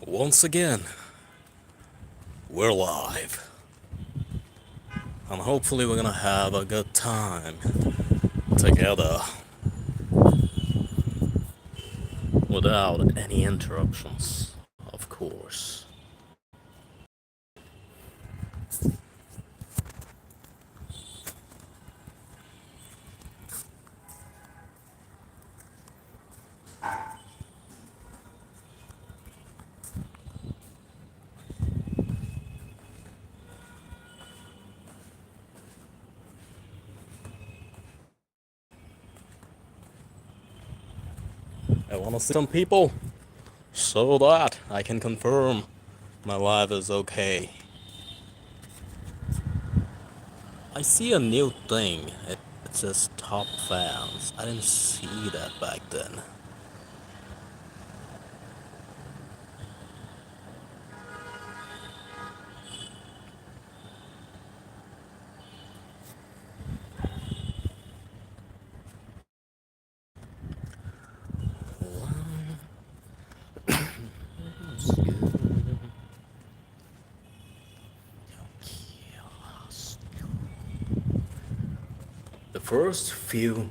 Once again, we're live. And hopefully we're gonna have a good time together without any interruptions, of course. I wanna see some people so that I can confirm my live is okay. I see a new thing. It says top fans. I didn't see that back then. The first few...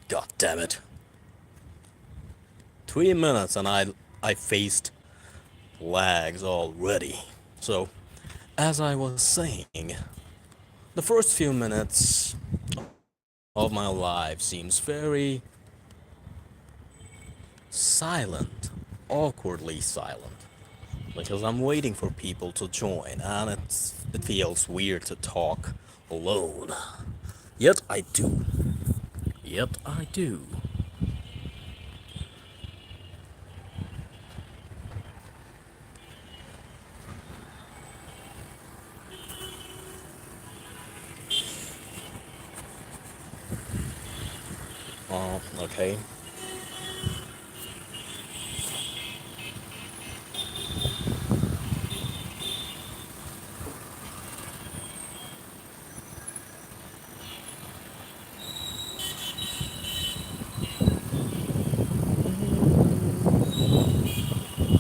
God damn it. 3 minutes and I faced lags already. So, as I was saying, the first few minutes of my life seems very silent, awkwardly silent, because I'm waiting for people to join, and it feels weird to talk alone. Yet I do. Yet I do. Okay.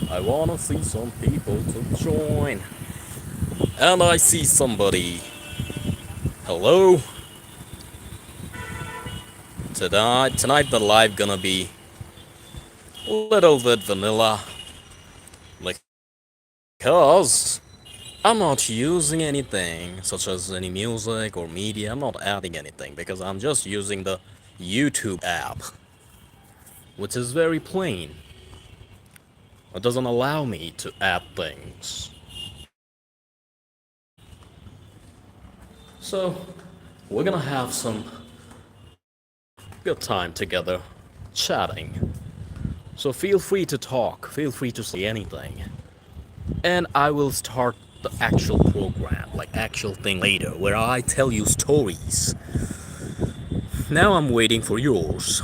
I wanna see some people to join. And I see somebody. Hello? Tonight the live gonna be a little bit vanilla. Because I'm not using anything, such as any music or media. I'm not adding anything, because I'm just using the YouTube app, which is very plain. It doesn't allow me to add things. So, we're gonna have some good time together, chatting. So feel free to talk, feel free to say anything. And I will start the actual program, like actual thing later, where I tell you stories. Now I'm waiting for yours.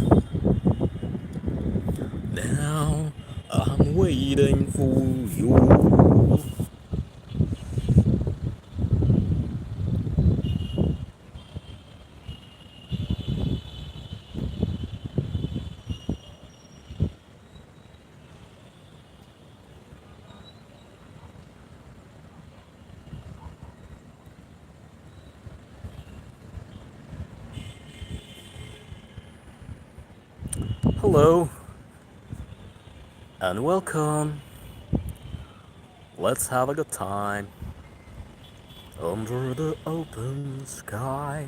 Now I'm waiting for you. Hello, and welcome. Let's have a good time. Under the open sky,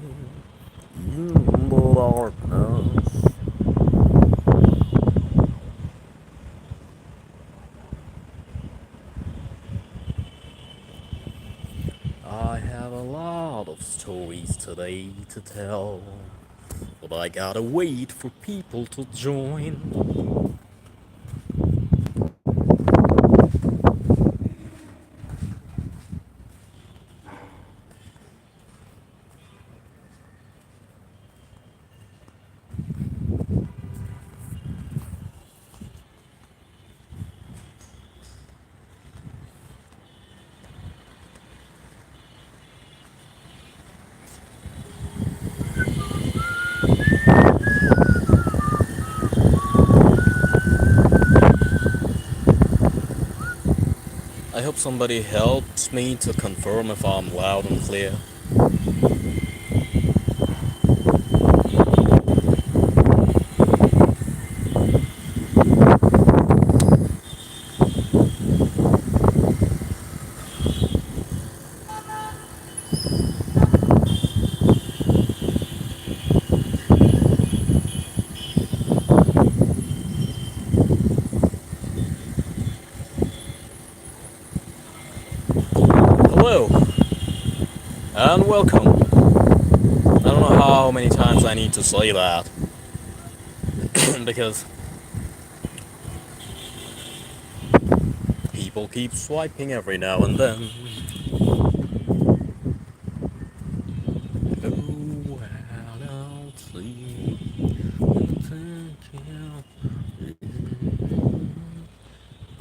in the darkness. I have a lot of stories today to tell, but I gotta wait for people to join. hope somebody helps me to confirm if I'm loud and clear. Hello, and welcome. I don't know how many times I need to say that, because people keep swiping every now and then. Oh, I don't see.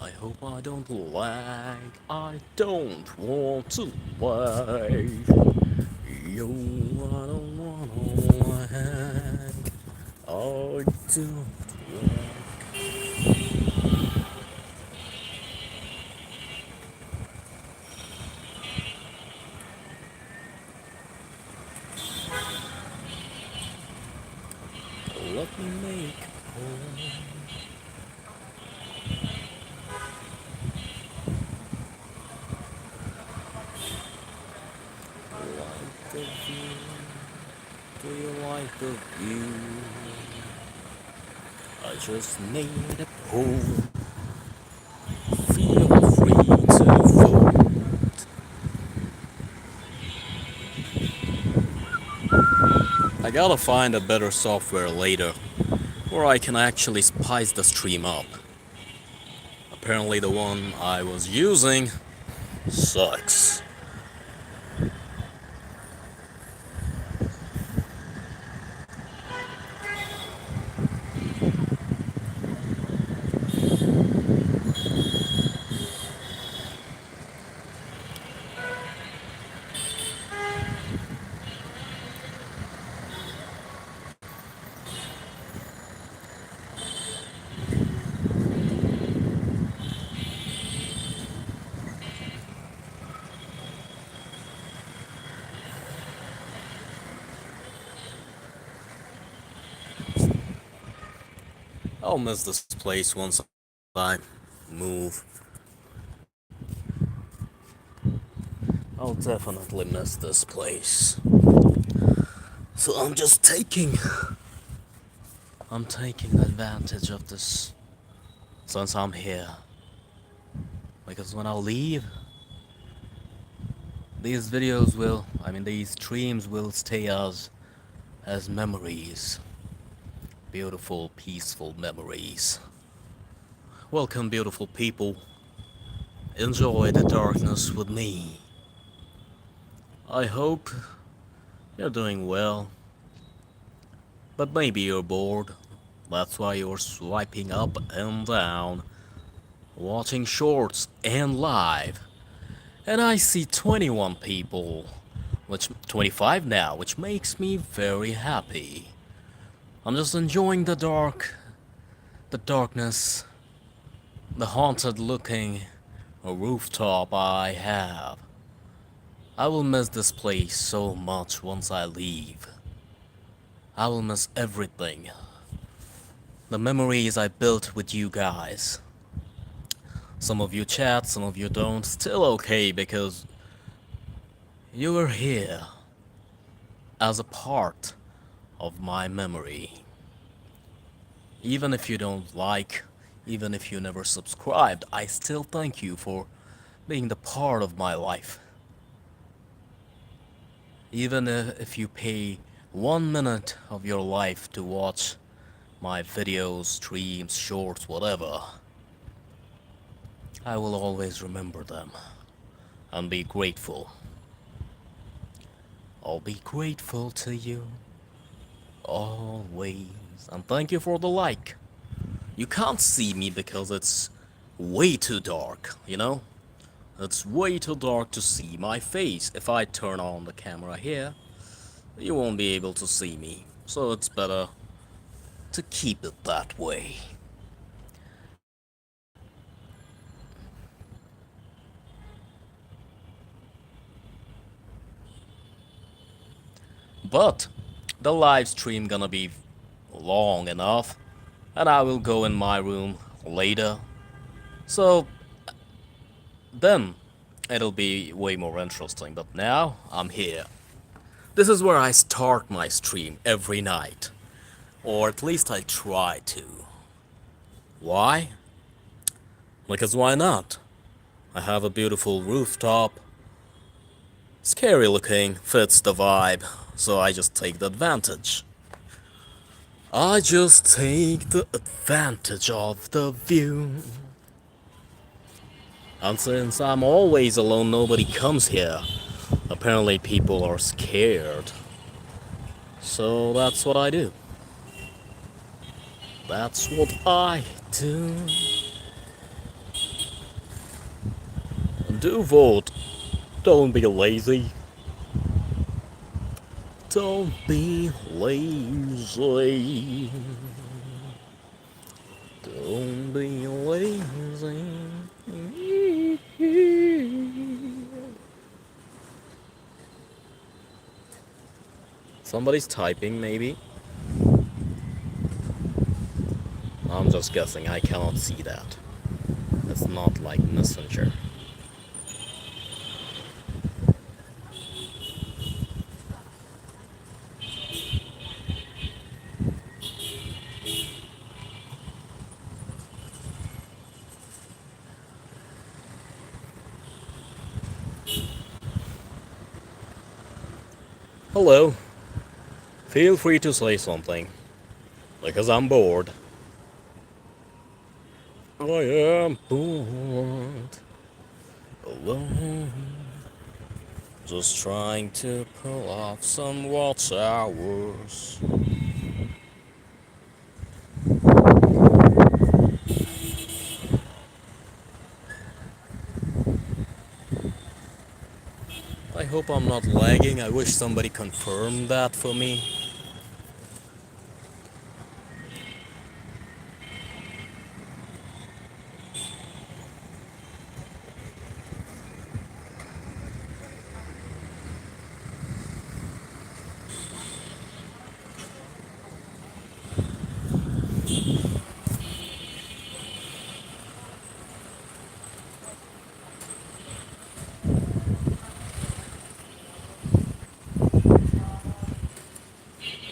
I hope I don't lag. I don't want to lag. Yo, I don't wanna lag. I don't want. Let me make a poem. Like the view. Do you like the view? I just need a poem. Feel free to vote. I gotta find a better software later, where I can actually spice the stream up. Apparently the one I was using sucks. I'll miss this place once I move. I'll definitely miss this place. So I'm taking advantage of this since I'm here. Because when I leave, these streams will stay as memories. Beautiful, peaceful memories. Welcome, beautiful people. Enjoy the darkness with me. I hope you're doing well, but maybe you're bored. That's why you're swiping up and down, watching shorts and live. And I see 21 people, which 25 now, which makes me very happy. I'm just enjoying the darkness, the haunted looking rooftop I have. I will miss this place so much once I leave. I will miss everything. The memories I built with you guys. Some of you chat, some of you don't. Still okay, because you were here as a part of my memory. Even if you don't like, even if you never subscribed, I still thank you for being the part of my life. Even if you pay 1 minute of your life to watch my videos, streams, shorts, whatever, I will always remember them and be grateful. I'll be grateful to you always. And thank you for the like. You can't see me because it's way too dark, you know? It's way too dark to see my face. If I turn on the camera here, you won't be able to see me. So it's better to keep it that way. But the live stream gonna be long enough, and I will go in my room later. So then it'll be way more interesting. But now I'm here. This is where I start my stream every night. Or at least I try to. Why? Because why not? I have a beautiful rooftop. Scary looking, fits the vibe, so I just take the advantage. I just take the advantage of the view. And since I'm always alone, nobody comes here. Apparently people are scared. So that's what I do. That's what I do. Do vote. Don't be lazy. Don't be lazy. Don't be lazy. Somebody's typing, maybe? I'm just guessing, I cannot see that. It's not like Messenger. Hello. Feel free to say something. Because I'm bored. I am bored. Alone. Just trying to pull off some watch hours. I hope I'm not lagging. I wish somebody confirmed that for me.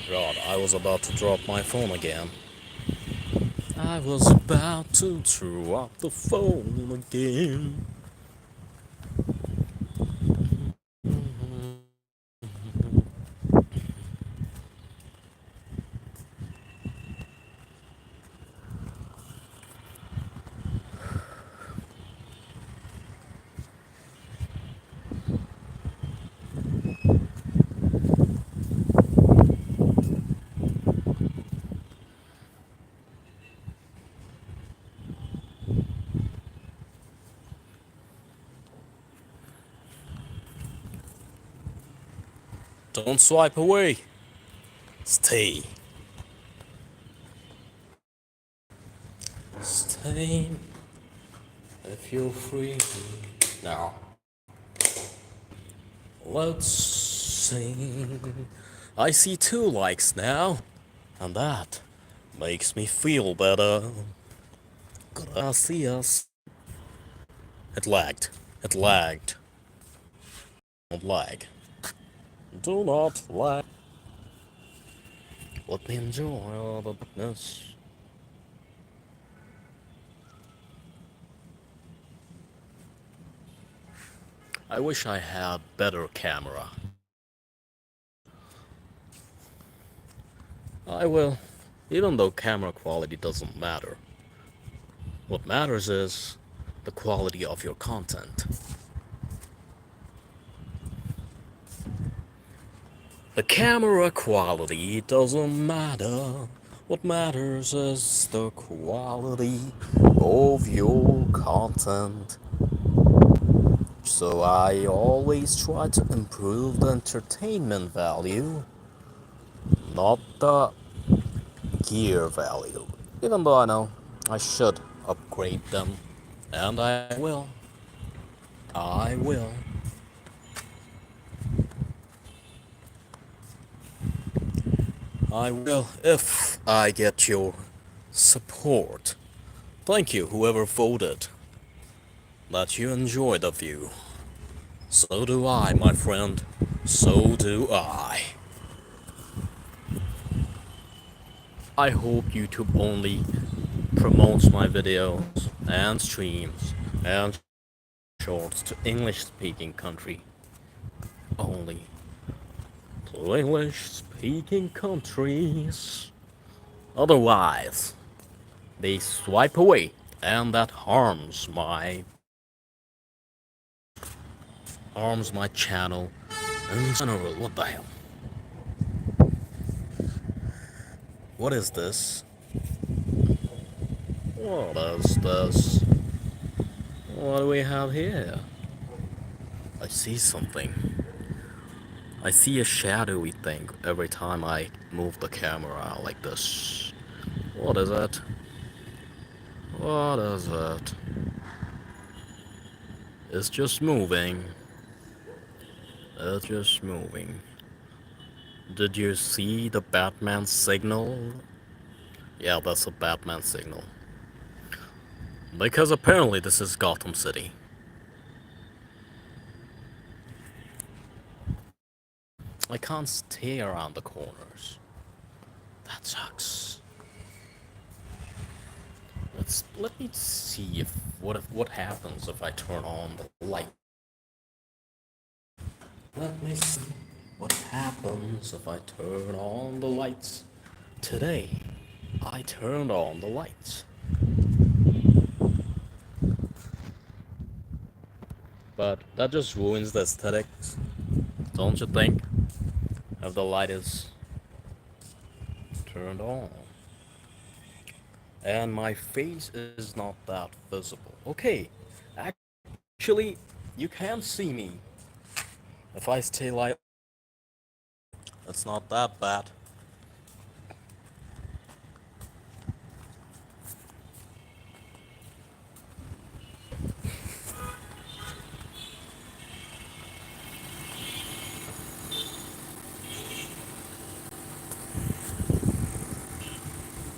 God, I was about to drop my phone again. I was about to drop the phone again. Don't swipe away. Stay. Stay if you're free. Now, let's sing. I see 2 likes now, and that makes me feel better. Gracias. It lagged. It lagged. Don't lag. Do not lag. Let me enjoy all the darkness. I wish I had better camera. I will, even though camera quality doesn't matter. What matters is the quality of your content. The camera quality doesn't matter. What matters is the quality of your content. So I always try to improve the entertainment value, not the gear value. Even though I know I should upgrade them. And I will. I will. I will if I get your support. Thank you, whoever voted that you enjoy the view. So do I, my friend. So do I. I hope YouTube only promotes my videos and streams and shorts to English-speaking country only. To English-speaking countries. Otherwise, they swipe away, and that harms my channel in general. What the hell? What is this? What is this? What do we have here? I see something. I see a shadowy thing every time I move the camera like this. What is it? What is it? It's just moving. It's just moving. Did you see the Batman signal? Yeah, that's a Batman signal. Because apparently this is Gotham City. I can't stay around the corners. That sucks. Let me see if what happens if I turn on the light. Let me see what happens if I turn on the lights. Today, I turned on the lights. But that just ruins the aesthetics, don't you think? If the light is turned on. And my face is not that visible. Okay, actually, you can see me. If I stay light, it's not that bad.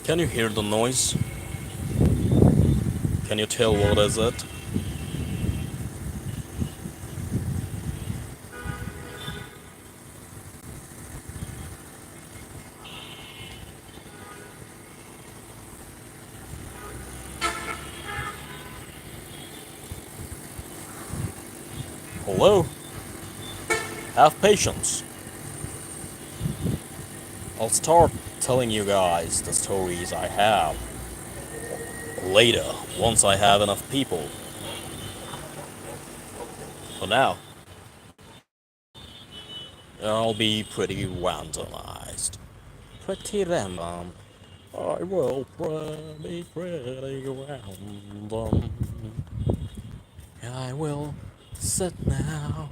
Can you hear the noise? Can you tell what is it? Hello? Have patience. I'll start telling you guys the stories I have later, once I have enough people. For now, I'll be pretty randomized. Pretty random. I will be pretty random. I will sit now.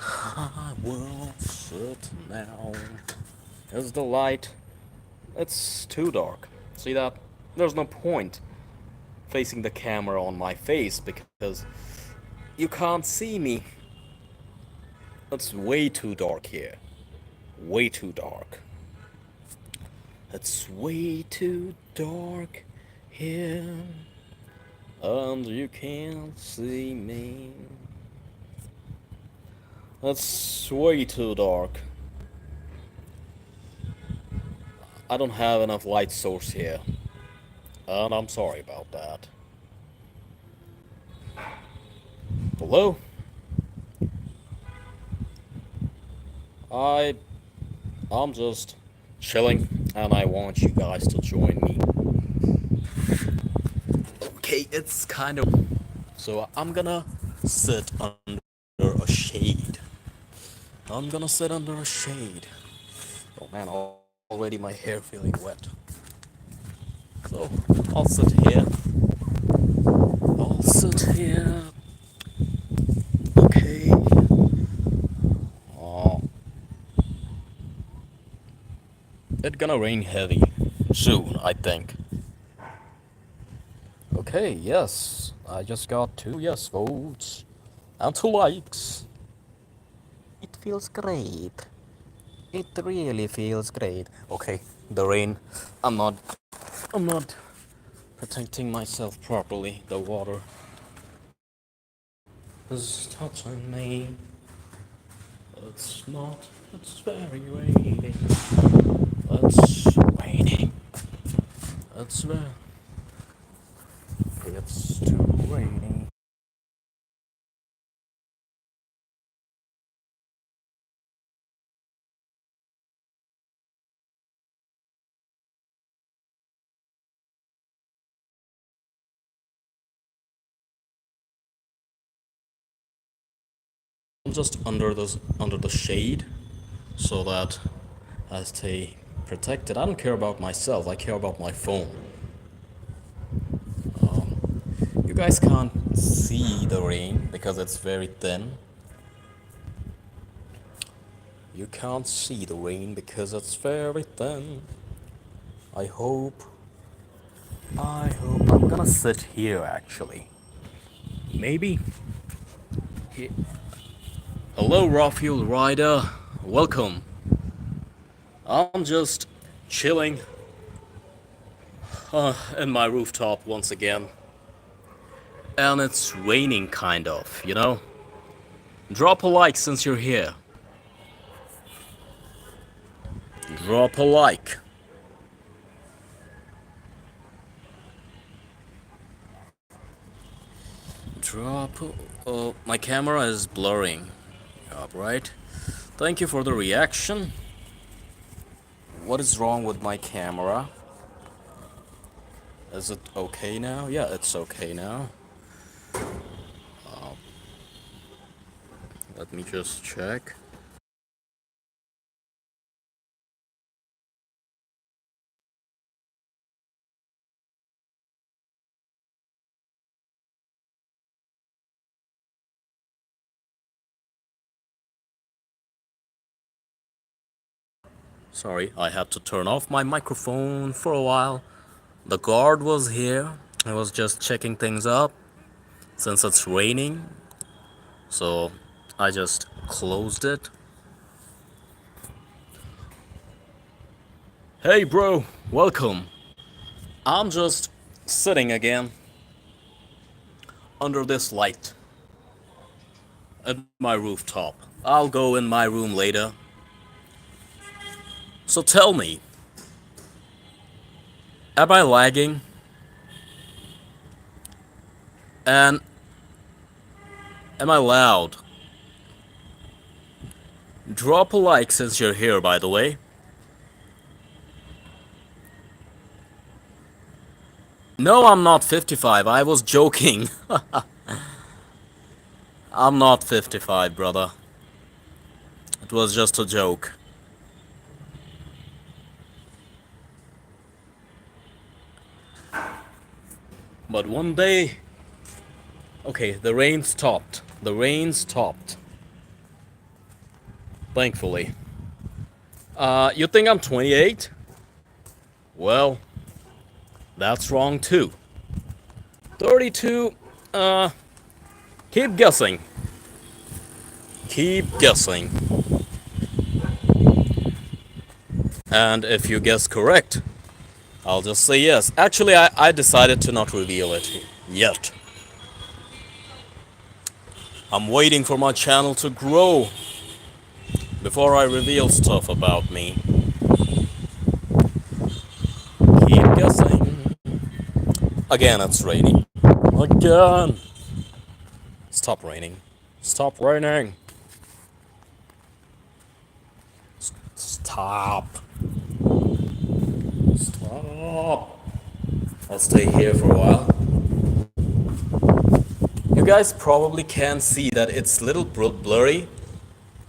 I will sit now. Is the light? It's too dark. See that? There's no point facing the camera on my face because you can't see me. It's way too dark here. Way too dark. It's way too dark here. And you can't see me. It's way too dark. I don't have enough light source here. And I'm sorry about that. Hello? I'm just chilling and I want you guys to join me. Okay, it's kind of... So I'm gonna sit under a shade. I'm gonna sit under a shade. Oh man, already my hair feeling wet. So I'll sit here. I'll sit here. Okay. Oh, it's gonna rain heavy soon, I think. Okay, yes. I just got 2 yes votes and 2 likes. It feels great. It really feels great. Okay, the rain. I'm not. I'm not protecting myself properly. The water is touching me. It's not. It's very rainy. It's raining. It's very. It's too rainy. I'm just under the shade so that I stay protected. I don't care about myself. I care about my phone. You guys can't see the rain because it's very thin. You can't see the rain because it's very thin. I hope. I'm gonna sit here actually. Maybe. Hello, raw fuel rider. Welcome. I'm just chilling in my rooftop once again. And it's raining, kind of, you know? Drop a like since you're here. Drop a like. Drop. Oh, my camera is blurring up, right? Thank you for the reaction. What is wrong with my camera? Is it okay now? Yeah, it's okay now. Let me just check. Sorry, I had to turn off my microphone for a while. The guard was here. I was just checking things up since it's raining. So I just closed it. Hey bro, welcome. I'm just sitting again under this light at my rooftop. I'll go in my room later. So tell me, am I lagging? And am I loud? Drop a like since you're here, by the way. No, I'm not 55. I was joking. I'm not 55, brother. It was just a joke. But one day... Okay, the rain stopped. The rain stopped. Thankfully. You think I'm 28? Well, that's wrong too. 32, keep guessing. Keep guessing. And if you guess correct, I'll just say yes. Actually, I decided to not reveal it yet. I'm waiting for my channel to grow before I reveal stuff about me. Keep guessing. Again, it's raining. Again. Stop raining. Stop raining. Stop. Stop. I'll stay here for a while. You guys probably can't see that it's a little blurry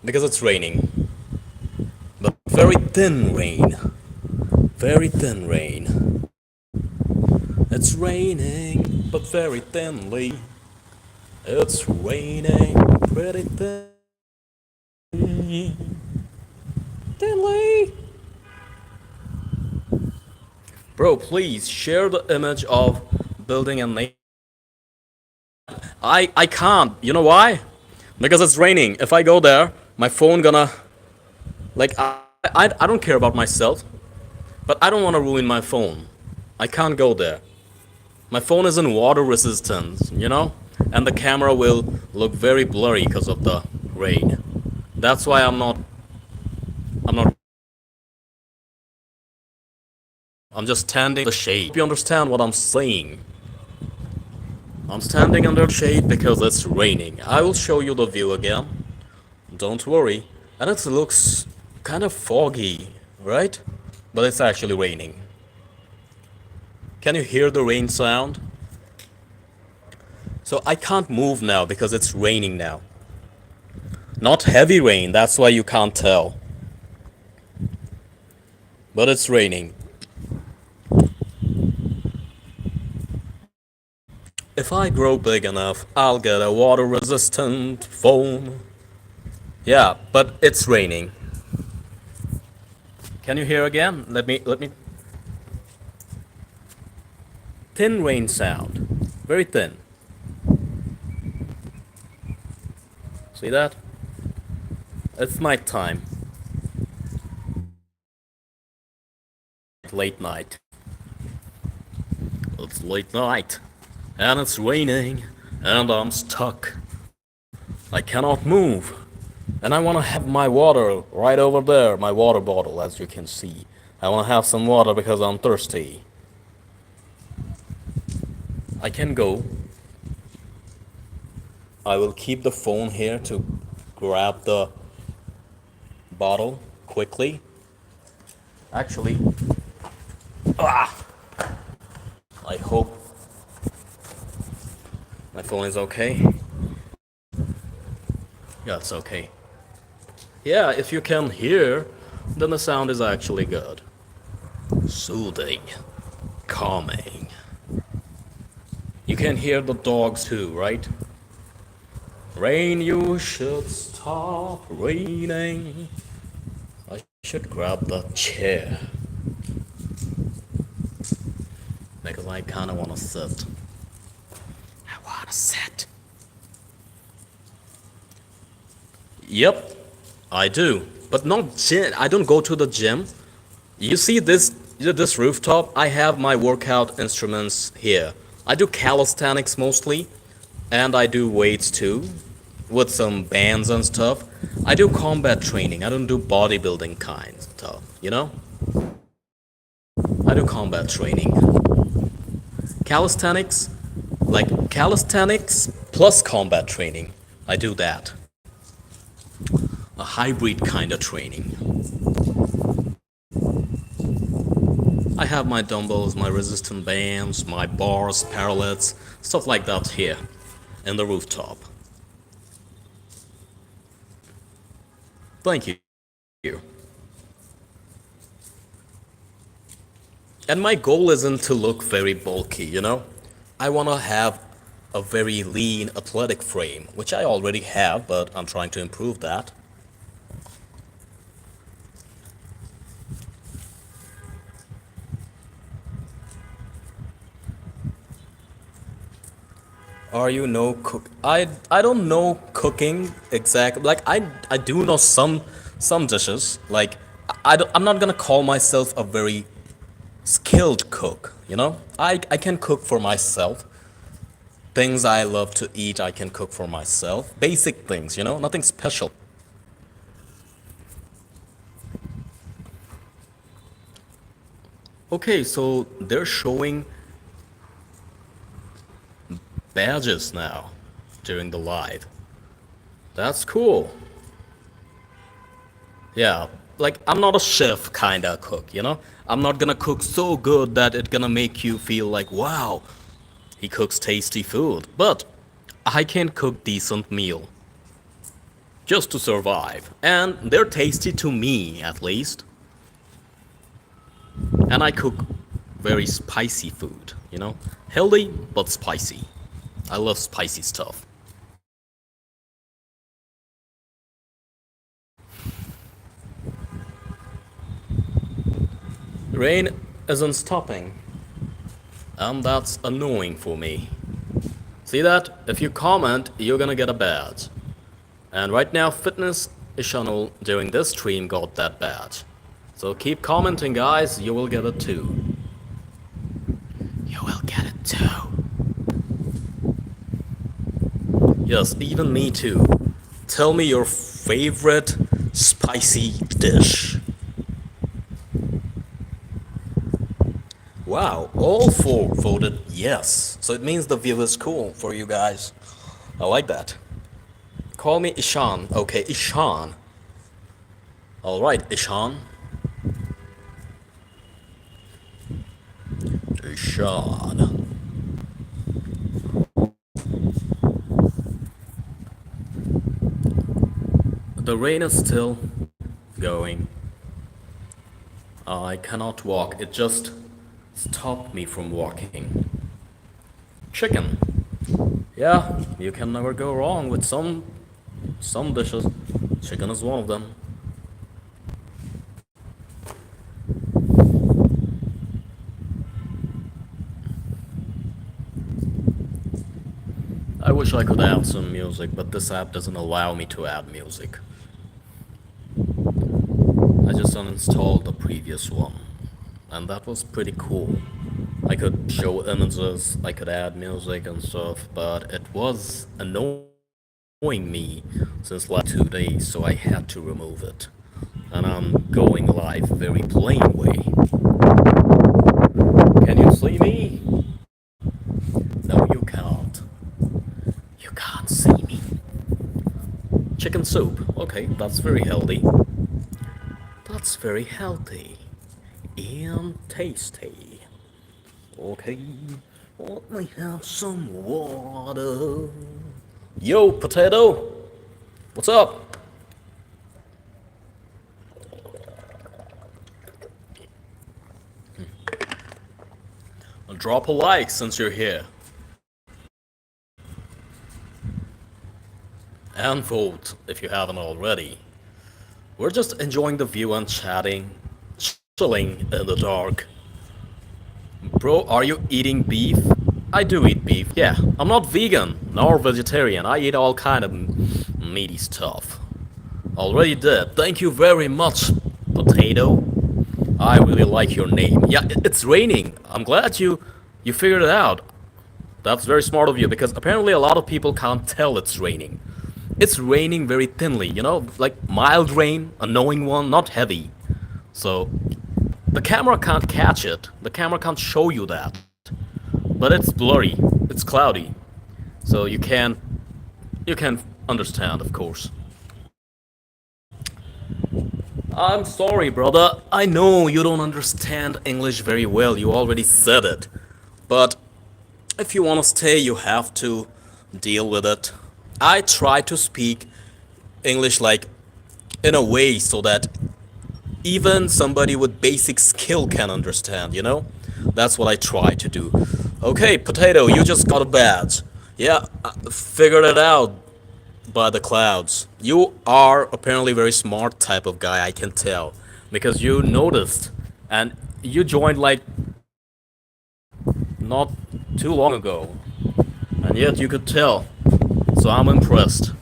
because it's raining. But very thin rain. Very thin rain. It's raining, but very thinly. It's raining pretty thinly. Thinly. Bro, please share the image of building a name. I can't. You know why? Because it's raining. If I go there, my phone gonna... Like, I I don't care about myself, but I don't want to ruin my phone. I can't go there. My phone isn't water resistant, you know? And the camera will look very blurry because of the rain. That's why I'm not I'm just standing in the shade. Hope you understand what I'm saying. I'm standing under shade because it's raining. I will show you the view again. Don't worry. And it looks kind of foggy, right? But it's actually raining. Can you hear the rain sound? So I can't move now because it's raining now. Not heavy rain, that's why you can't tell. But it's raining. If I grow big enough, I'll get a water resistant phone. Yeah, but it's raining. Can you hear again? Let me thin rain sound. Very thin. See that? It's night time. Late night. It's late night. And it's raining. And I'm stuck. I cannot move. And I want to have my water right over there. My water bottle, as you can see. I want to have some water because I'm thirsty. I can go. I will keep the phone here to grab the bottle quickly. Actually, I hope my phone is okay. Yeah, it's okay. Yeah, if you can hear, then the sound is actually good. Soothing. Calming. You can hear the dogs too, right? Rain, you should stop raining. I should grab the chair. Because I kinda wanna sit. I wanna sit. Yep, I do. But not gym. I don't go to the gym. You see this rooftop? I have my workout instruments here. I do calisthenics mostly, and I do weights too, with some bands and stuff. I do combat training. I don't do bodybuilding kind stuff, you know? I do combat training. Calisthenics, like calisthenics plus combat training. I do that. A hybrid kind of training. I have my dumbbells, my resistant bands, my bars, parallettes, stuff like that here in the rooftop. Thank you. And my goal isn't to look very bulky, you know? I want to have a very lean, athletic frame, which I already have, but I'm trying to improve that. Are you no cook? I don't know cooking exactly. Like I do know some dishes. Like I'm not gonna call myself a very skilled cook. You know, I can cook for myself. Things I love to eat, I can cook for myself. Basic things, you know, nothing special. Okay, so they're showing badges now during the live. That's cool. Yeah, like I'm not a chef kinda cook, you know? I'm not gonna cook so good that it gonna make you feel like, wow, he cooks tasty food. But I can cook decent meal just to survive. And they're tasty to me at least. And I cook very spicy food, you know? Healthy but spicy. I love spicy stuff. Rain isn't stopping. And that's annoying for me. See that? If you comment, you're gonna get a badge. And right now, Fitness Channel during this stream got that badge. So keep commenting, guys. You will get it too. You will get it too. Yes, even me too. Tell me your favorite spicy dish. Wow, all four voted yes. So it means the view is cool for you guys. I like that. Call me Ishan. Okay, Ishan. Alright, Ishan. Ishan. The rain is still going. I cannot walk. It just stopped me from walking. Chicken. Yeah, you can never go wrong with some dishes. Chicken is one of them. I wish I could add some music, but this app doesn't allow me to add music. I just uninstalled the previous one, and that was pretty cool. I could show images, I could add music and stuff, but it was annoying me since like 2 days, so I had to remove it. And I'm going live very plain way. Can you see me? No, you can't. You can't see me. Chicken soup. Okay, that's very healthy. That's very healthy. And tasty. Okay, let me have some water. Yo, potato! What's up? Drop a like since you're here. And vote if you haven't already. We're just enjoying the view and chatting, chilling in the dark. Bro, are you eating beef? I do eat beef, yeah. I'm not vegan, nor vegetarian. I eat all kind of meaty stuff. Already did. Thank you very much, potato. I really like your name. Yeah, it's raining. I'm glad you figured it out. That's very smart of you, because apparently a lot of people can't tell it's raining. It's raining very thinly, you know, like mild rain, a knowing one, not heavy. So the camera can't catch it. The camera can't show you that. But it's blurry. It's cloudy. So you can understand, of course. I'm sorry, brother. I know you don't understand English very well. You already said it. But if you want to stay, you have to deal with it. I try to speak English like in a way so that even somebody with basic skill can understand, you know? That's what I try to do. Okay, potato, you just got a badge. Yeah, I figured it out by the clouds. You are apparently very smart type of guy, I can tell. Because you noticed and you joined like not too long ago. And yet you could tell. So I'm impressed.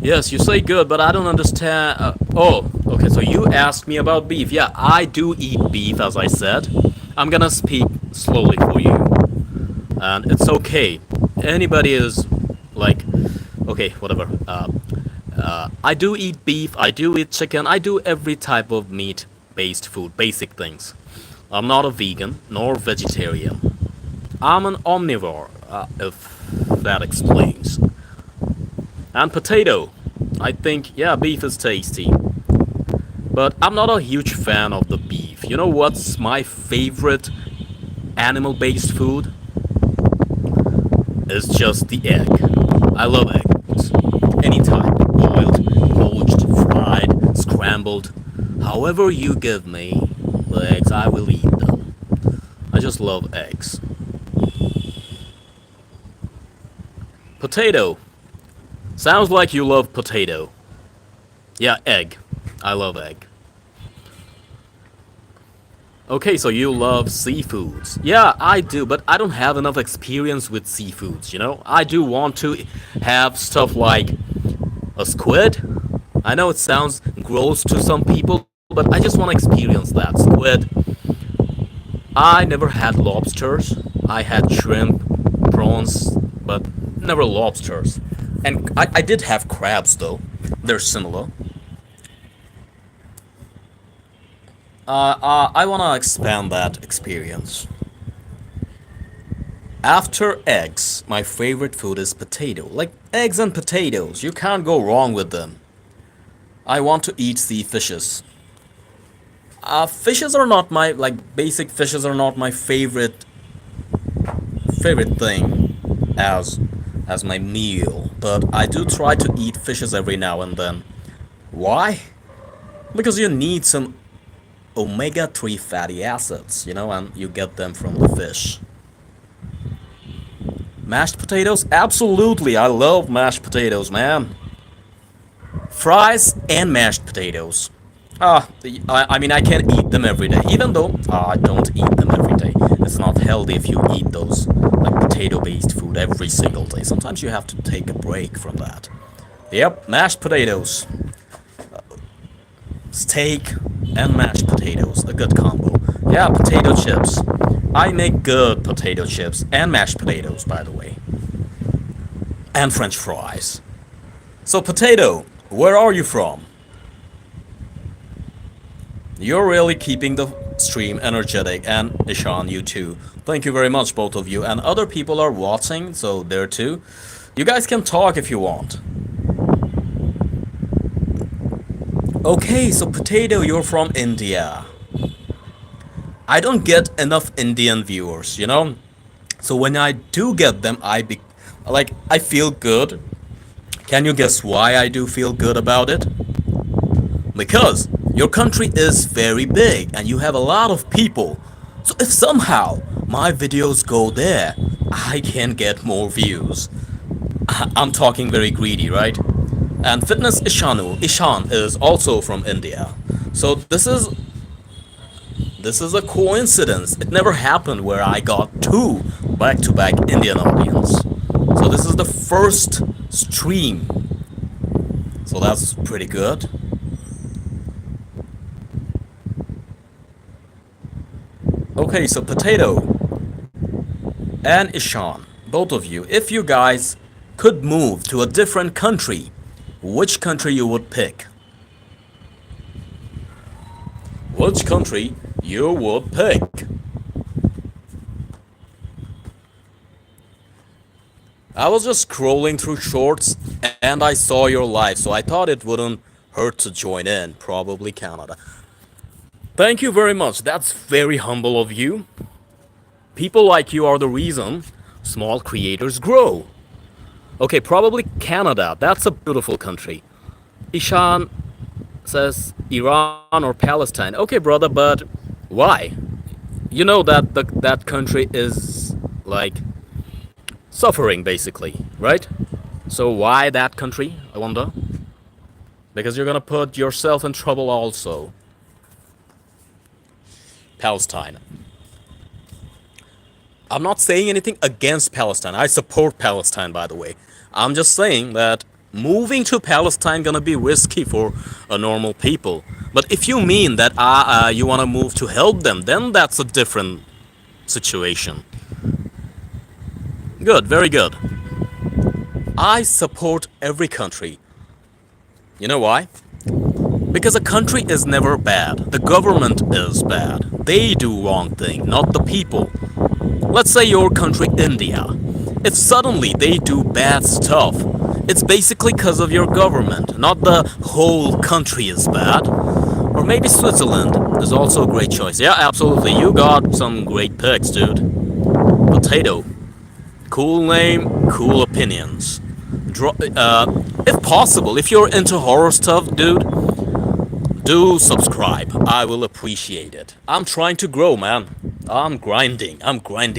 Yes, you say good, but I don't understand. Oh, okay, so you asked me about beef. Yeah, I do eat beef, as I said. I'm gonna speak slowly for you. And it's okay. Anybody is like, okay, whatever. I do eat beef, I do eat chicken, I do every type of meat-based food, basic things. I'm not a vegan, nor vegetarian. I'm an omnivore, if that explains. And potato. I think, yeah, beef is tasty. But I'm not a huge fan of the beef. You know what's my favorite animal-based food? It's just the egg. I love eggs. Any type. Boiled, poached, fried, scrambled. However you give me the eggs, I will eat them. I just love eggs. Potato. Sounds like you love potato. Yeah, egg. I love egg. Okay, so you love seafoods. Yeah, I do, but I don't have enough experience with seafoods, you know? I do want to have stuff like a squid. I know it sounds gross to some people, but I just want to experience that. Squid. I never had lobsters. I had shrimp, prawns, but never lobsters. And I did have crabs though. They're similar. I want to expand that experience. After eggs, my favorite food is potato. Like eggs and potatoes, you can't go wrong with them. I want to eat sea fishes. Fishes are not my basic fishes are not my favorite thing as my meal, but I do try to eat fishes every now and then. Why? Because you need some omega-3 fatty acids, and you get them from the fish. Mashed potatoes? Absolutely, I love mashed potatoes, man. Fries and mashed potatoes. I mean, I can't eat them every day, even though I don't eat them every day. It's not healthy if you eat those, like potato-based food every single day. Sometimes you have to take a break from that. Yep, mashed potatoes. Steak and mashed potatoes, a good combo. Yeah, potato chips. I make good potato chips and mashed potatoes, by the way. And French fries. So, potato, where are you from? You're really keeping the stream energetic, and Ishan, you too. Thank you very much, both of you. And other people are watching, so there too. You guys can talk if you want. Okay, so Potato, you're from India. I don't get enough Indian viewers, So when I do get them, I feel good. Can you guess why I do feel good about it? Because your country is very big and you have a lot of people. So if somehow my videos go there, I can get more views. I'm talking very greedy, right? And Fitness Ishan is also from India. So this is a coincidence. It never happened where I got two back-to-back Indian audience. So this is the first stream. So that's pretty good. Okay, so Potato and Ishan, both of you, if you guys could move to a different country, which country you would pick? Which country you would pick? I was just scrolling through shorts and I saw your live, so I thought it wouldn't hurt to join in. Probably Canada. Thank you very much. That's very humble of you. People like you are the reason small creators grow. Okay, probably Canada. That's a beautiful country. Ishan says Iran or Palestine. Okay, brother, but why? You know that that country is like suffering basically, right? So why that country, I wonder? Because you're gonna put yourself in trouble also. Palestine. I'm not saying anything against Palestine. I support Palestine, by the way. I'm just saying that moving to Palestine gonna be risky for a normal people. But if you mean that you wanna move to help them, then that's a different situation. Good, very good. I support every country. You know why? Because a country is never bad. The government is bad. They do wrong thing, not the people. Let's say your country, India. If suddenly they do bad stuff, it's basically because of your government, not the whole country is bad. Or maybe Switzerland is also a great choice. Yeah, absolutely. You got some great picks, dude. Potato. Cool name, cool opinions. If possible, if you're into horror stuff, dude, do subscribe. I will appreciate it. I'm trying to grow, man. I'm grinding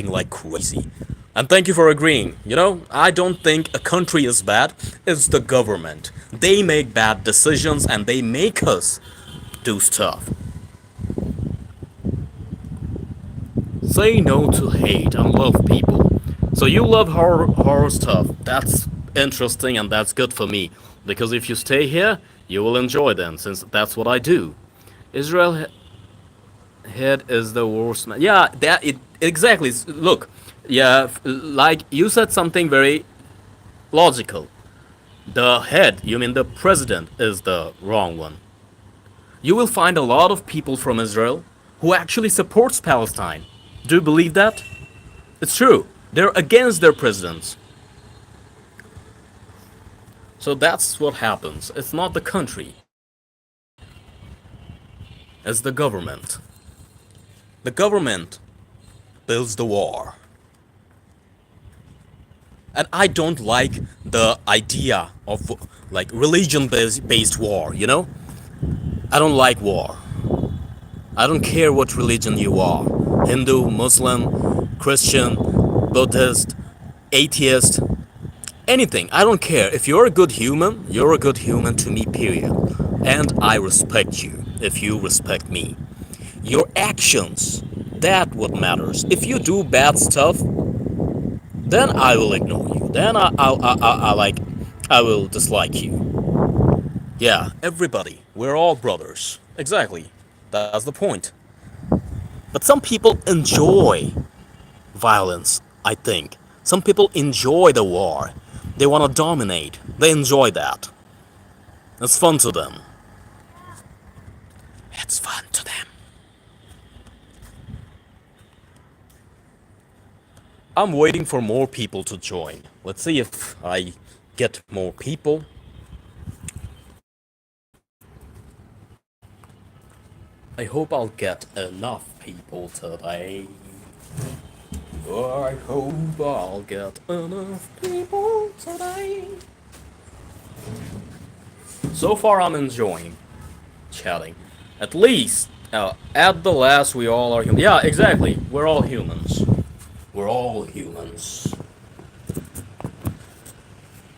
like crazy. And thank you for agreeing. I don't think a country is bad. It's the government. They make bad decisions and they make us do stuff. Say no to hate and love people. So you love horror stuff. That's interesting and that's good for me. Because if you stay here, you will enjoy them, since that's what I do. Israel head is the worst man. Yeah, that it exactly. Look, yeah, like you said something very logical. The head, you mean the president, is the wrong one. You will find a lot of people from Israel who actually supports Palestine. Do you believe that? It's true. They're against their presidents. So that's what happens. It's not the country. It's the government. The government builds the war. And I don't like the idea of like religion based war, you know? I don't like war. I don't care what religion you are. Hindu, Muslim, Christian, Buddhist, atheist, anything. I don't care. If you're a good human, you're a good human to me, period. And I respect you if you respect me. Your actions, that what matters. If you do bad stuff, then I will ignore you. Then I will dislike you. Yeah, everybody. We're all brothers. Exactly. That's the point. But some people enjoy violence, I think. Some people enjoy the war. They want to dominate. They enjoy that. It's fun to them. It's fun to them. I'm waiting for more people to join. Let's see if I get more people. I hope I'll get enough people today. I hope I'll get enough people today. So far, I'm enjoying chatting. At least, at the last, we all are human. Yeah, exactly. We're all humans. We're all humans.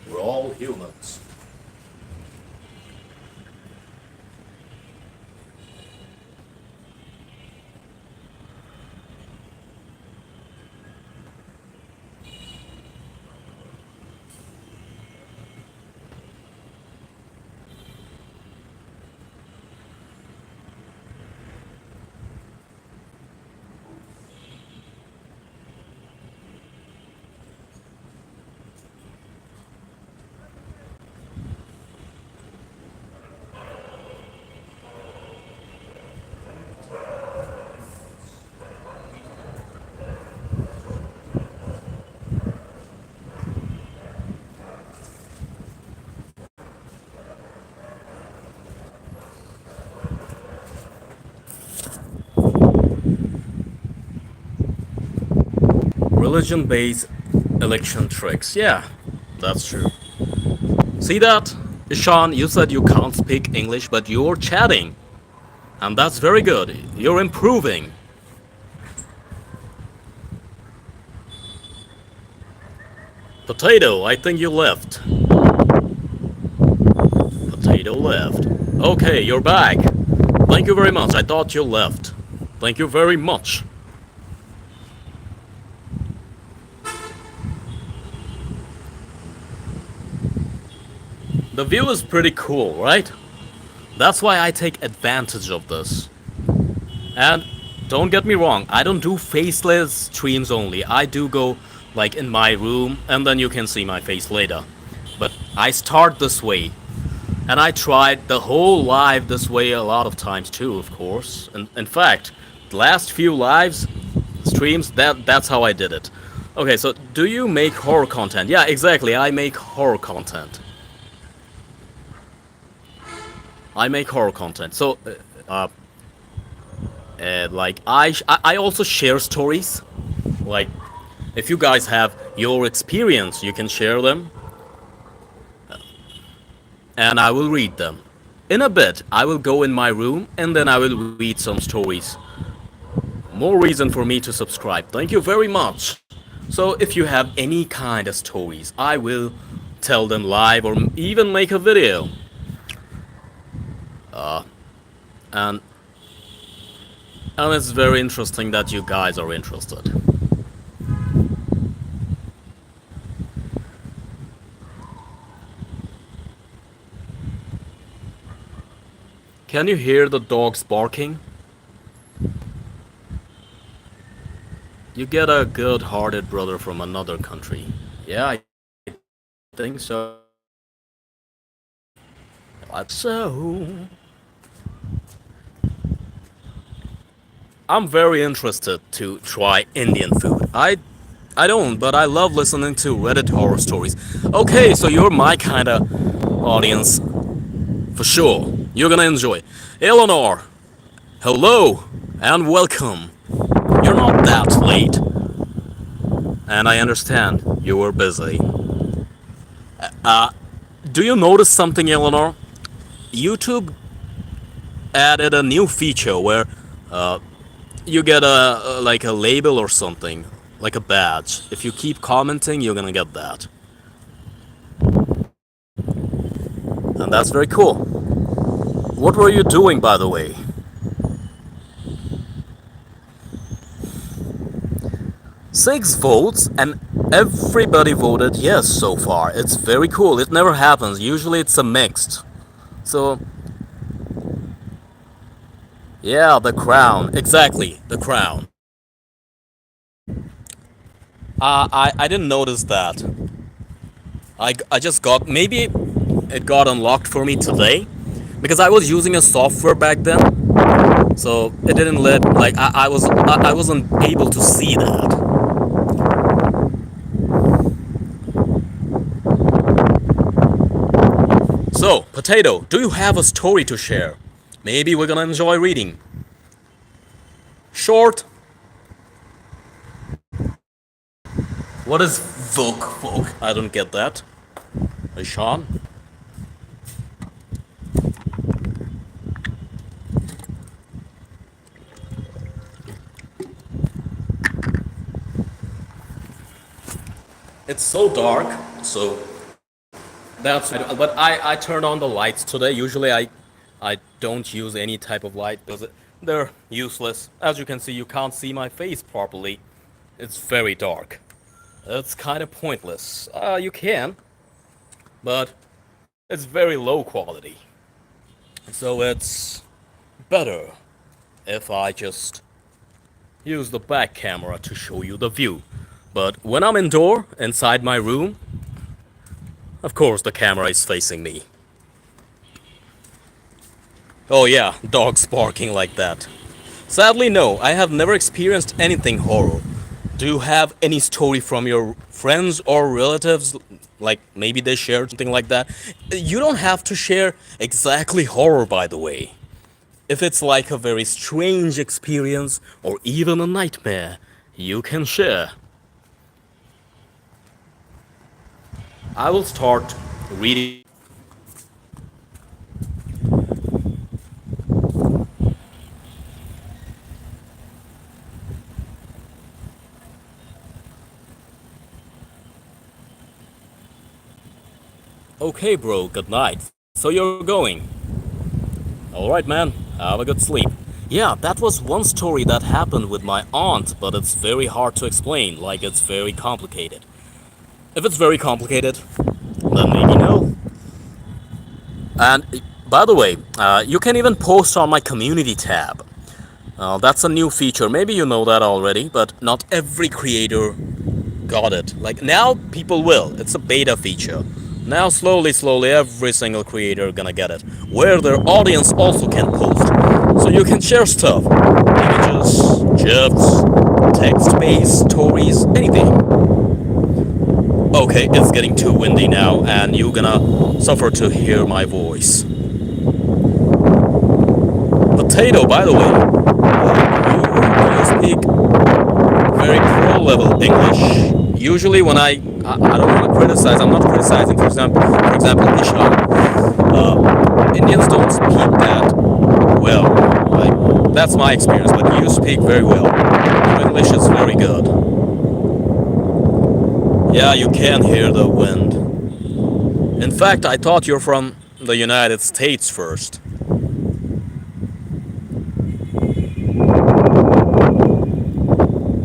We're all humans. Religion-based election tricks. Yeah, that's true. See that? Ishan, you said you can't speak English, but you're chatting. And that's very good. You're improving. Potato, I think you left. Potato left. Okay, you're back. Thank you very much. I thought you left. Thank you very much. The view is pretty cool, right? That's why I take advantage of this. And don't get me wrong, I don't do faceless streams only. I do go like in my room and then you can see my face later. But I start this way. And I tried the whole live this way a lot of times too, of course. And in fact, the last few lives streams, that's how I did it. Okay, so do you make horror content? Yeah, exactly. I make horror content. I make horror content. So, like I also share stories. Like, if you guys have your experience, you can share them, and I will read them. In a bit, I will go in my room and then I will read some stories. More reason for me to subscribe. Thank you very much. So, if you have any kind of stories, I will tell them live or even make a video. And and it's very interesting that you guys are interested. Can you hear the dogs barking? You get a good-hearted brother from another country. Yeah, I think so. So, I'm very interested to try Indian food. I don't, but I love listening to Reddit horror stories. Okay, so you're my kind of audience for sure. You're gonna enjoy. Eleanor, hello and welcome. You're not that late, and I understand you were busy. Do you notice something, Eleanor? YouTube added a new feature where you get a like a label or something, like a badge. If you keep commenting, you're gonna get that, and that's very cool. What were you doing, by the way? 6 votes, and everybody voted yes so far. It's very cool. It never happens. Usually it's a mixed. So, yeah, the crown. Exactly, the crown. I didn't notice that. I just got, maybe it got unlocked for me today because I was using a software back then, so it didn't let, like, I wasn't able to see that. So, Potato, do you have a story to share? Maybe we're gonna enjoy reading. Short. What is Volk? I don't get that. Hey, Sean? It's so dark, so that's. But I turned on the lights today. Usually I don't use any type of light because they're useless. As you can see, you can't see my face properly. It's very dark. It's kind of pointless. You can, but it's very low quality. So it's better if I just use the back camera to show you the view. But when I'm indoor, inside my room, of course the camera is facing me. Oh yeah, dogs barking like that. Sadly, no, I have never experienced anything horror. Do you have any story from your friends or relatives? Like maybe they shared something like that? You don't have to share exactly horror, by the way. If it's like a very strange experience or even a nightmare, you can share. I will start reading. Okay, bro, good night. So you're going. Alright, man, have a good sleep. Yeah, that was one story that happened with my aunt, but it's very hard to explain, like it's very complicated. If it's very complicated, then maybe no. And by the way, you can even post on my community tab. That's a new feature. Maybe you know that already, but not every creator got it. Like now, people will. It's a beta feature. Now, slowly, every single creator gonna get it, where their audience also can post. So you can share stuff, images, GIFs, text-based stories, anything. Okay, it's getting too windy now, and you're gonna suffer to hear my voice. Potato, by the way, you speak very pro-level English. Usually when I don't want to criticize, I'm not criticizing, for example, Ishan. Indians don't speak that well. Like, that's my experience, but you speak very well. Your English is very good. Yeah, you can hear the wind. In fact, I thought you're from the United States first.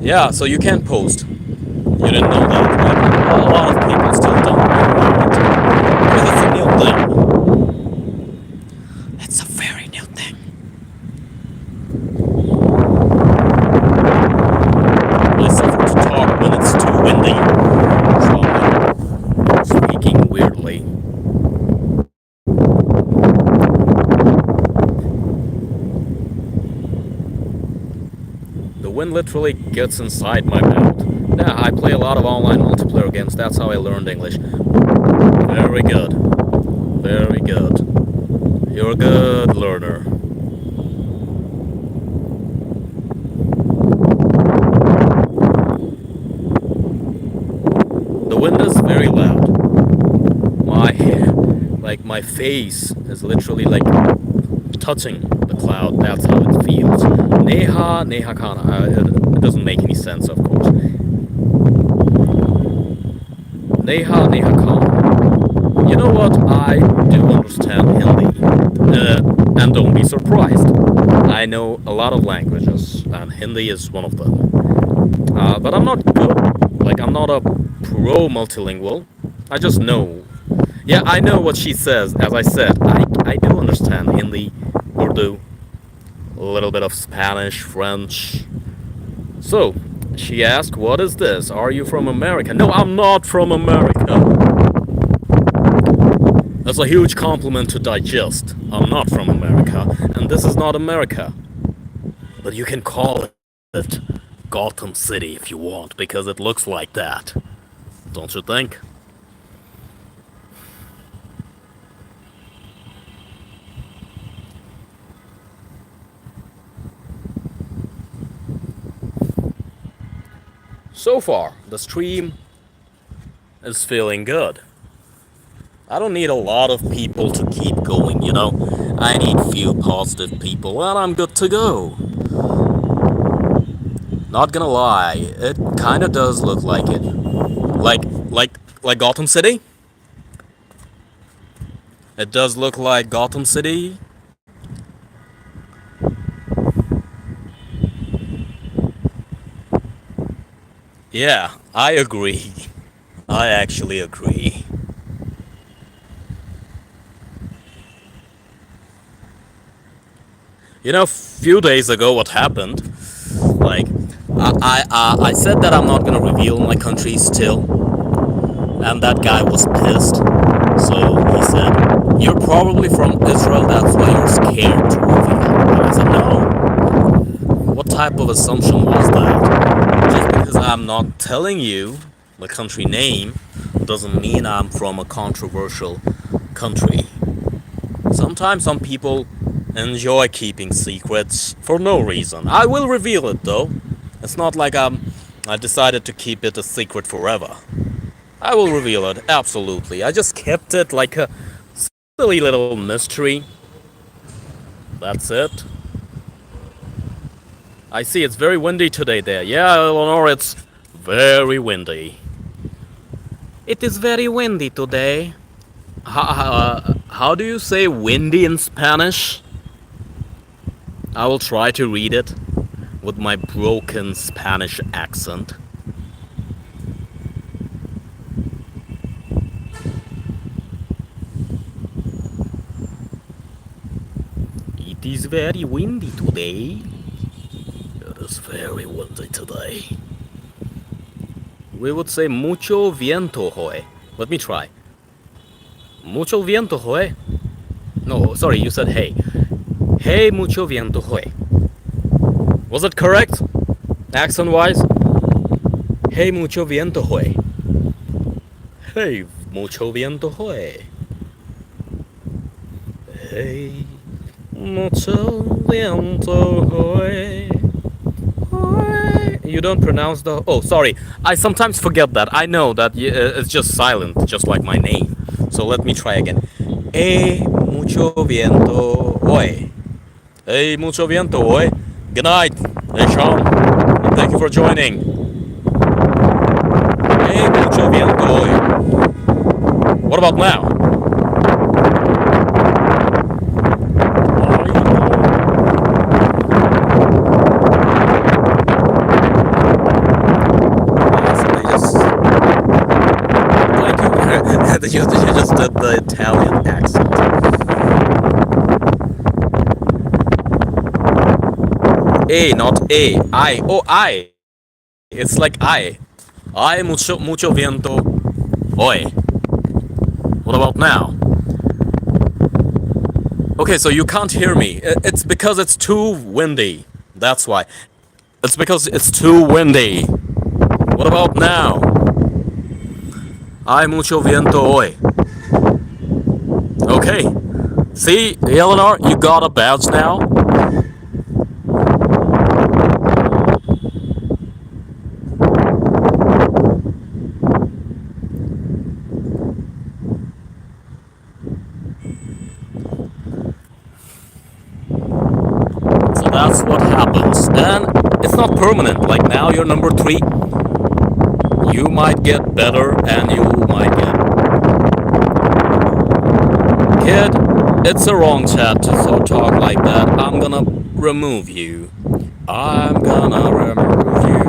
Yeah, so you can post. You didn't know that, right? A lot of people still don't know that. Because it's a new thing. It's a very new thing. literally gets inside my mouth. Yeah, I play a lot of online multiplayer games. That's how I learned English. Very good. Very good. You're a good learner. The wind is very loud. My face is literally like touching the cloud. That's how it feels. Neha kana. It doesn't make any sense, of course. Neha kana. You know what? I do understand Hindi. And don't be surprised. I know a lot of languages, and Hindi is one of them. But I'm not good. Like, I'm not a pro multilingual. I just know. Yeah, I know what she says. As I said, I do understand Hindi, Urdu, a little bit of Spanish, French. So, she asked, what is this? Are you from America? No, I'm not from America. That's a huge compliment to digest. I'm not from America, and this is not America. But you can call it Gotham City if you want, because it looks like that. Don't you think? So far, the stream is feeling good. I don't need a lot of people to keep going, you know? I need few positive people, and I'm good to go. Not gonna lie, it kinda does look like it. Like Gotham City? It does look like Gotham City. Yeah, I agree. I actually agree. You know, a few days ago, what happened? Like, I said that I'm not gonna reveal my country still, and that guy was pissed. So he said, "You're probably from Israel. That's why you're scared to reveal." And I said, "No. What type of assumption was that? Just because I'm not telling you the country name doesn't mean I'm from a controversial country. Sometimes some people enjoy keeping secrets for no reason. I will reveal it though. It's not like I decided to keep it a secret forever. I will reveal it, absolutely. I just kept it like a silly little mystery. That's it. I see it's very windy today there. Yeah, Eleanor, it's very windy. It is very windy today. How do you say windy in Spanish? I will try to read it with my broken Spanish accent. It is very windy today. It is very windy today. We would say mucho viento hoy. Let me try. Mucho viento hoy. No, sorry, you said hey. Hey, mucho viento hoy. Was it correct? Accent wise? Hey, mucho viento hoy. Hey, mucho viento hoy. Hey, mucho viento hoy. You don't pronounce the... Oh, sorry. I sometimes forget that. I know that it's just silent, just like my name. So let me try again. Hey, mucho viento hoy. Hey, mucho viento hoy. Good night. Hey, Sean. And thank you for joining. Hey, mucho viento hoy. What about now? You just did the Italian accent. A, not A. I. Oh, I. It's like I. I mucho viento hoy. What about now? Okay, so you can't hear me. It's because it's too windy. That's why. It's because it's too windy. What about now? Hay mucho viento hoy. Okay. See, Eleanor, you got a badge now? So that's what happens. And it's not permanent. Like now you're number 3. You might get better and you might get... Kid, it's a wrong chat to talk like that. I'm gonna remove you. I'm gonna remove you.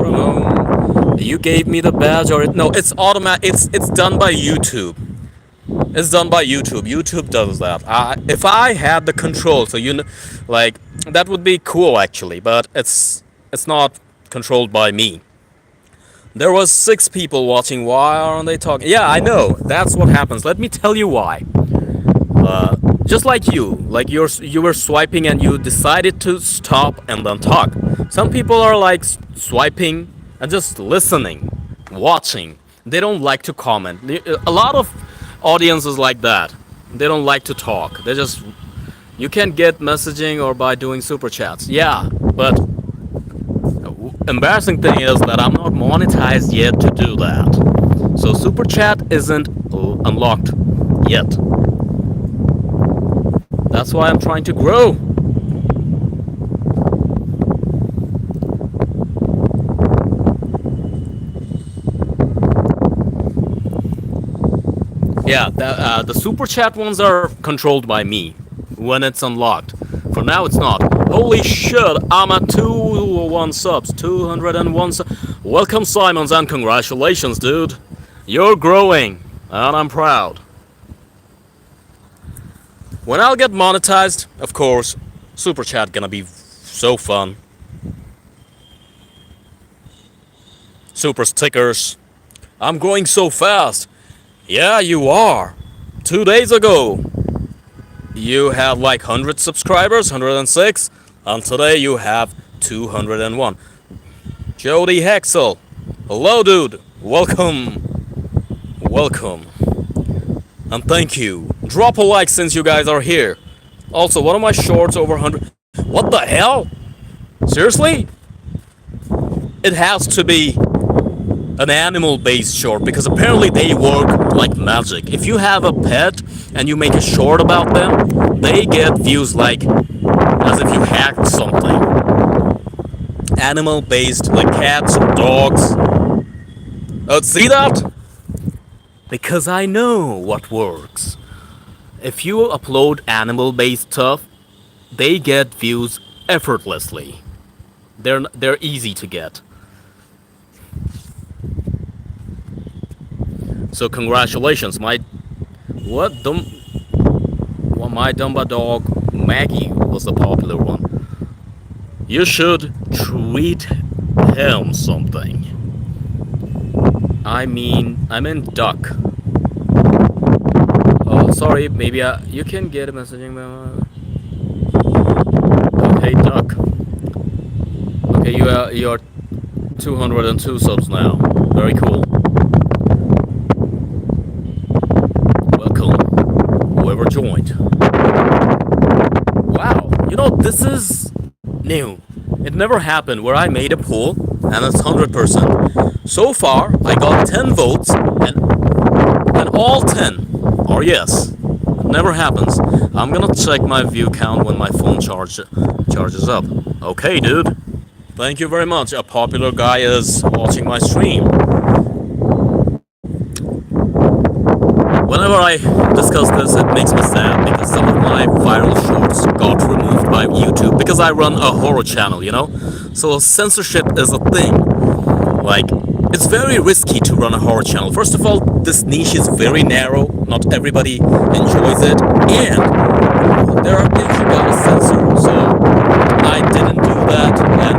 Remove. You gave me the badge or no, it's automatic. It's done by YouTube. It's done by YouTube. YouTube does that. If I had the control, so like that would be cool actually, but it's not controlled by me. There was 6 people watching. Why aren't they talking? Yeah, I know. That's what happens. Let me tell you why. Just like you were swiping and you decided to stop and then talk. Some people are like swiping and just listening, watching. They don't like to comment. A lot of audiences like that. They don't like to talk. They just... You can get messaging or by doing super chats. Yeah, but embarrassing thing is that I'm not monetized yet to do that. So super chat isn't unlocked yet. That's why I'm trying to grow. Yeah, the super chat ones are controlled by me when it's unlocked. For now, it's not. Holy shit, I'm at 201 subs, 201 subs. Welcome, Simons, and congratulations, dude. You're growing, and I'm proud. When I'll get monetized, of course, super chat gonna be so fun. Super stickers. I'm growing so fast. Yeah, you are. 2 days ago, you had like 100 subscribers, 106, and today you have 201. Jody Hexel. Hello, dude. Welcome. Welcome. And thank you. Drop a like since you guys are here. Also, one of my shorts over 100. What the hell? Seriously? It has to be an animal-based short because apparently they work like magic. If you have a pet and you make a short about them, they get views like as if you hacked something. Animal-based, like cats and dogs. Oh, see that? Because I know what works. If you upload animal-based stuff, they get views effortlessly. They're easy to get. So congratulations, my Dumba dog Maggie was the popular one. You should treat him something. I mean duck. Oh, sorry, maybe you can get a messaging. Okay, duck. Okay, you are 202 subs now. Very cool. Whoever joined. Wow, you know, this is new. It never happened where I made a poll and it's 100%. So far, I got 10 votes and all 10 are yes. It never happens. I'm gonna check my view count when my phone charges up. Okay, dude. Thank you very much. A popular guy is watching my stream. Whenever I discuss this, it makes me sad because some of my viral shorts got removed by YouTube because I run a horror channel, you know? So censorship is a thing. Like, it's very risky to run a horror channel. First of all, this niche is very narrow. Not everybody enjoys it. And there are things you gotta censor. So I didn't do that. And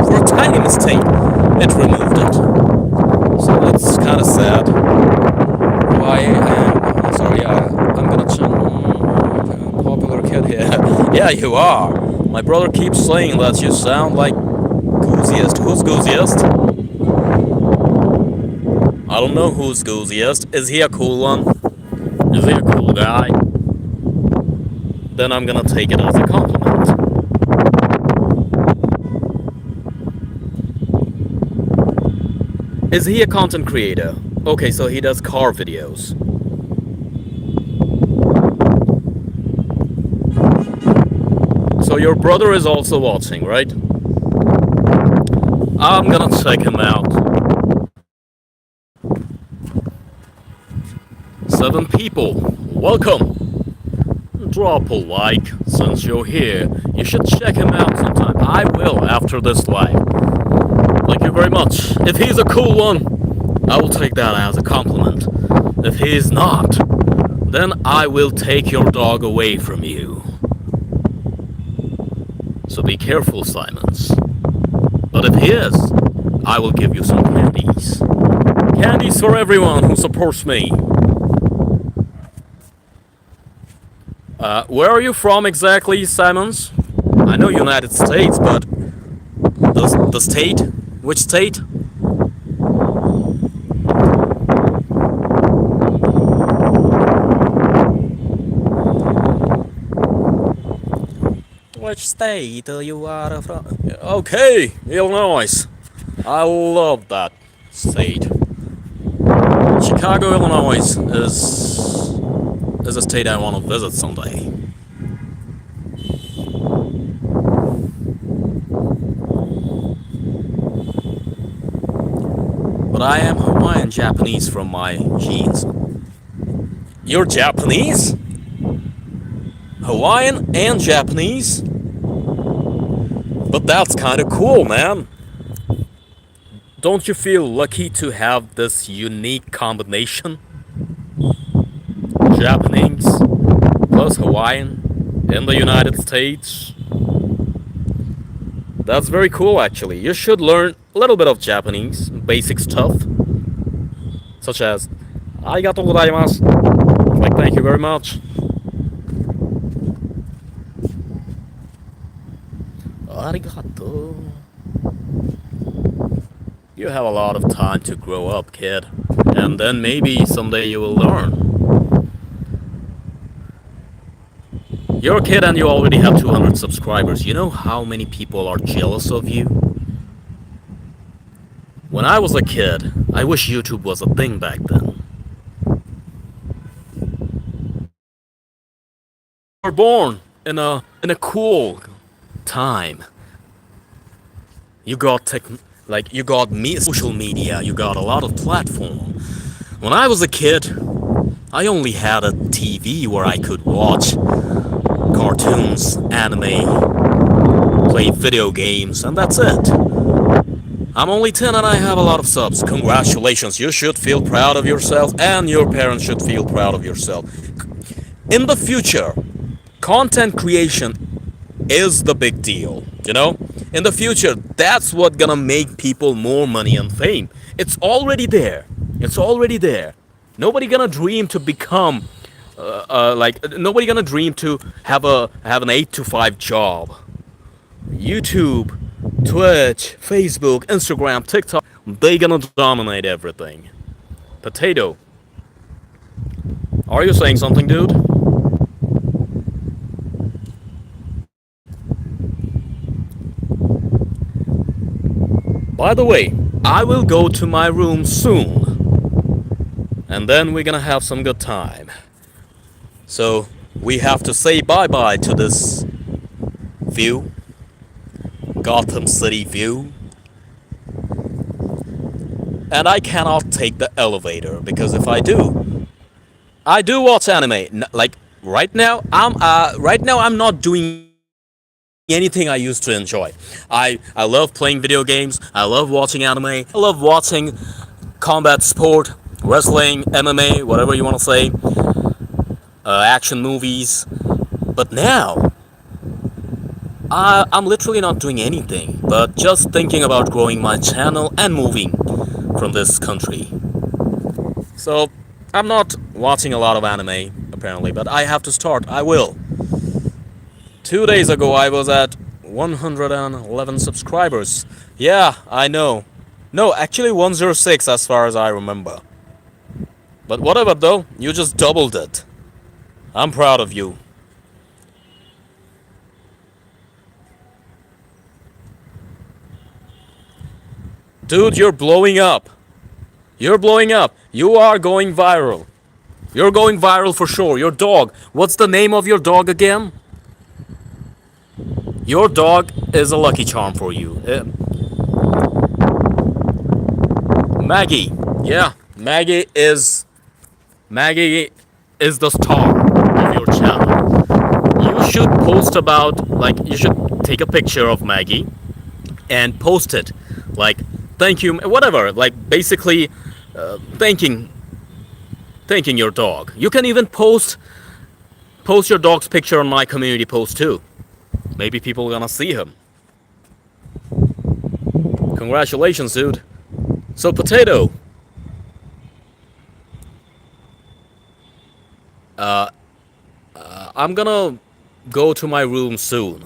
for a tiny mistake, it removed it. So that's kind of sad. I'm gonna check popular kid here. Yeah, you are. My brother keeps saying that you sound like Gooziest. Who's Gooziest? I don't know who's Gooziest. Is he a cool one? Is he a cool guy? Then I'm gonna take it as a compliment. Is he a content creator? Okay, so he does car videos. So your brother is also watching, right? I'm gonna check him out. 7 people, welcome. Drop a like since you're here. You should check him out sometime. I will after this live. Thank you very much. If he's a cool one, I will take that as a compliment. If he's not, then I will take your dog away from you. So be careful, Simons. But if he is, I will give you some candies. Candies for everyone who supports me. Where are you from exactly, Simons? I know United States, but the state? Which state? Which state you are from? Okay, Illinois. I love that state. Chicago, Illinois is a state I want to visit someday. But I am Hawaiian Japanese from my genes. You're Japanese? Hawaiian and Japanese? But that's kind of cool, man. Don't you feel lucky to have this unique combination? Japanese plus Hawaiian in the United States. That's very cool, actually. You should learn a little bit of Japanese, basic stuff, such as "arigatou gozaimasu," like thank you very much. Arigato. You have a lot of time to grow up, kid, and then maybe someday you will learn. You're a kid and you already have 200 subscribers. You know how many people are jealous of you? When I was a kid, I wish YouTube was a thing back then. You were born in a cool time. You got social media, you got a lot of platform. When I was a kid, I only had a TV where I could watch cartoons, anime, play video games, and that's it. I'm only 10 and I have a lot of subs. Congratulations, you should feel proud of yourself and your parents should feel proud of yourself. In the future, content creation is the big deal, you know? In the future, that's what's gonna make people more money and fame. It's already there. It's already there. Nobody gonna dream to become nobody gonna dream to have an 8 to 5 job. YouTube, Twitch, Facebook, Instagram, TikTok, they gonna dominate everything. Potato. Are you saying something, dude? By the way, I will go to my room soon. And then we're gonna have some good time. So we have to say bye-bye to this view. Gotham City view. And I cannot take the elevator because if I do watch anime. Like right now, I'm not doing anything I used to enjoy. I love playing video games. I love watching anime. I love watching combat sport, wrestling, MMA, whatever you want to say, action movies. But now, I'm literally not doing anything, but just thinking about growing my channel and moving from this country. So, I'm not watching a lot of anime, apparently, but I have to start. I will. 2 days ago, I was at 111 subscribers. Yeah, I know. No, actually 106 as far as I remember. But whatever though, you just doubled it. I'm proud of you. Dude, you're blowing up. You're blowing up. You are going viral. You're going viral for sure. Your dog. What's the name of your dog again? Your dog is a lucky charm for you. Maggie. Yeah, Maggie is the star of your channel. You should post about like you should take a picture of Maggie and post it like thank you whatever like basically thanking your dog. You can even post your dog's picture on my community post too. Maybe people are gonna see him. Congratulations, dude. So potato. I'm gonna go to my room soon.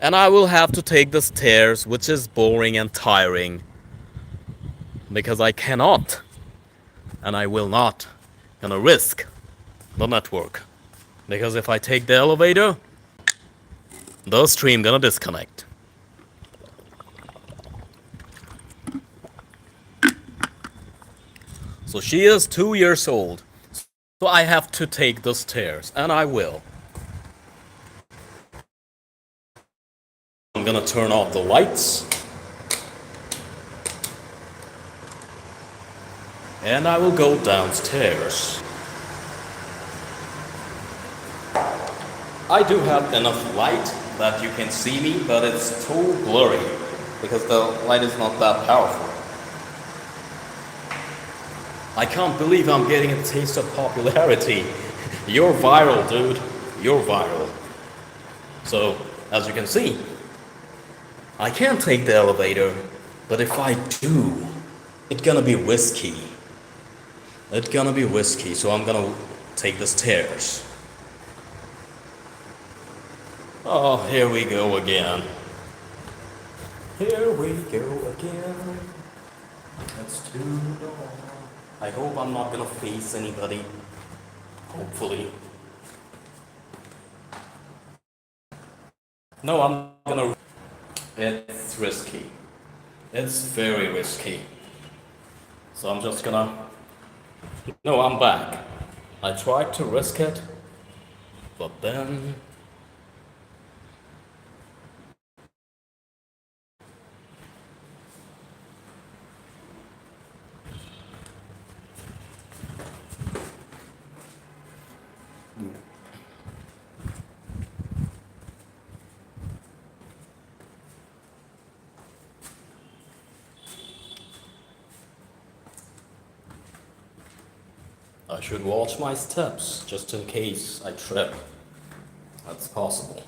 And I will have to take the stairs, which is boring and tiring. Because I cannot. And I will not. Gonna risk the network. Because if I take the elevator, the stream gonna disconnect. So she is 2 years old. So I have to take the stairs, and I will. I'm gonna turn off the lights. And I will go downstairs. I do have enough light that you can see me, but it's too blurry because the light is not that powerful. I can't believe I'm getting a taste of popularity. You're viral, dude. You're viral. So, as you can see, I can't take the elevator, but if I do, it's gonna be risky. It's gonna be risky, so I'm gonna take the stairs. Oh, here we go again. Here we go again. It's too long. I hope I'm not gonna face anybody. Hopefully. No, I'm gonna. It's risky. It's very risky. So I'm just gonna. No, I'm back. I tried to risk it, but then. I should watch my steps just in case I trip. That's possible.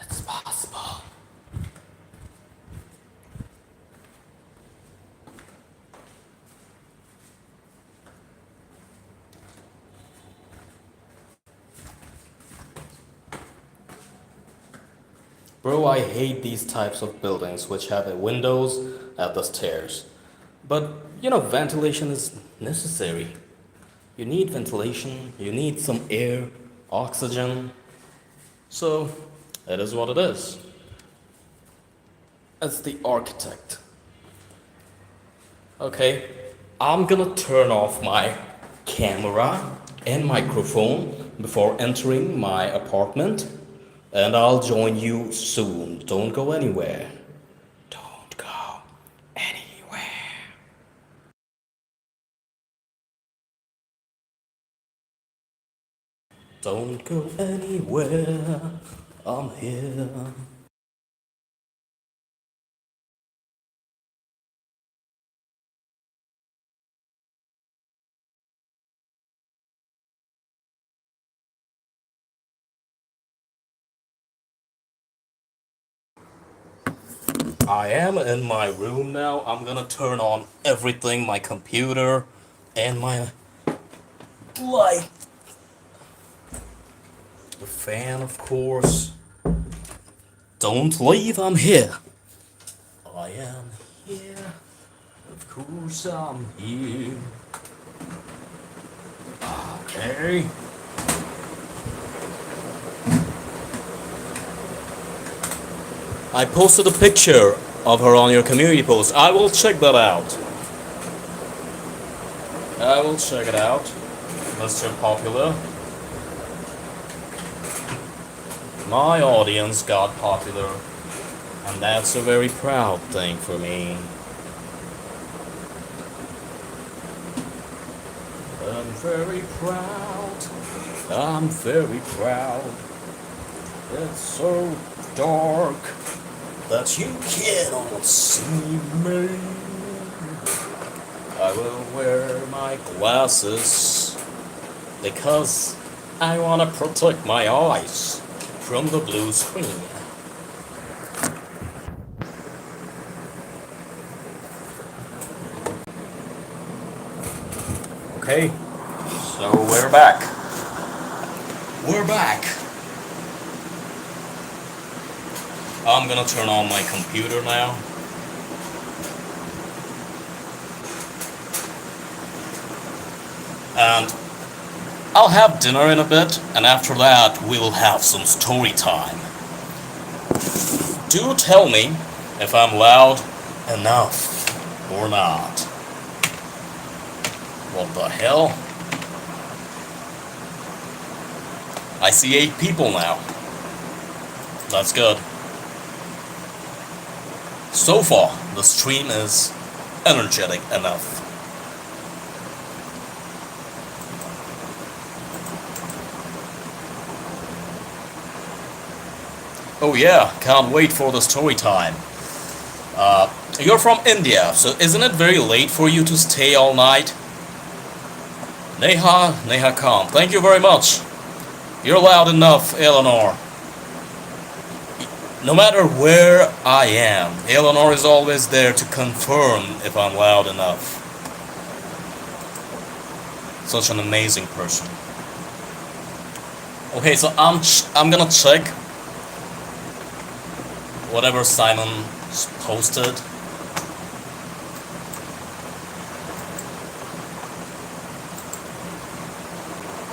It's possible. Bro, I hate these types of buildings which have windows at the stairs. But, ventilation is necessary. You need ventilation, you need some air, oxygen. So, it is what it is. It's the architect. Okay, I'm gonna turn off my camera and microphone before entering my apartment, and I'll join you soon. Don't go anywhere. Don't go anywhere. Don't go anywhere. I'm here. I am in my room now. I'm gonna turn on everything, my computer and my light. The fan, of course. Don't leave, I'm here. I am here. Of course I'm here. Okay. I posted a picture of her on your community post. I will check that out. I will check it out. Mr. Popular. My audience got popular. And that's a very proud thing for me. I'm very proud. I'm very proud. It's so dark that you cannot see me. I will wear my glasses because I want to protect my eyes from the blue screen. Okay, so we're back. We're back. I'm gonna turn on my computer now. And I'll have dinner in a bit, and after that we will have some story time. Do tell me if I'm loud enough or not. What the hell? I see 8 people now. That's good. So far, the stream is energetic enough. Oh yeah, can't wait for the story time. You're from India, so isn't it very late for you to stay all night? Neha Khan, thank you very much. You're loud enough, Eleanor. No matter where I am, Eleanor is always there to confirm if I'm loud enough. Such an amazing person. Okay, so I'm gonna check whatever Simon posted.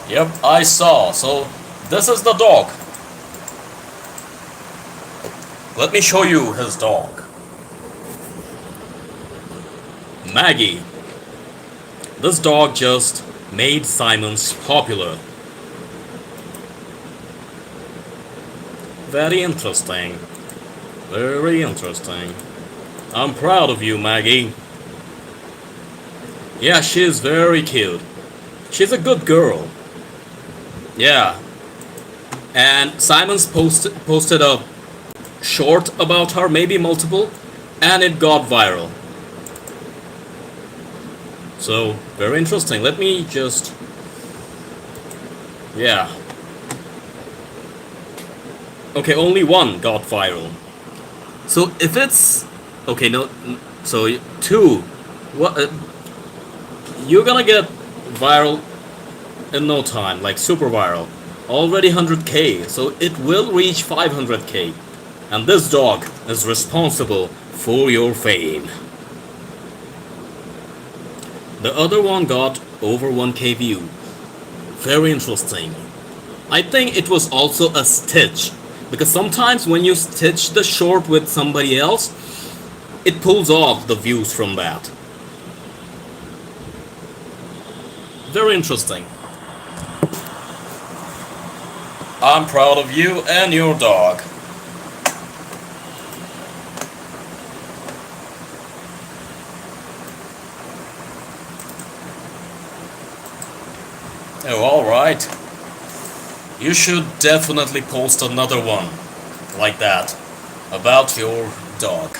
Yep, I saw. So this is the dog. Let me show you his dog. Maggie. This dog just made Simon's popular. Very interesting. Very interesting. I'm proud of you, Maggie. Yeah, she's very cute. She's a good girl. Yeah. And Simon's posted a short about her, maybe multiple, and it got viral. So, very interesting. Let me just... Yeah. Okay, only one got viral. So, if it's... Okay, no... So, 2... What... you're gonna get viral in no time, like super viral. Already 100k, so it will reach 500k. And this dog is responsible for your fame. The other one got over 1k view. Very interesting. I think it was also a stitch, because sometimes when you stitch the short with somebody else, it pulls off the views from that. Very interesting. I'm proud of you and your dog. Oh, alright. You should definitely post another one like that about your dog.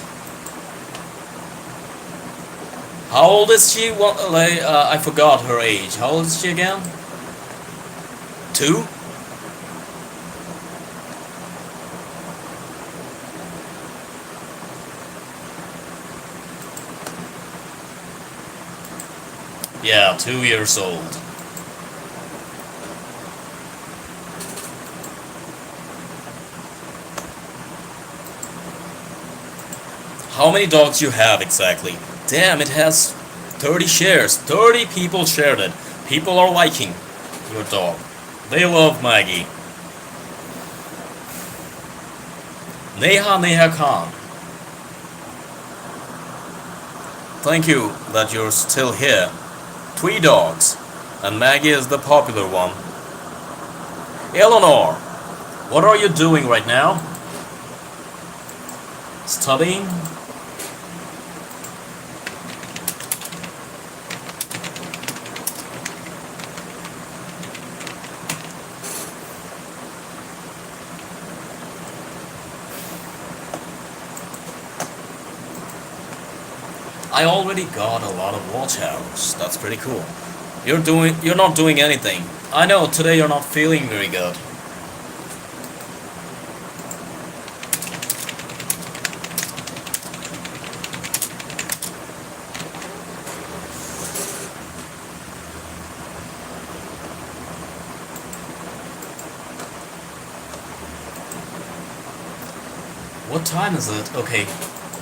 How old is she? I forgot her age. How old is she again? 2? Yeah, 2 years old. How many dogs you have exactly? Damn, it has 30 shares. 30 people shared it. People are liking your dog. They love Maggie. Neha Khan. Thank you that you're still here. 3 dogs. And Maggie is the popular one. Eleanor, what are you doing right now? Studying? I already got a lot of watch hours. That's pretty cool. You're not doing anything. I know today you're not feeling very good. What time is it? Okay.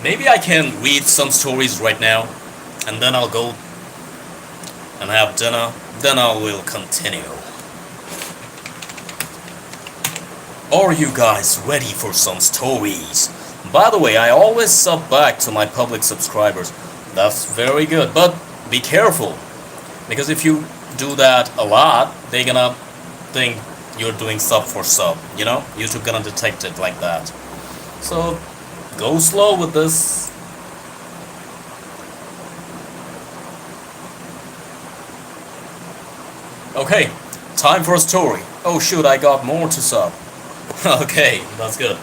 Maybe I can read some stories right now, and then I'll go and have dinner. Then I will continue. Are you guys ready for some stories? By the way, I always sub back to my public subscribers. That's very good, but be careful, because if you do that a lot, they're gonna think you're doing sub for sub. You know, YouTube gonna detect it like that. So go slow with this. Okay, time for a story. Oh shoot, I got more to sub. Okay, that's good.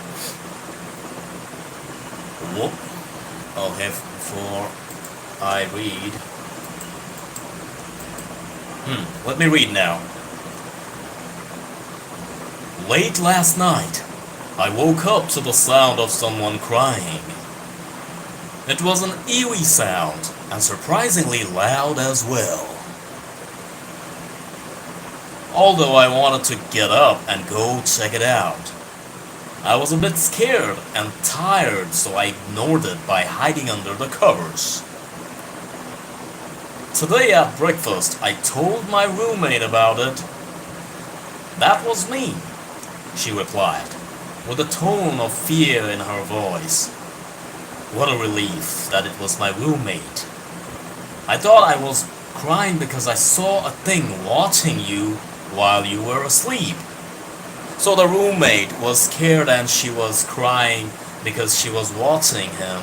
Whoop. Okay, before I read. Let me read now. Late last night, I woke up to the sound of someone crying. It was an eerie sound, and surprisingly loud as well. Although I wanted to get up and go check it out. I was a bit scared and tired, so I ignored it by hiding under the covers. Today at breakfast, I told my roommate about it. That was me, she replied, with a tone of fear in her voice. What a relief that it was my roommate. I thought I was crying because I saw a thing watching you while you were asleep. So the roommate was scared and she was crying because she was watching him.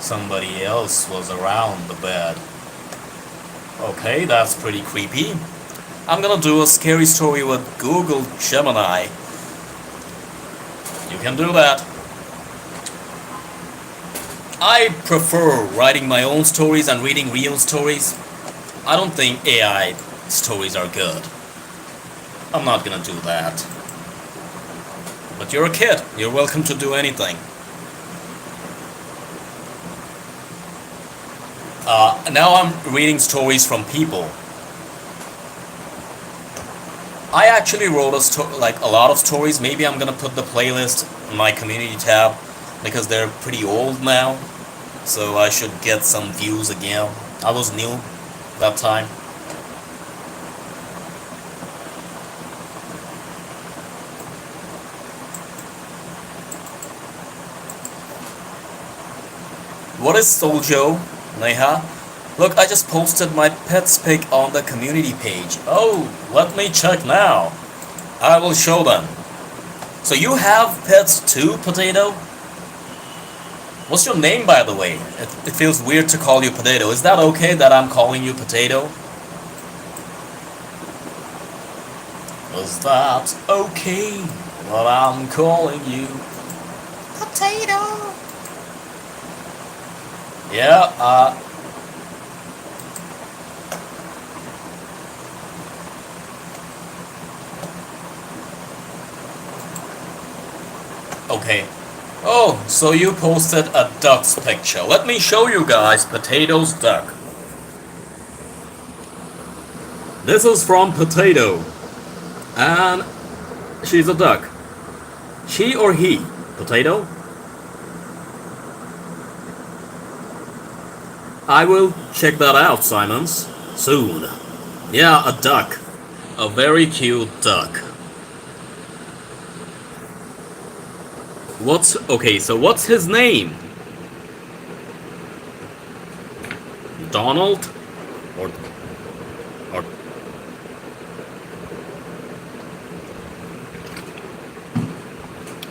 Somebody else was around the bed. Okay, that's pretty creepy. I'm gonna do a scary story with Google Gemini. You can do that. I prefer writing my own stories and reading real stories. I don't think AI stories are good. I'm not gonna do that. But you're a kid. You're welcome to do anything. Now I'm reading stories from people. I actually wrote a lot of stories. Maybe I'm gonna put the playlist in my community tab because they're pretty old now. So I should get some views again. I was new that time. What is Souljo, Neha? Look, I just posted my pets pic on the community page. Oh, let me check now. I will show them. So you have pets too, Potato? What's your name, by the way? It feels weird to call you Potato. Is that okay that I'm calling you Potato? Is that okay that I'm calling you Potato? Yeah, okay. Oh, so you posted a duck's picture. Let me show you guys Potato's duck. This is from Potato. And she's a duck. She or he? Potato? I will check that out, Simons. Soon. Yeah, a duck. A very cute duck. Okay, so what's his name? Donald? Or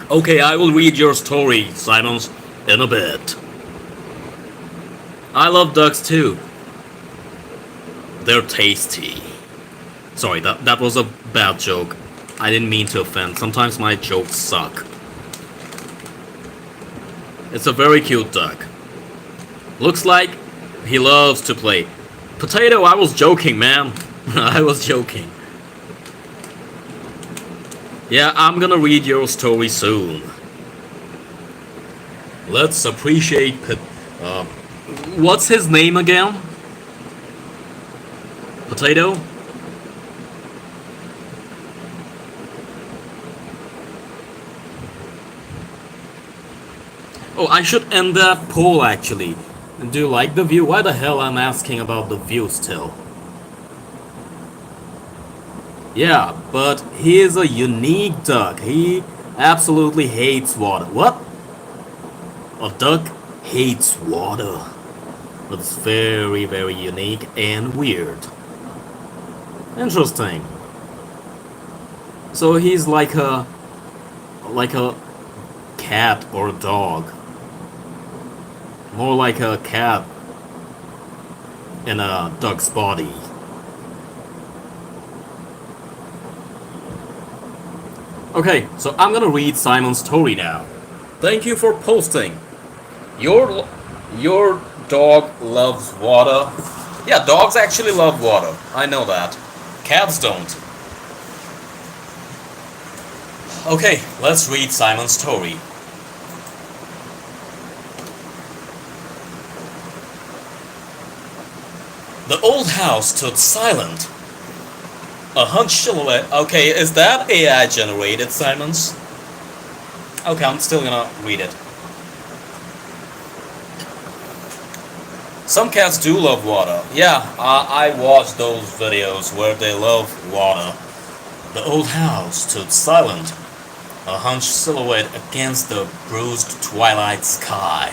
okay, I will read your story, Simons, in a bit. I love ducks too. They're tasty. Sorry, that was a bad joke. I didn't mean to offend. Sometimes my jokes suck. It's a very cute duck. Looks like he loves to play. Potato, I was joking, man. I was joking. Yeah, I'm gonna read your story soon. Let's appreciate what's his name again? Potato? Oh, I should end that poll actually. Do you like the view? Why the hell I'm asking about the view still? Yeah, but he is a unique duck. He absolutely hates water. What? A duck hates water. That's very, very unique and weird. Interesting. So he's like a cat or a dog. More like a cat in a duck's body. Okay, so I'm gonna read Simon's story now. Thank you for posting. Your dog loves water. Yeah, dogs actually love water. I know that. Cats don't. Okay, let's read Simon's story. The old house stood silent. A hunched silhouette. Okay, is that AI generated, Simons? Okay, I'm still gonna read it. Some cats do love water. Yeah, I watched those videos where they love water. The old house stood silent, a hunched silhouette against the bruised twilight sky.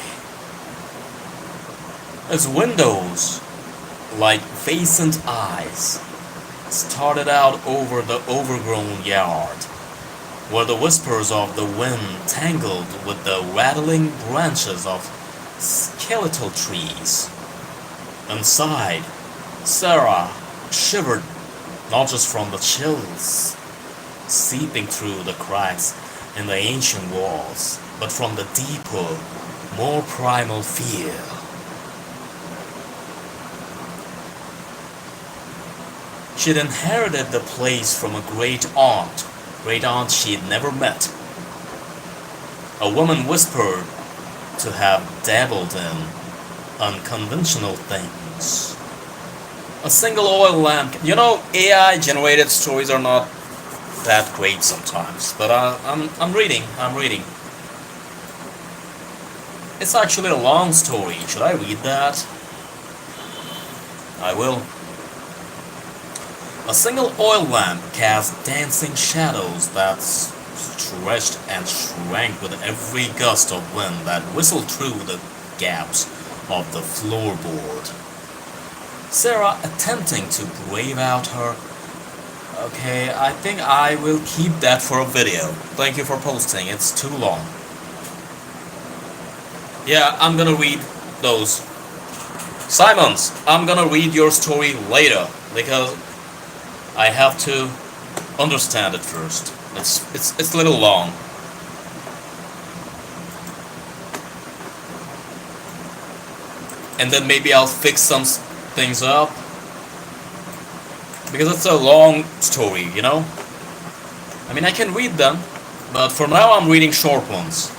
Its windows, like vacant eyes, started out over the overgrown yard, where the whispers of the wind tangled with the rattling branches of skeletal trees. Inside, Sarah shivered, not just from the chills seeping through the cracks in the ancient walls, but from the deeper, more primal fear. She'd inherited the place from a great aunt she'd never met. A woman whispered to have dabbled in unconventional things. A single oil lamp. You know, AI generated stories are not that great sometimes, but I'm reading. It's actually a long story. Should I read that? I will. A single oil lamp cast dancing shadows that stretched and shrank with every gust of wind that whistled through the gaps of the floorboard. Sarah attempting to brave out her... Okay, I think I will keep that for a video. Thank you for posting, it's too long. Yeah, I'm gonna read those. Simons, I'm gonna read your story later, because I have to understand it first. It's a little long. And then maybe I'll fix some things up. Because it's a long story, you know? I mean, I can read them, but for now I'm reading short ones.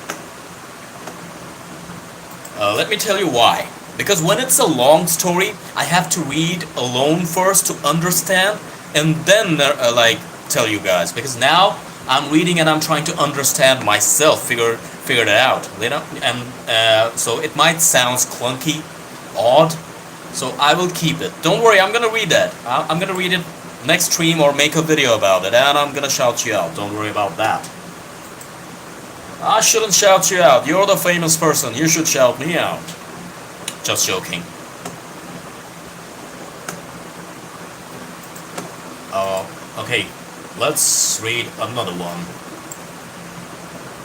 Let me tell you why. Because when it's a long story, I have to read alone first to understand, and then like tell you guys. Because now I'm reading and I'm trying to understand myself, figure it out, you know. And so it might sound clunky, odd, So I will keep it. Don't worry, I'm gonna read that. I'm gonna read it next stream or make a video about it, and I'm gonna shout you out. Don't worry about that. I shouldn't shout you out. You're the famous person. You should shout me out. Just joking. Okay. Let's read another one.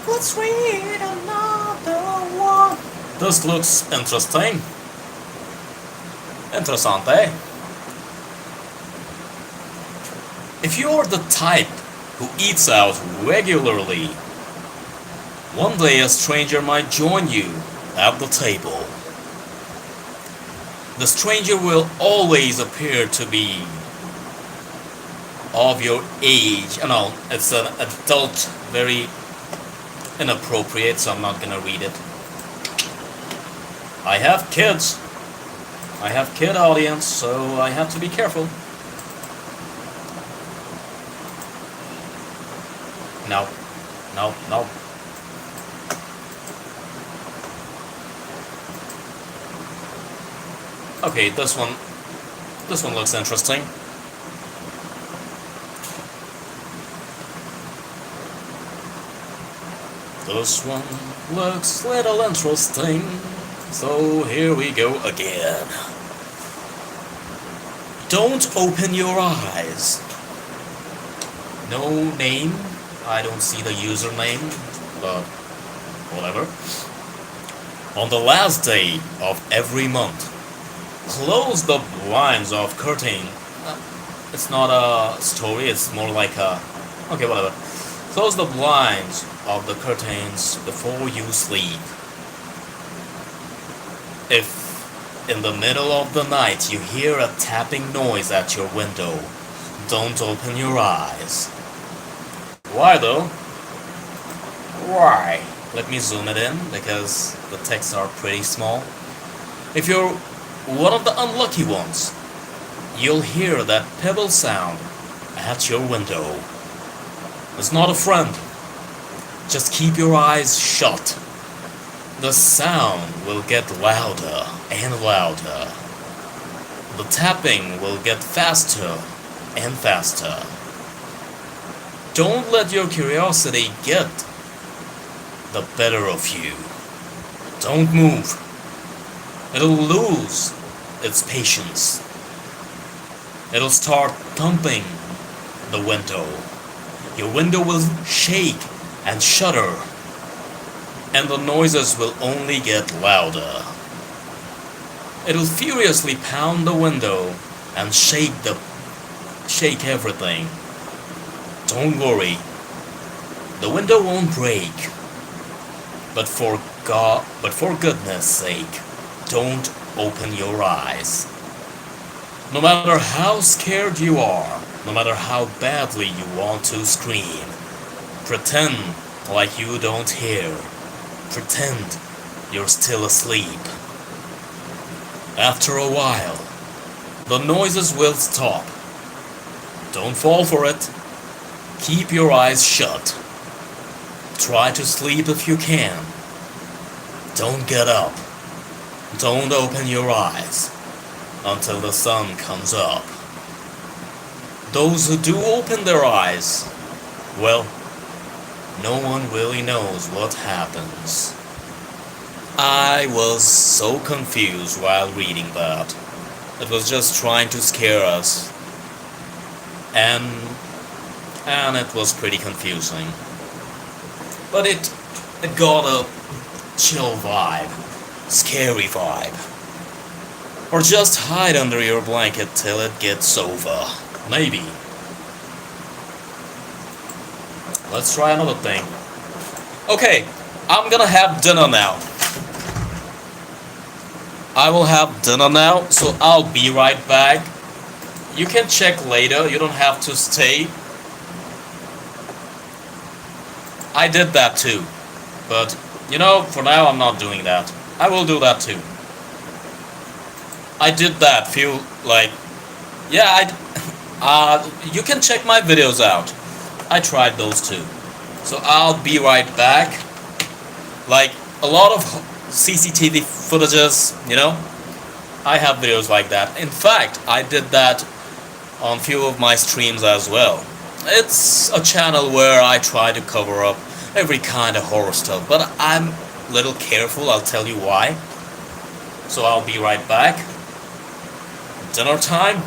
Let's read another one. This looks interesting. Interessante. If you're the type who eats out regularly, one day a stranger might join you at the table. The stranger will always appear to be of your age. No, it's an adult, very inappropriate, so I'm not gonna read it. I have kids. I have kid audience, so I have to be careful. No. No, no. Okay, this one looks interesting. This one looks little interesting. So here we go again. Don't open your eyes. No name. I don't see the username, but whatever. On the last day of every month, close the blinds of curtain. It's not a story, it's more like a... Okay, whatever. Close the blinds of the curtains before you sleep. If in the middle of the night you hear a tapping noise at your window, don't open your eyes. Why though? Why? Let me zoom it in because the texts are pretty small. If you're one of the unlucky ones, you'll hear that pebble sound at your window. It's not a friend. Just keep your eyes shut. The sound will get louder and louder. The tapping will get faster and faster. Don't let your curiosity get the better of you. Don't move. It'll lose its patience. It'll start thumping the window. Your window will shake and shudder, and the noises will only get louder. It'll furiously pound the window and shake everything. Don't worry, the window won't break. But for goodness sake, don't open your eyes. No matter how scared you are, no matter how badly you want to scream, pretend like you don't hear. Pretend you're still asleep. After a while, the noises will stop. Don't fall for it. Keep your eyes shut. Try to sleep if you can. Don't get up. Don't open your eyes until the sun comes up. Those who do open their eyes, well, no one really knows what happens. I was so confused while reading that. It was just trying to scare us. And it was pretty confusing. But it got a chill vibe, scary vibe. Or just hide under your blanket till it gets over. Maybe. Let's try another thing. Okay, I'm gonna have dinner now. I will have dinner now, so I'll be right back. You can check later, you don't have to stay. I did that too. But, you know, for now I'm not doing that. I will do that too. I did that, feel like... Yeah, you can check my videos out. I tried those too. So I'll be right back. Like, a lot of CCTV footages, you know? I have videos like that. In fact, I did that on few of my streams as well. It's a channel where I try to cover up every kind of horror stuff, but I'm a little careful, I'll tell you why. So I'll be right back. Dinner time?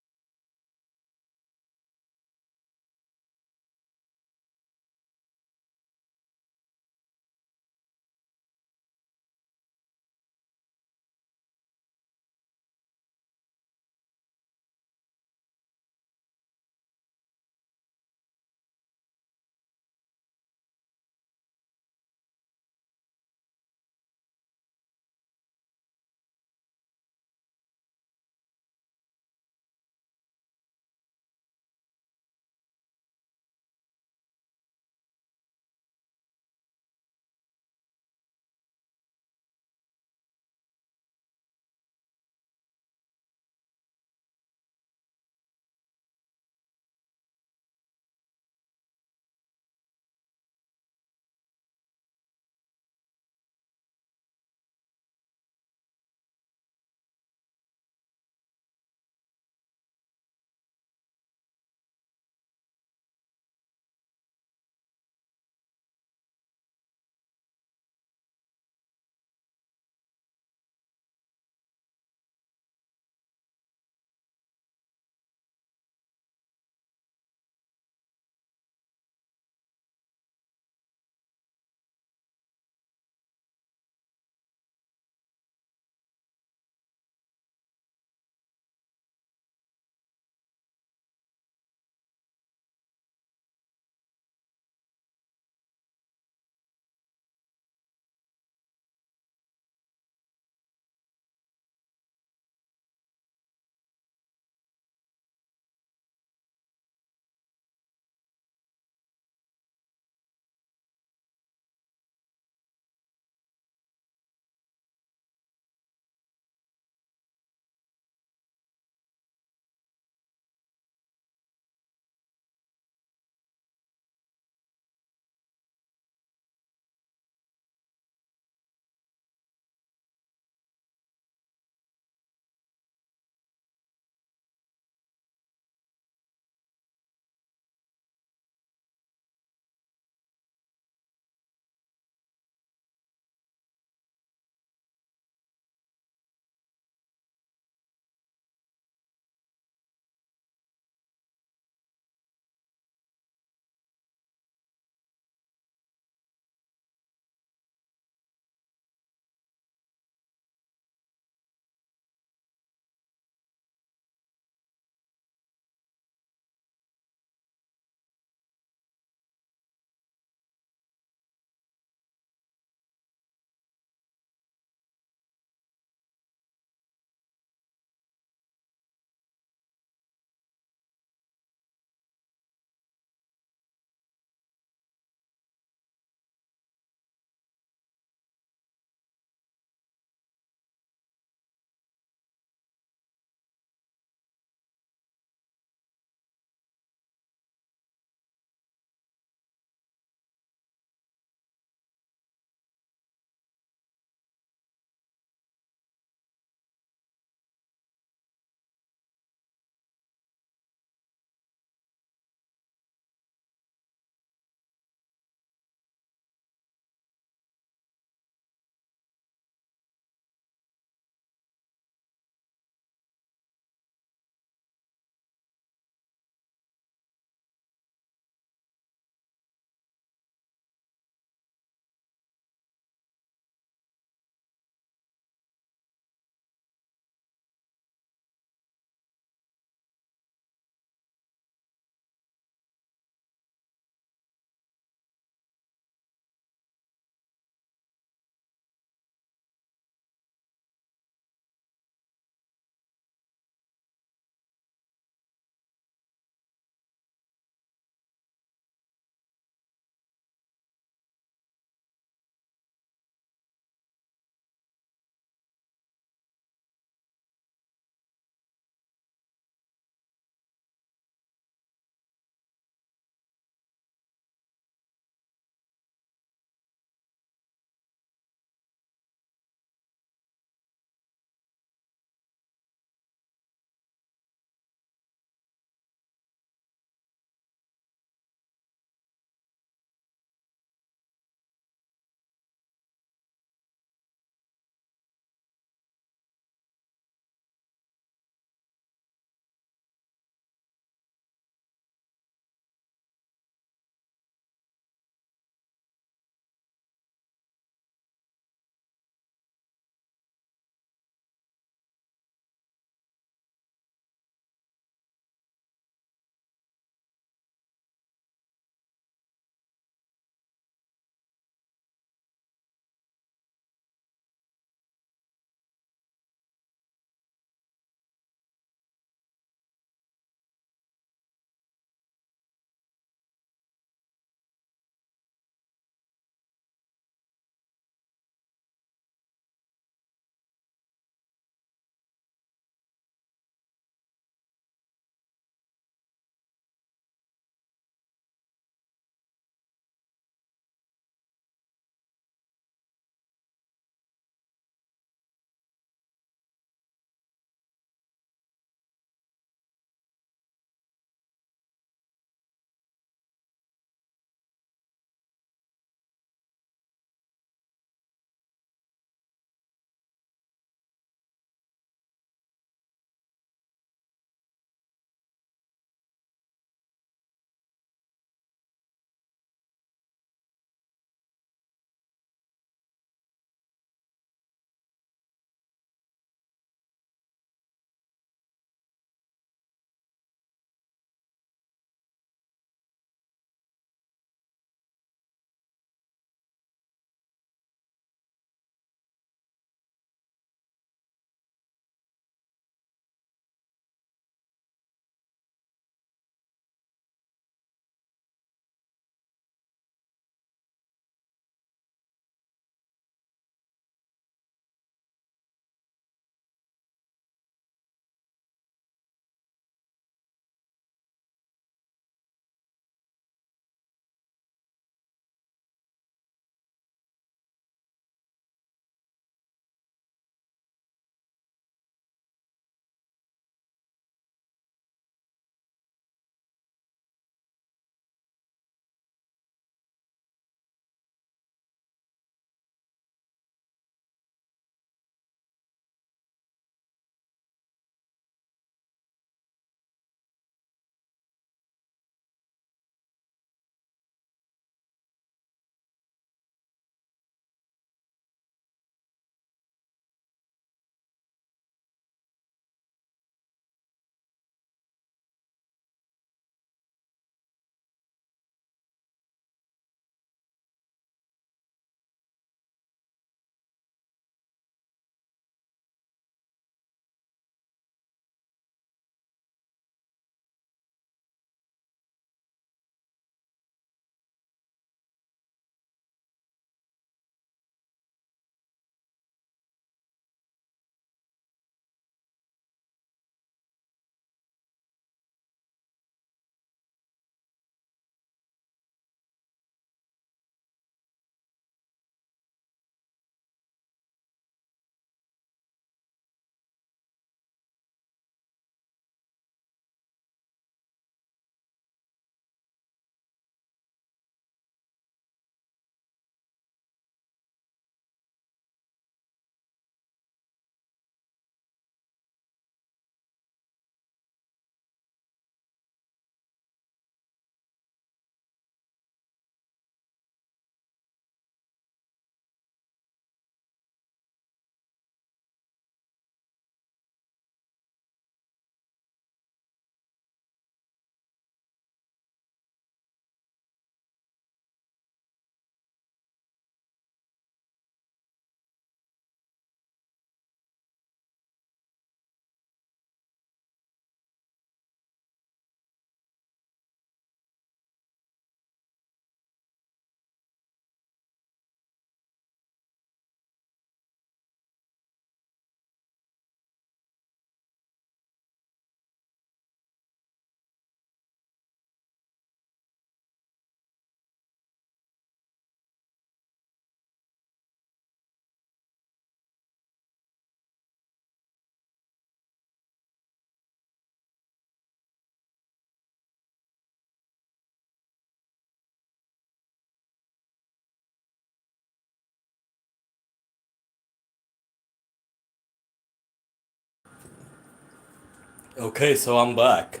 Okay, so I'm back.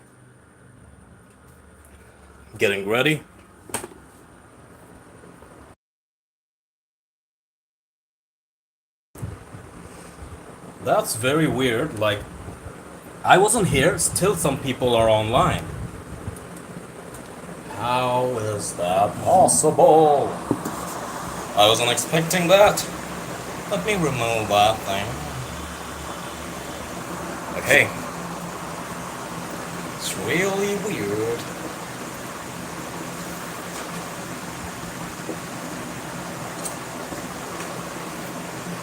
Getting ready? That's very weird. Like, I wasn't here, still some people are online. How is that possible? I wasn't expecting that. Let me remove that thing. Okay. It's really weird.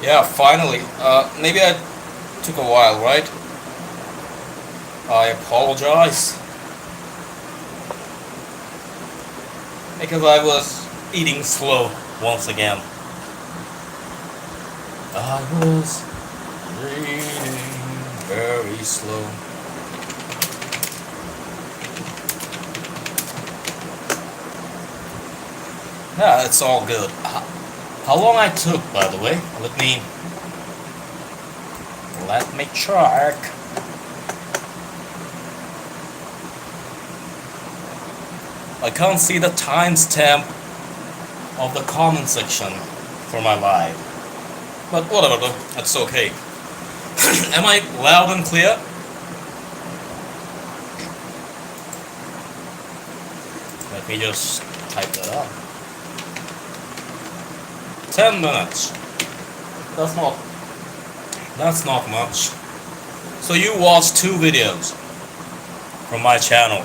Yeah, finally. Maybe I took a while, right? I apologize. Because I was eating slow once again. I was eating very slow. Yeah, it's all good. How long I took, by the way? Let me check. I can't see the timestamp of the comment section for my live. But whatever, that's okay. Am I loud and clear? Let me just type that up. 10 minutes. That's not much. So you watched 2 videos from my channel.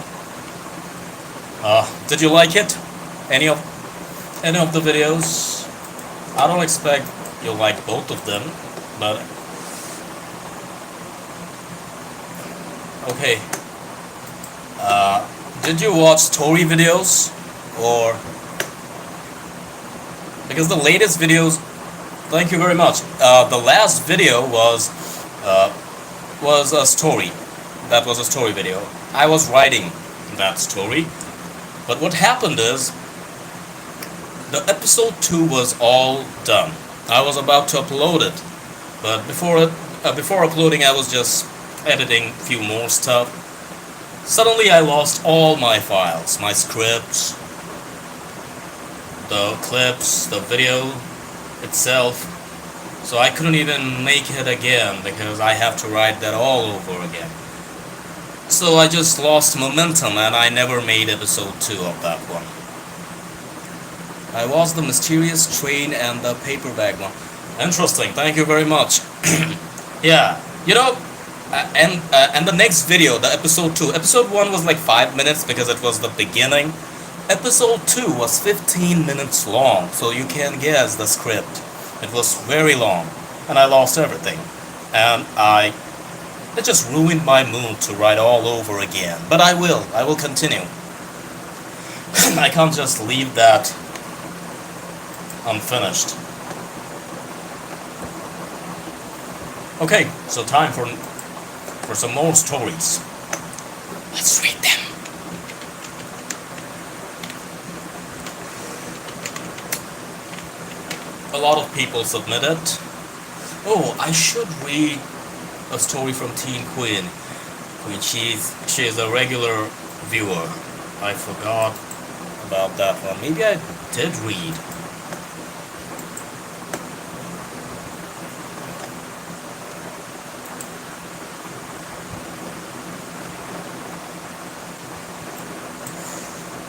Did you like it? Any of the videos? I don't expect you'll like both of them, but okay. Did you watch story videos or because the latest videos? Thank you very much. The last video was a story. That was a story video. I was writing that story. But what happened is, the episode 2 was all done. I was about to upload it, but before uploading, I was just editing a few more stuff. Suddenly, I lost all my files, my scripts, the clips, the video itself. So I couldn't even make it again because I have to write that all over again. So I just lost momentum and I never made episode 2 of that one. I was the mysterious train and the paperback one. Interesting, thank you very much. Yeah, you know, and the next video, the episode 2. Episode 1 was like 5 minutes because it was the beginning. Episode 2 was 15 minutes long, so you can guess the script. It was very long, and I lost everything. And it just ruined my mood to write all over again. But I will continue. I can't just leave that unfinished. Okay, so time for some more stories. Let's read them. A lot of people submitted. Oh, I should read a story from Teen Queen. She is a regular viewer. I forgot about that one. Maybe I did read.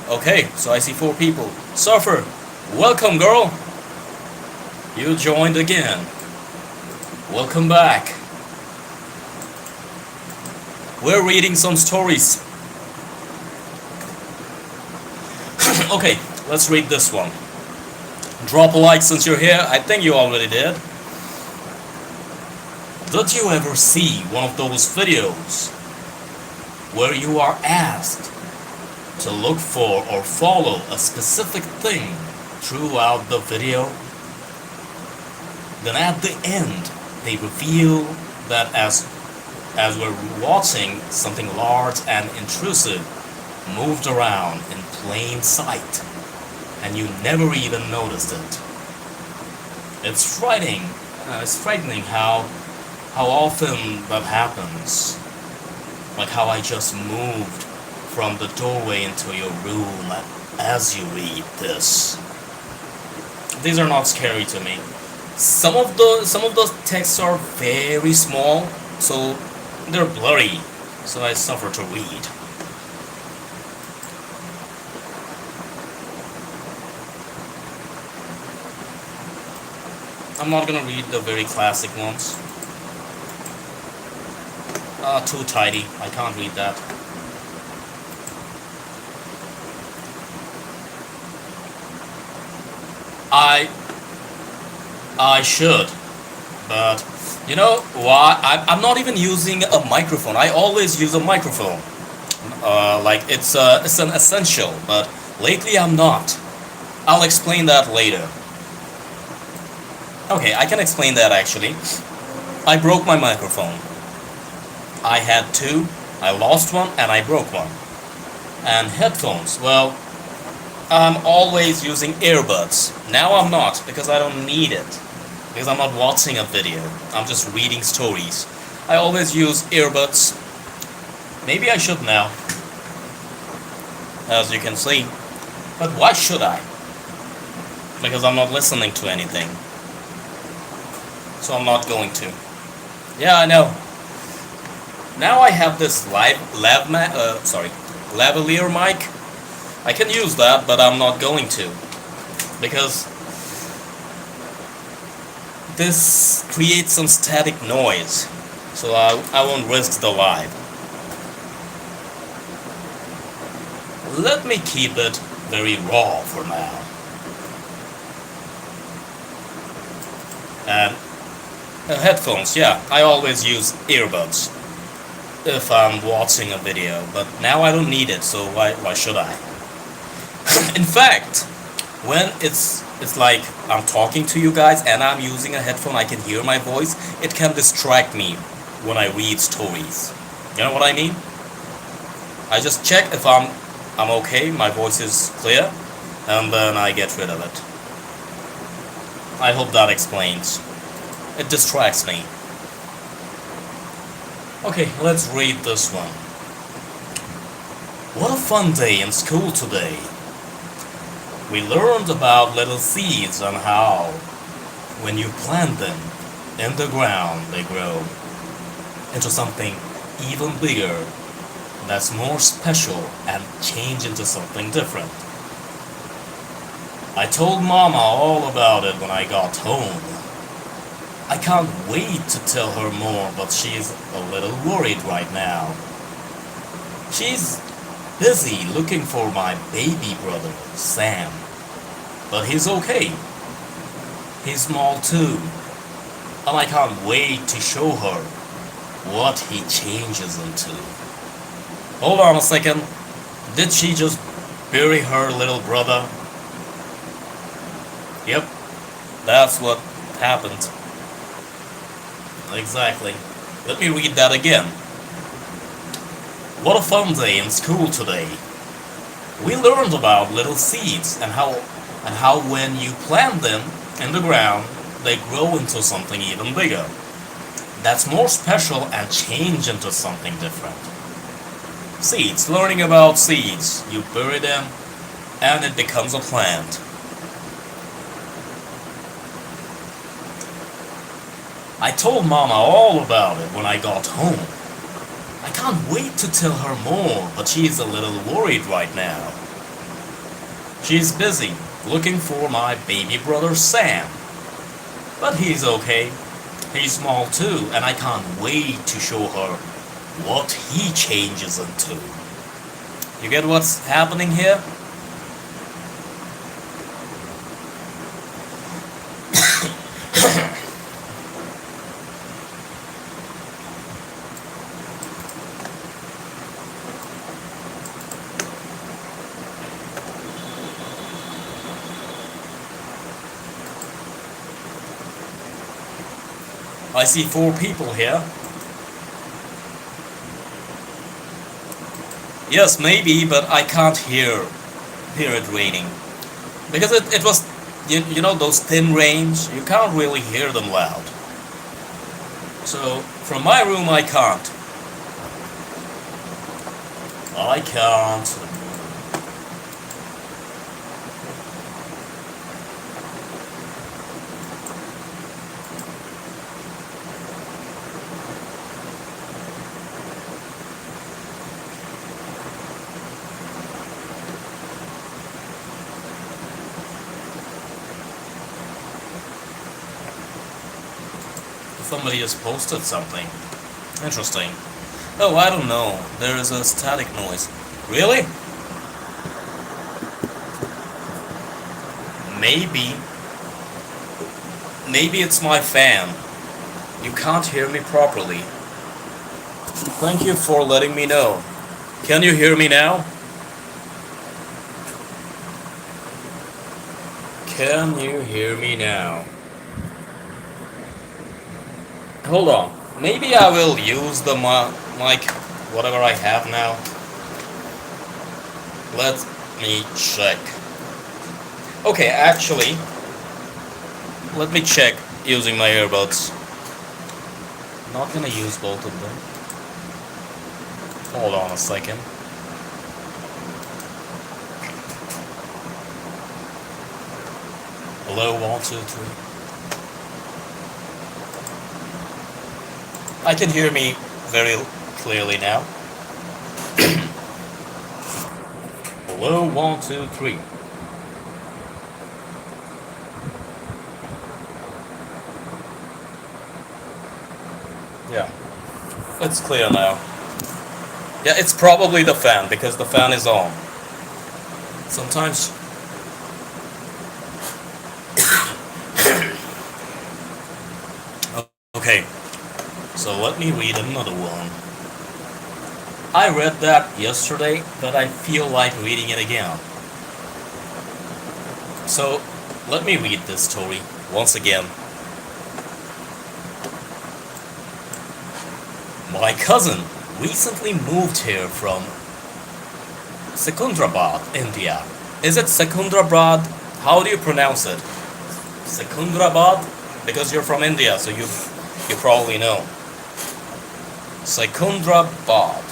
Okay, so I see 4 people. Surfer, welcome girl. You joined again. Welcome back. We're reading some stories. Okay, let's read this one. Drop a like since you're here. I think you already did. Did you ever see one of those videos where you are asked to look for or follow a specific thing throughout the video? Then at the end, they reveal that as we're watching, something large and intrusive moved around in plain sight, and you never even noticed it. It's frightening. It's frightening how often that happens. Like how I just moved from the doorway into your room as you read this. These are not scary to me. Some of the texts are very small, so they're blurry, so I suffer to read. I'm not gonna read the very classic ones. Too tidy. I can't read that. I I should, but you know why? I'm not even using a microphone. I always use a microphone. Like it's an essential, but lately I'm not. I'll explain that later. Okay, I can explain that actually. I broke my microphone. I had two, I lost one, and I broke one. And headphones, well, I'm always using earbuds. Now I'm not, because I don't need it. Because I'm not watching a video, I'm just reading stories. I always use earbuds. Maybe I should now, as you can see. But why should I? Because I'm not listening to anything. So I'm not going to. Yeah, I know. Now I have this lavalier mic. I can use that, but I'm not going to. Because this creates some static noise. So I won't risk the live. Let me keep it very raw for now. And headphones, yeah, I always use earbuds if I'm watching a video, but now I don't need it, so why should I? In fact, when it's like I'm talking to you guys and I'm using a headphone, I can hear my voice, it can distract me when I read stories. You know what I mean? I just check if I'm okay, my voice is clear, and then I get rid of it. I hope that explains. It distracts me. Okay, let's read this one. What a fun day in school today. We learned about little seeds and how, when you plant them in the ground, they grow into something even bigger, that's more special and change into something different. I told Mama all about it when I got home. I can't wait to tell her more, but she's a little worried right now. She's busy looking for my baby brother, Sam. But he's okay. He's small too. And I can't wait to show her what he changes into. Hold on a second. Did she just bury her little brother? Yep, that's what happened. Exactly. Let me read that again. What a fun day in school today. We learned about little seeds and how when you plant them in the ground, they grow into something even bigger. That's more special and change into something different. Seeds, learning about seeds. You bury them and it becomes a plant. I told Mama all about it when I got home. I can't wait to tell her more, but she's a little worried right now. She's busy looking for my baby brother Sam. But he's okay. He's small too, and I can't wait to show her what he changes into. You get what's happening here? I see 4 people here. Yes, maybe, but I can't hear it raining. Because it was, you know, those thin rains, you can't really hear them loud. So, from my room I can't. I can't. Somebody has posted something. Interesting. Oh, I don't know. There is a static noise. Really? Maybe. Maybe it's my fan. You can't hear me properly. Thank you for letting me know. Can you hear me now? Can you hear me now? Hold on. Maybe I will use the mic, whatever I have now. Let me check. Okay, actually, let me check using my earbuds. Not gonna use both of them. Hold on a second. Hello, 1, 2, 3. I can hear me very clearly now. Hello, 1, 2, 3. Yeah, it's clear now. Yeah, it's probably the fan, because the fan is on. Sometimes... Okay, so let me read another one. I read that yesterday, but I feel like reading it again. So, let me read this story once again. My cousin recently moved here from Secunderabad, India. Is it Secunderabad? How do you pronounce it? Secunderabad? Because you're from India, so you probably know. Secunderabad.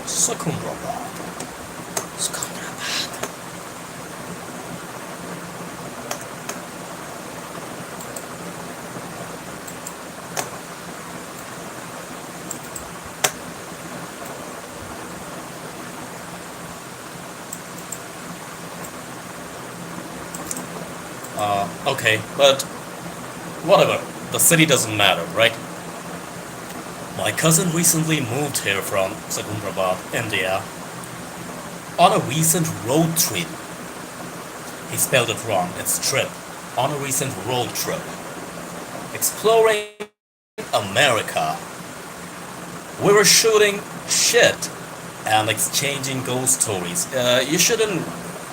Secunderabad. Okay, but whatever. The city doesn't matter, right? My cousin recently moved here from Secunderabad, India, on a recent road trip. He spelled it wrong. It's trip. On a recent road trip. Exploring America. We were shooting shit and exchanging ghost stories. You shouldn't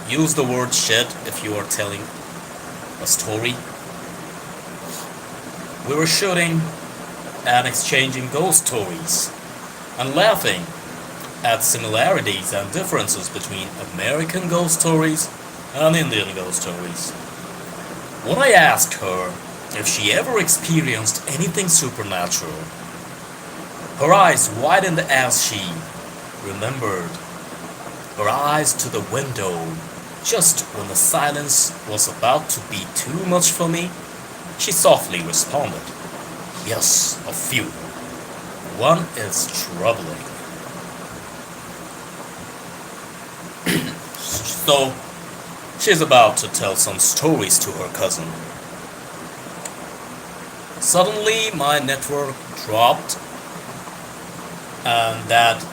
use the word shit if you are telling a story. We were shooting and exchanging ghost stories and laughing at similarities and differences between American ghost stories and Indian ghost stories. When I asked her if she ever experienced anything supernatural, her eyes widened as she remembered her eyes to the window just when the silence was about to be too much for me. She softly responded, "Yes, a few. One is troubling." So, she's about to tell some stories to her cousin. Suddenly, my network dropped, and that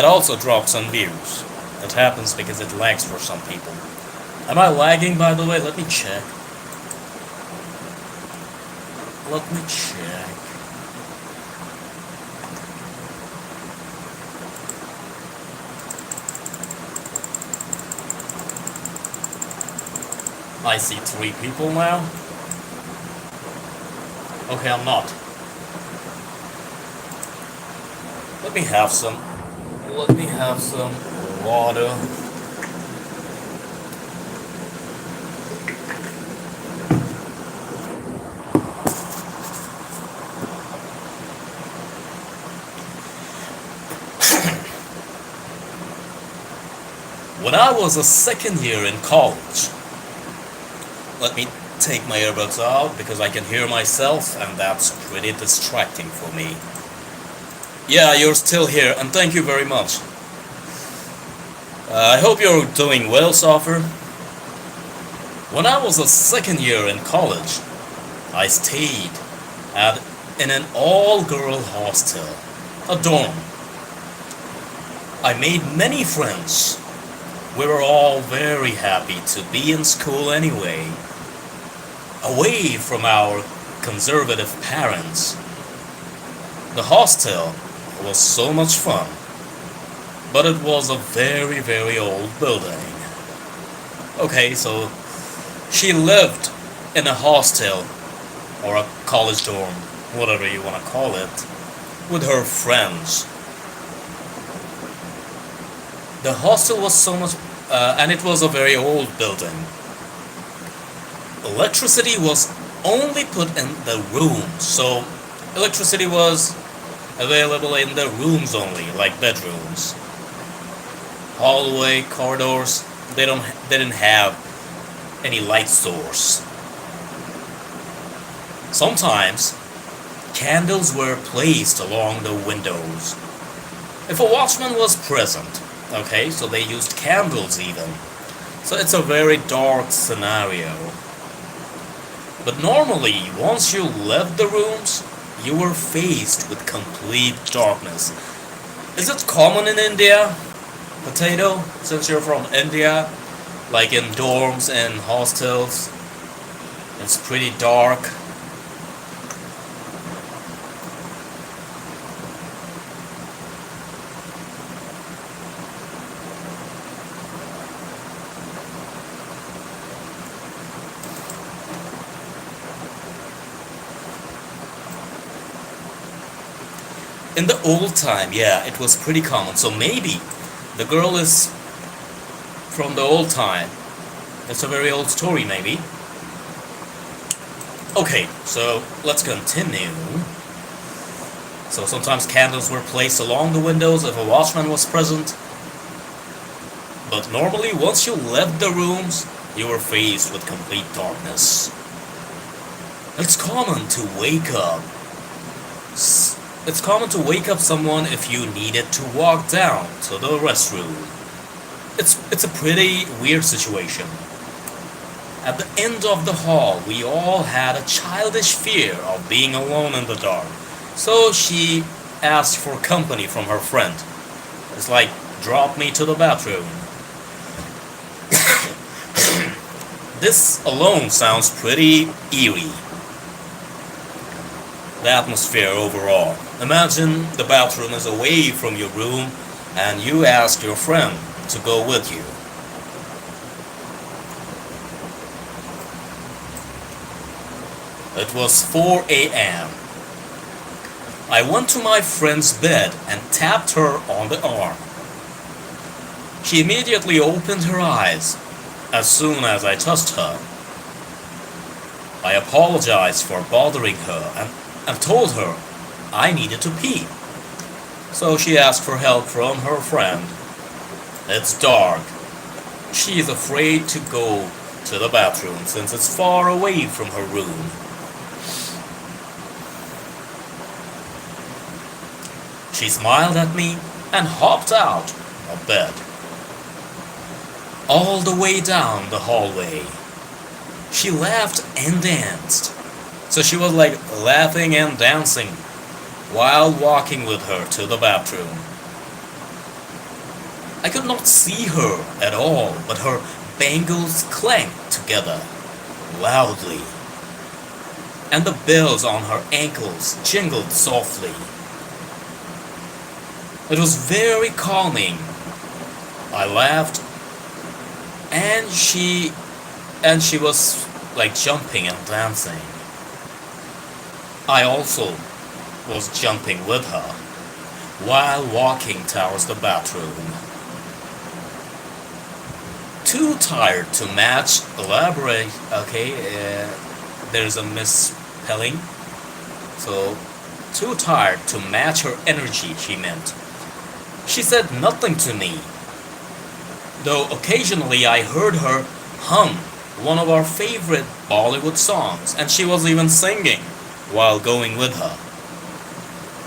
also dropped some views. That happens because it lags for some people. Am I lagging, by the way? Let me check. Let me check. I see 3 people now. Okay, I'm not. Let me have some water. When I was a second year in college, let me take my earbuds out because I can hear myself and that's pretty distracting for me. Yeah, you're still here and thank you very much. I hope you're doing well, Soffer. When I was a second year in college, I stayed in an all-girl hostel, a dorm. I made many friends. We were all very happy to be in school anyway, away from our conservative parents. The hostel was so much fun, but it was a very, very old building. Okay, so she lived in a hostel or a college dorm, whatever you want to call it, with her friends. The hostel was so much, and it was a very old building. Electricity was only put in the rooms, so electricity was available in the rooms only, like bedrooms. Hallway, corridors, they didn't have any light source. Sometimes candles were placed along the windows. If a watchman was present, okay, so they used candles even. So it's a very dark scenario. But normally, once you left the rooms, you were faced with complete darkness. Is it common in India? Potato, since you're from India, like in dorms and hostels, it's pretty dark. In the old time, yeah, it was pretty common. So maybe the girl is from the old time. It's a very old story, maybe. Okay, so let's continue. So sometimes candles were placed along the windows if a watchman was present. But normally, once you left the rooms, you were faced with complete darkness. It's common to wake up. It's common to wake up someone if you needed to walk down to the restroom. It's a pretty weird situation. At the end of the hall, we all had a childish fear of being alone in the dark. So she asked for company from her friend. It's like, drop me to the bathroom. This alone sounds pretty eerie. The atmosphere overall. Imagine the bathroom is away from your room and you ask your friend to go with you. It was 4 a.m. I went to my friend's bed and tapped her on the arm. She immediately opened her eyes as soon as I touched her. I apologized for bothering her and told her I needed to pee. So she asked for help from her friend. It's dark. She is afraid to go to the bathroom since it's far away from her room. She smiled at me and hopped out of bed. All the way down the hallway, she laughed and danced. So she was like laughing and dancing while walking with her to the bathroom. I could not see her at all, but her bangles clanked together loudly, and the bells on her ankles jingled softly. It was very calming. I laughed, and she was like jumping and dancing. I also was jumping with her while walking towards the bathroom. Too tired to match, elaborate, okay, there's a misspelling. So, too tired to match her energy, she meant. She said nothing to me. though occasionally I heard her hum one of our favorite Bollywood songs, and she was even singing while going with her.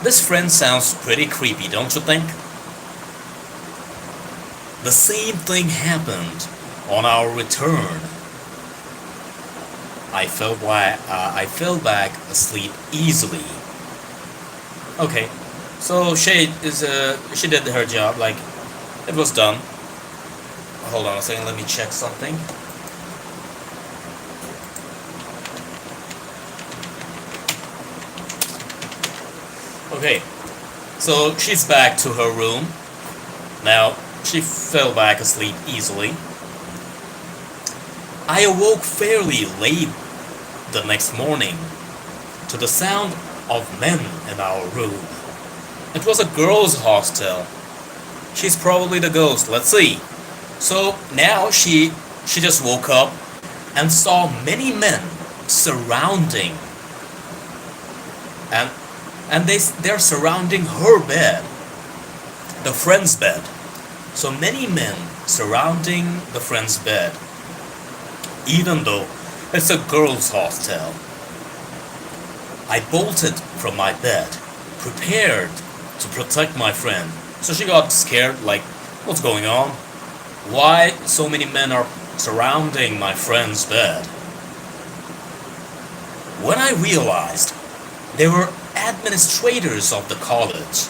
This friend sounds pretty creepy, don't you think? The same thing happened on our return. I fell back asleep easily. Okay, so she did her job, like it was done. Hold on a second, let me check something. Okay, so she's back to her room. Now, she fell back asleep easily. I awoke fairly late the next morning to the sound of men in our room. It was a girls' hostel. She's probably the ghost, let's see. So now she just woke up and saw many men surrounding, and they're surrounding her bed, the friend's bed. So many men surrounding the friend's bed, even though it's a girls' hostel. I bolted from my bed, prepared to protect my friend. So she got scared, like, what's going on? Why so many men are surrounding my friend's bed? When I realized they were administrators of the college,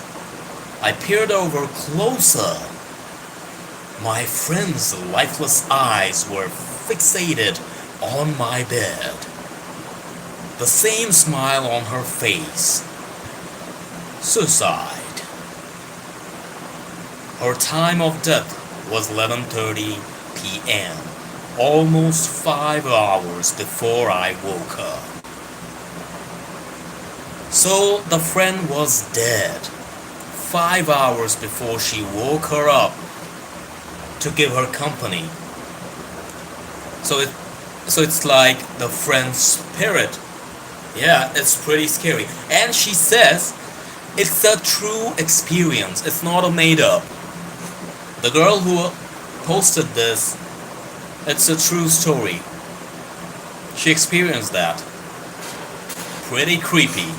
I peered over closer. My friend's lifeless eyes were fixated on my bed. The same smile on her face. Suicide. Her time of death was 11:30 p.m., almost 5 hours before I woke up. So the friend was dead 5 hours before she woke her up to give her company. So it's like the friend's spirit. Yeah, it's pretty scary. And she says it's a true experience. It's not a made up. The girl who posted this, it's a true story. She experienced that. Pretty creepy.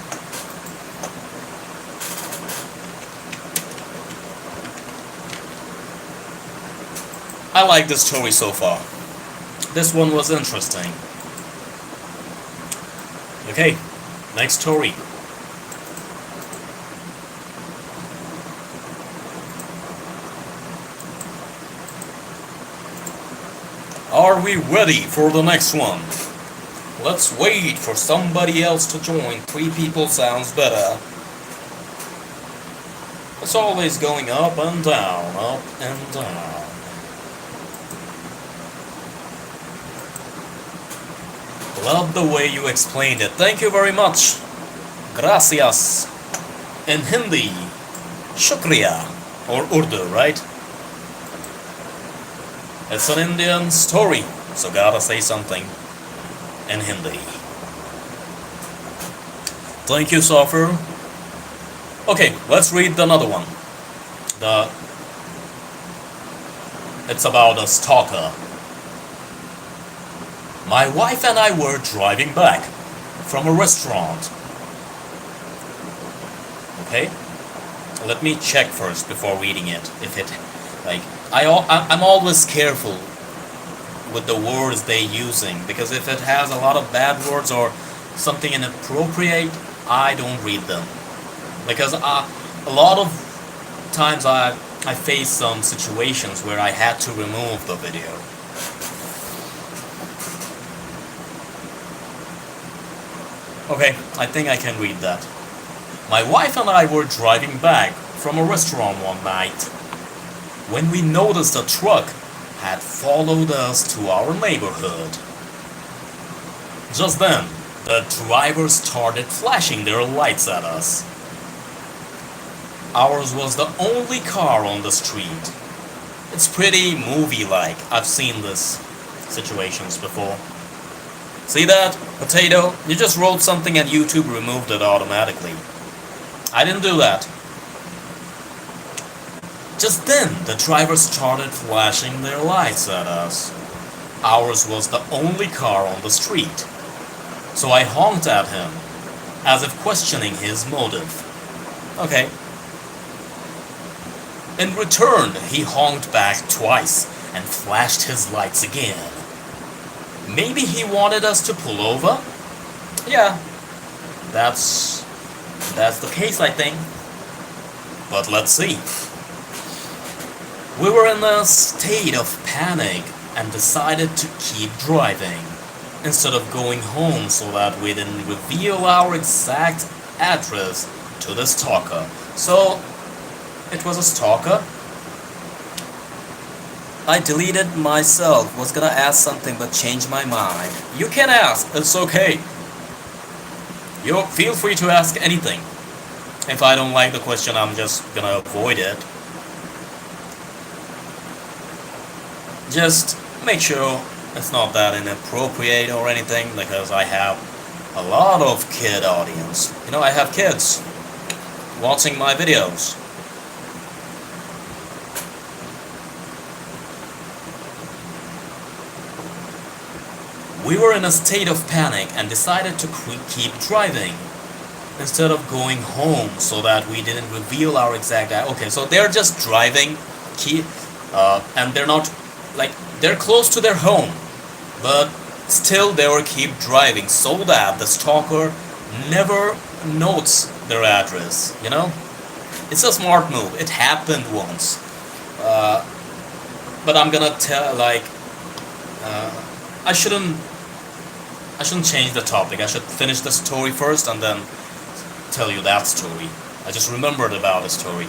I like this story so far. This one was interesting. Okay, next story. Are we ready for the next one? Let's wait for somebody else to join. 3 people sounds better. It's always going up and down, up and down. Love the way you explained it. Thank you very much. Gracias. In Hindi, Shukriya. Or Urdu, right? It's an Indian story, so gotta say something in Hindi. Thank you, Soffer. Okay, let's read another one. It's about a stalker. My wife and I were driving back from a restaurant. Okay? Let me check first before reading it. If it, like, I'm always careful with the words they're using, because if it has a lot of bad words or something inappropriate, I don't read them. Because a lot of times I face some situations where I had to remove the video. Okay, I think I can read that. My wife and I were driving back from a restaurant one night when we noticed a truck had followed us to our neighborhood. Just then, the driver started flashing their lights at us. Ours was the only car on the street. It's pretty movie-like. I've seen this situations before. See that? Potato? You just wrote something and YouTube removed it automatically. I didn't do that. Just then, the driver started flashing their lights at us. Ours was the only car on the street. So I honked at him, as if questioning his motive. Okay. In return, he honked back twice and flashed his lights again. Maybe he wanted us to pull over? Yeah, that's the case, I think. But let's see. We were in a state of panic and decided to keep driving, instead of going home so that we didn't reveal our exact address to the stalker. So, it was a stalker? I deleted myself, was gonna ask something but changed my mind. You can ask, it's okay. You feel free to ask anything. If I don't like the question, I'm just gonna avoid it. Just make sure it's not that inappropriate or anything, because I have a lot of kid audience. You know, I have kids watching my videos. We were in a state of panic and decided to keep driving, instead of going home so that we didn't reveal our exact okay, so they're just driving, and they're not, like, they're close to their home, but still they will keep driving so that the stalker never notes their address, you know? It's a smart move. It happened once. But I'm gonna tell, like, I shouldn't change the topic. I should finish the story first and then tell you that story. I just remembered about the story.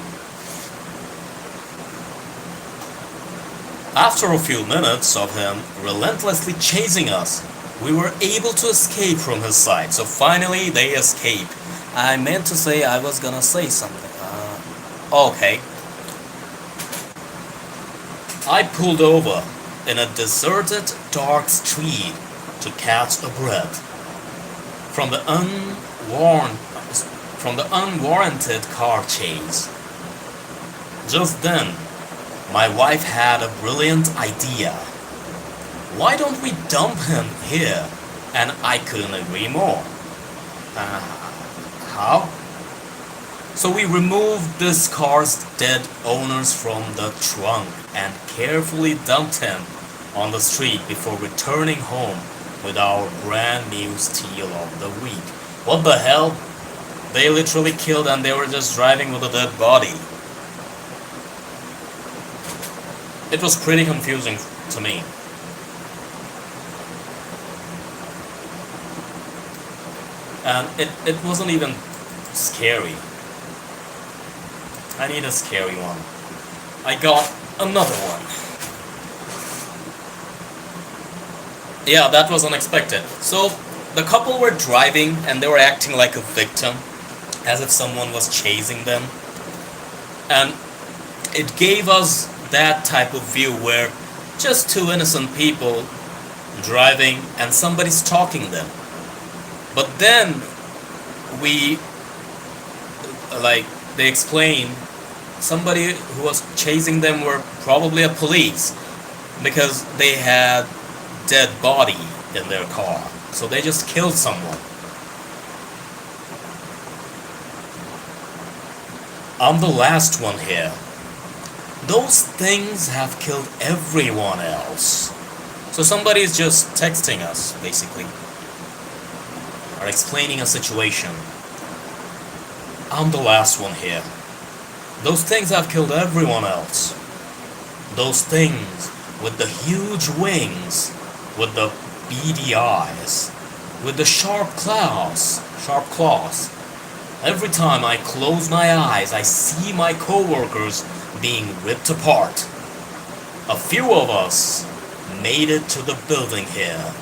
After a few minutes of him relentlessly chasing us, we were able to escape from his sight. So finally they escaped. I meant to say I was gonna say something. Okay. I pulled over in a deserted, dark street to catch a breath from the unwarranted car chase. Just then, my wife had a brilliant idea. Why don't we dump him here? And I couldn't agree more. How? So we removed this car's dead owners from the trunk and carefully dumped him on the street before returning home with our brand new steal of the week. What the hell? They literally killed and they were just driving with a dead body. It was pretty confusing to me. And it wasn't even scary. I need a scary one. I got another one. Yeah, that was unexpected. So, the couple were driving and they were acting like a victim, as if someone was chasing them. And it gave us that type of view where just two innocent people driving and somebody stalking them. But then they explained somebody who was chasing them were probably a police, because they had dead body in their car. So they just killed someone. I'm the last one here. Those things have killed everyone else. So somebody's just texting us, basically, or explaining a situation. I'm the last one here. Those things have killed everyone else. Those things with the huge wings, with the beady eyes, with the sharp claws. Every time I close my eyes, I see my coworkers being ripped apart. A few of us made it to the building here.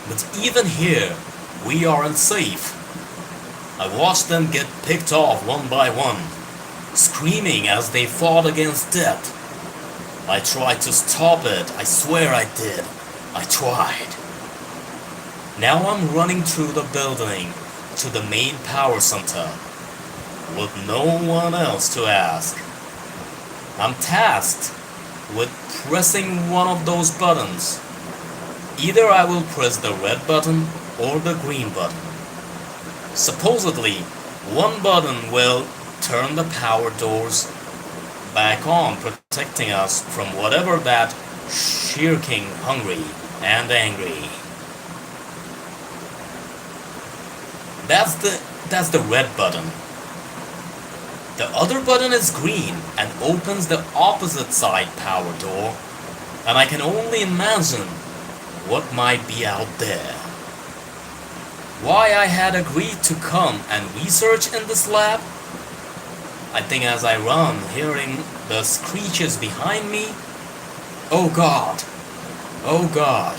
But even here, we aren't safe. I watched them get picked off one by one, screaming as they fought against death. I tried to stop it, I swear I did. I tried. Now I'm running through the building to the main power center, with no one else to ask. I'm tasked with pressing one of those buttons. Either I will press the red button or the green button. Supposedly, one button will turn the power doors back on, protecting us from whatever that shirking hungry and angry. That's the red button. The other button is green and opens the opposite side power door, and I can only imagine what might be out there. Why I had agreed to come and research in this lab? I think as I run, hearing the screeches behind me. Oh God! Oh God!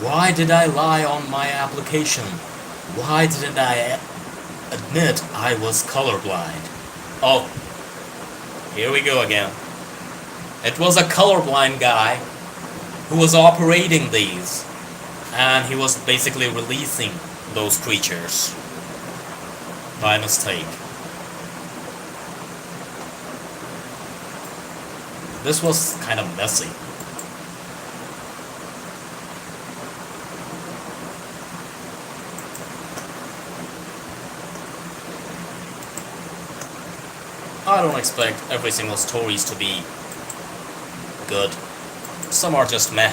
Why did I lie on my application? Why didn't I admit I was colorblind? Oh, here we go again. It was a colorblind guy who was operating these, and he was basically releasing those creatures by mistake. This was kind of messy. I don't expect every single stories to be good. Some are just meh.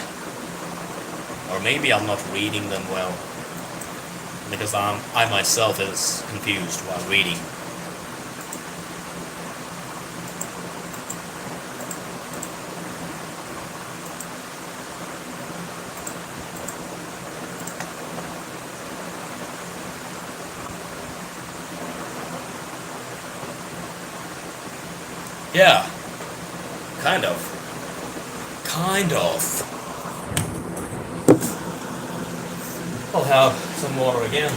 Or maybe I'm not reading them well. Because I myself is confused while reading. Yeah, kind of. Kind of. I'll have some water again.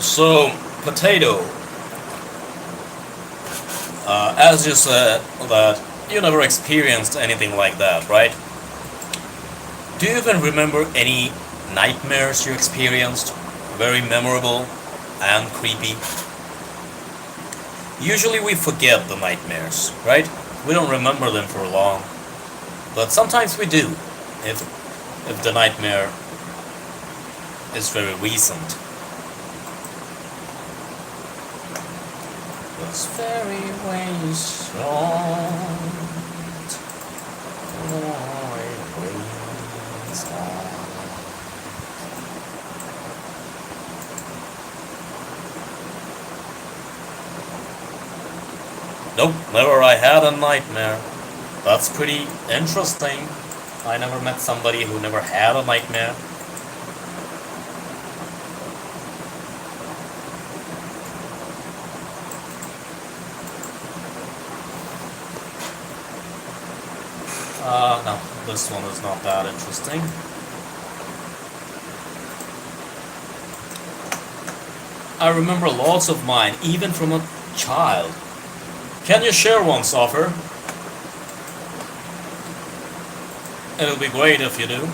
So, potato. As you said that you never experienced anything like that, right? Do you even remember any nightmares you experienced? Very memorable and creepy. Usually we forget the nightmares, right? We don't remember them for long. But sometimes we do, if the nightmare is very recent. It's very recent. Nope, never I had a nightmare. That's pretty interesting. I never met somebody who never had a nightmare. No, this one is not that interesting. I remember lots of mine, even from a child. Can you share one, Soffer? It'll be great if you do.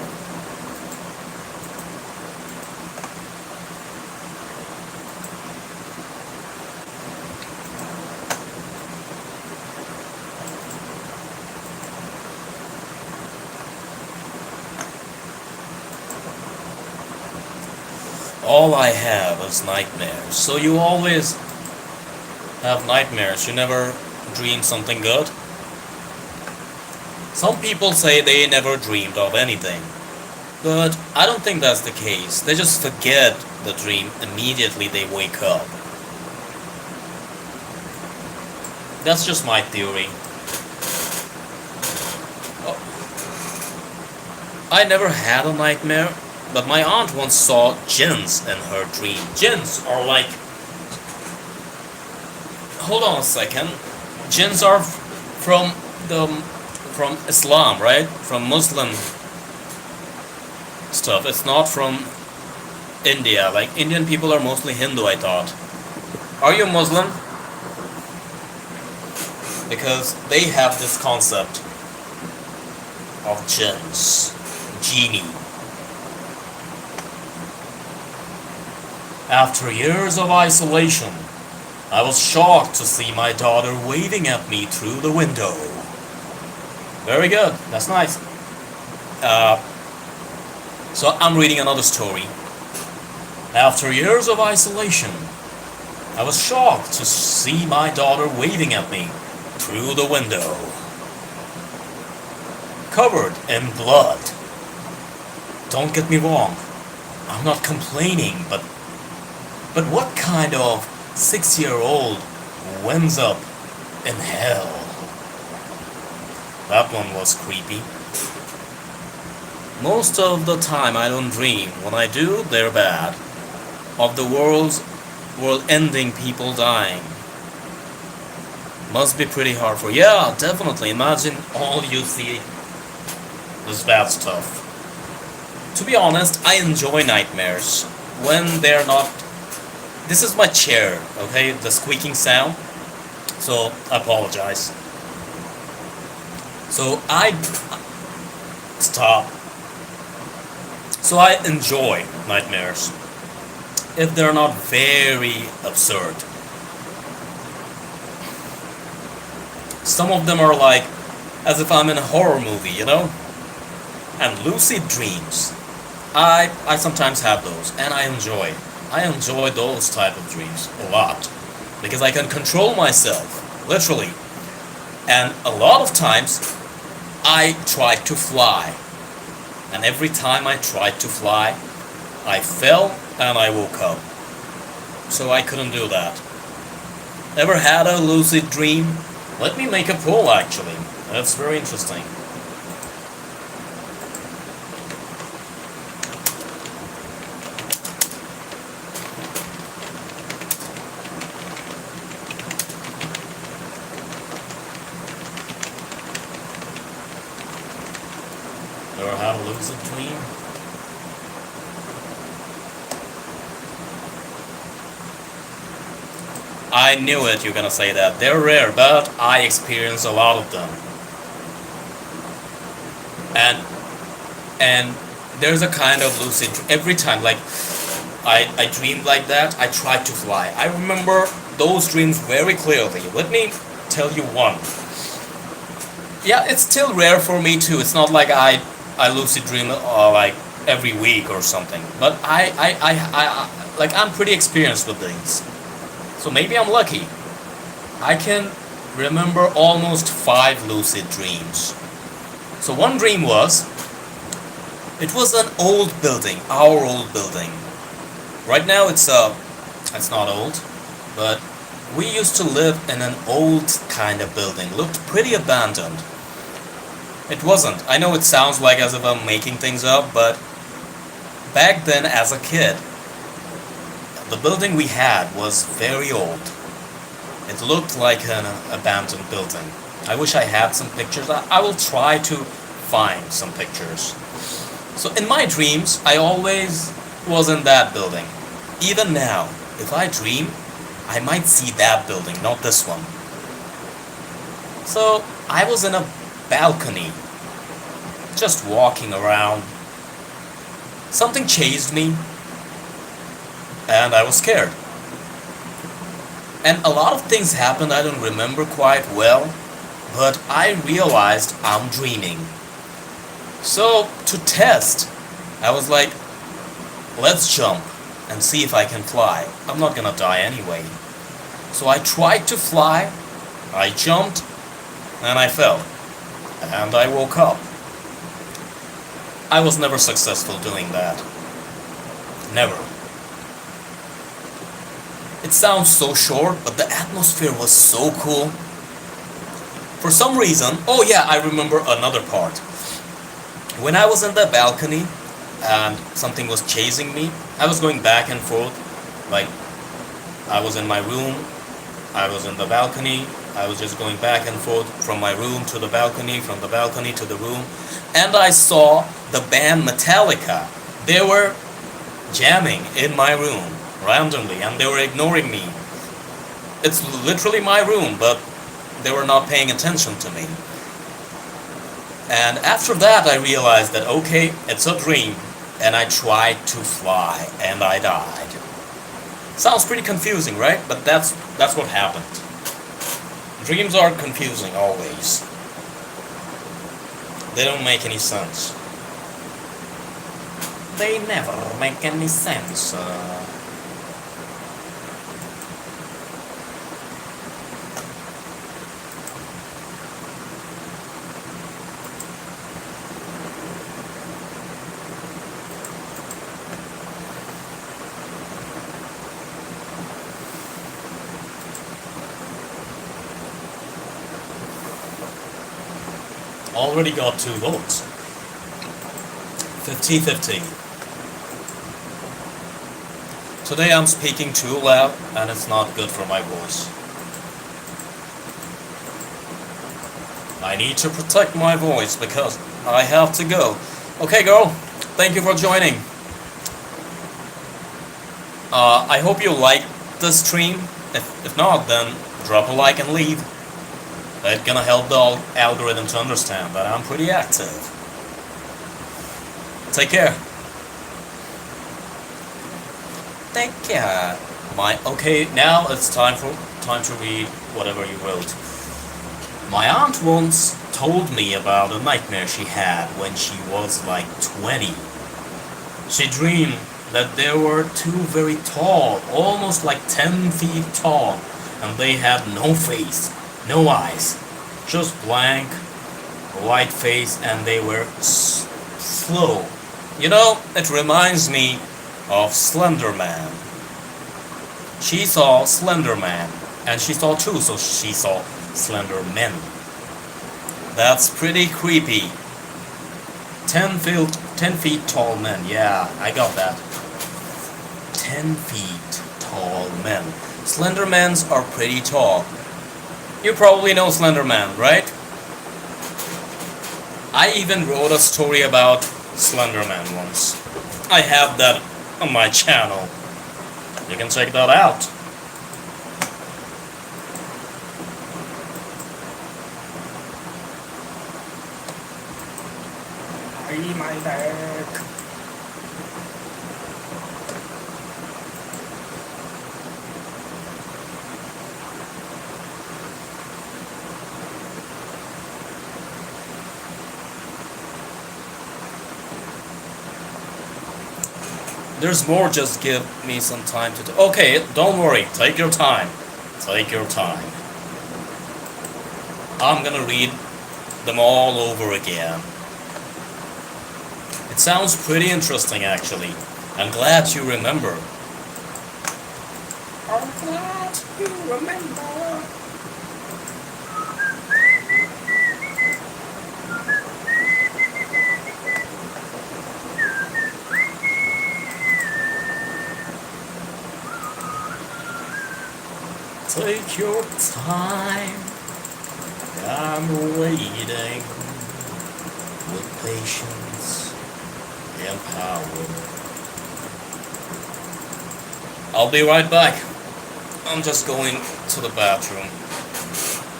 All I have is nightmares. So you always have nightmares. You never dream something good? Some people say they never dreamed of anything. But I don't think that's the case. They just forget the dream immediately they wake up. That's just my theory. Oh. I never had a nightmare, but my aunt once saw jinns in her dream. Jinns are like... Hold on a second. Jinns are from Islam, right? From Muslim stuff. It's not from India. Like, Indian people are mostly Hindu, I thought. Are you Muslim? Because they have this concept of jinns. Genie. After years of isolation, I was shocked to see my daughter waving at me through the window. Very good, that's nice. Uh, so I'm reading another story. After years of isolation, I was shocked to see my daughter waving at me through the window. Covered in blood. Don't get me wrong, I'm not complaining, but what kind of 6-year-old winds up in hell? That one was creepy. Most of the time I don't dream. When I do, they're bad. Of the world ending, people dying. Must be pretty hard for... Yeah, definitely. Imagine all you see is bad stuff. To be honest, I enjoy nightmares. When they're not... This is my chair, okay? The squeaking sound. So, I apologize. So, Stop. So I enjoy nightmares. If they're not very absurd. Some of them are like, as if I'm in a horror movie, you know? And lucid dreams. I sometimes have those, and I enjoy those type of dreams a lot. Because I can control myself, literally. And a lot of times, I try to fly. And every time I tried to fly, I fell and I woke up. So I couldn't do that. Ever had a lucid dream? Let me make a poll actually. That's very interesting. Ever had a lucid dream? I knew it, you're gonna say that. They're rare, but I experience a lot of them. And there's a kind of lucid every time, like I dreamed like that, I tried to fly. I remember those dreams very clearly. Let me tell you one. Yeah, it's still rare for me too. It's not like I lucid dream like every week or something. But like I'm pretty experienced with things. So maybe I'm lucky. I can remember almost 5 lucid dreams. So one dream was, it was an old building, our old building. Right now it's not old, but we used to live in an old kind of building. Looked pretty abandoned. It wasn't. I know it sounds like as if I'm making things up, but back then as a kid, the building we had was very old. It looked like an abandoned building. I wish I had some pictures. I will try to find some pictures. So in my dreams, I always was in that building. Even now, if I dream, I might see that building, not this one. So I was in a balcony, just walking around. Something chased me, and I was scared. And a lot of things happened I don't remember quite well, but I realized I'm dreaming. So to test, I was like, let's jump and see if I can fly. I'm not gonna die anyway. So I tried to fly, I jumped, and I fell. And I woke up. I was never successful doing that. Never. It sounds so short, but the atmosphere was so cool. For some reason, oh yeah, I remember another part. When I was in the balcony and something was chasing me, I was going back and forth. Like, I was in my room, I was in the balcony, I was just going back and forth from my room to the balcony, from the balcony to the room, and I saw the band Metallica. They were jamming in my room randomly, and they were ignoring me. It's literally my room, but they were not paying attention to me. And after that I realized that okay, it's a dream, and I tried to fly and I died. Sounds pretty confusing, right? But that's what happened. Dreams are confusing always. They don't make any sense. They never make any sense. Already got 2 votes. 50-50. Today I'm speaking too loud and it's not good for my voice. I need to protect my voice because I have to go. Okay, girl, thank you for joining. I hope you liked the stream. If not, then drop a like and leave. It's gonna help the algorithm to understand that I'm pretty active. Take care. Take care. Okay, now it's time to read whatever you wrote. My aunt once told me about a nightmare she had when she was like 20. She dreamed that there were 2 very tall, almost like 10 feet tall, and they had no face, no eyes, just blank, white face, and they were slow. You know, it reminds me of Slender Man. She saw Slender Man, and she saw 2, so she saw Slender Men. That's pretty creepy. 10 feet tall men, yeah, I got that. 10 feet tall men. Slender Men are pretty tall. You probably know Slender Man, right? I even wrote a story about Slender Man once. I have that on my channel. You can check that out. My back. There's more, just give me some time to do. Okay, don't worry, take your time. Take your time. I'm gonna read them all over again. It sounds pretty interesting, actually. I'm glad you remember. I'm glad you remember. Take your time. I'm waiting with patience and power. I'll be right back. I'm just going to the bathroom.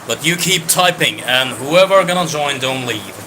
But you keep typing, and whoever gonna join, don't leave.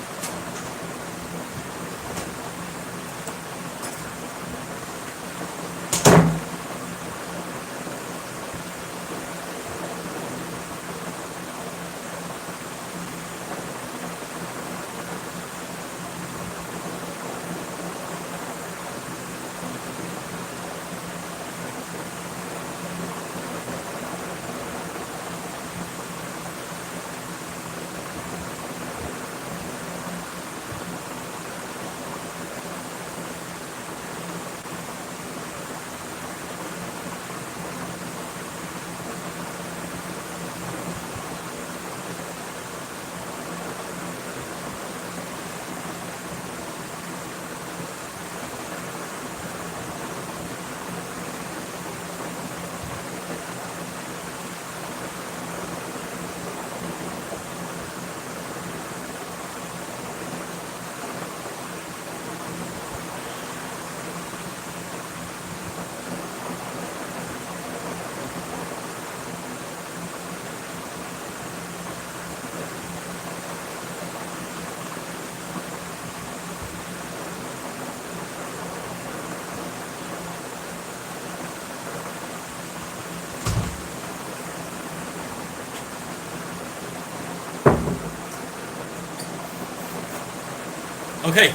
Okay,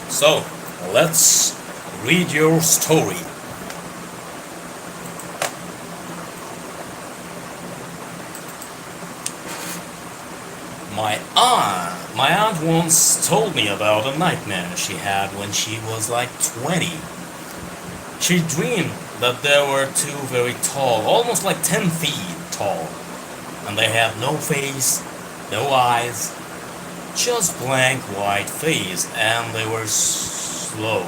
so let's read your story. My aunt once told me about a nightmare she had when she was like 20. She dreamed that there were two very tall, almost like 10 feet tall, and they had no face, no eyes, just blank white face, and they were slow.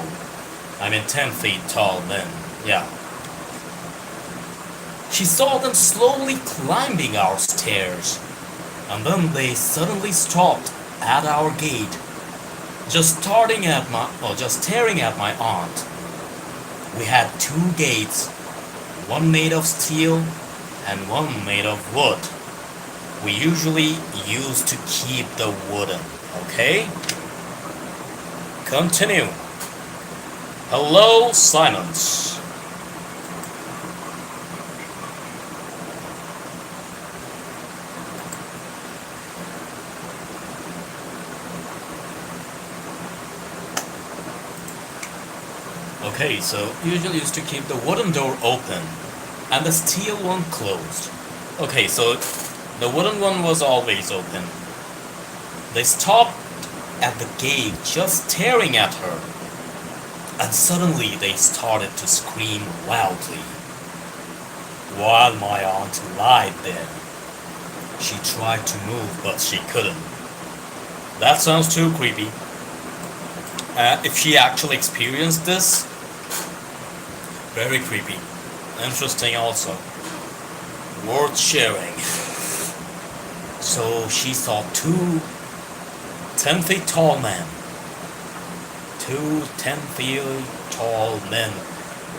I mean 10 feet tall then, yeah. She saw them slowly climbing our stairs, and then they suddenly stopped at our gate, just staring at my aunt. We had two gates, one made of steel and one made of wood. We usually used to keep the wooden, okay? Continue. Hello, silence. Okay, so usually used to keep the wooden door open and the steel one closed. Okay, so the wooden one was always open. They stopped at the gate just staring at her, and suddenly they started to scream loudly. While my aunt lied there, she tried to move but she couldn't. That sounds too creepy. If she actually experienced this, very creepy. Interesting also. Worth sharing. So she saw two 10 feet tall men. Two 10 feet tall men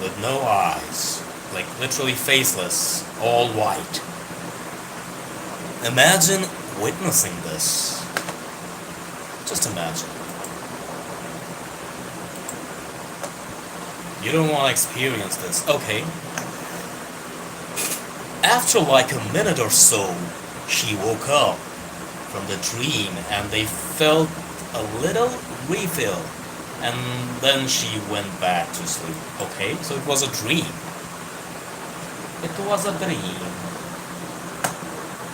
with no eyes. Like literally faceless. All white. Imagine witnessing this. Just imagine. You don't want to experience this. Okay. After like a minute or so, she woke up from the dream and they felt a little refill. And then she went back to sleep. Okay, so it was a dream. It was a dream.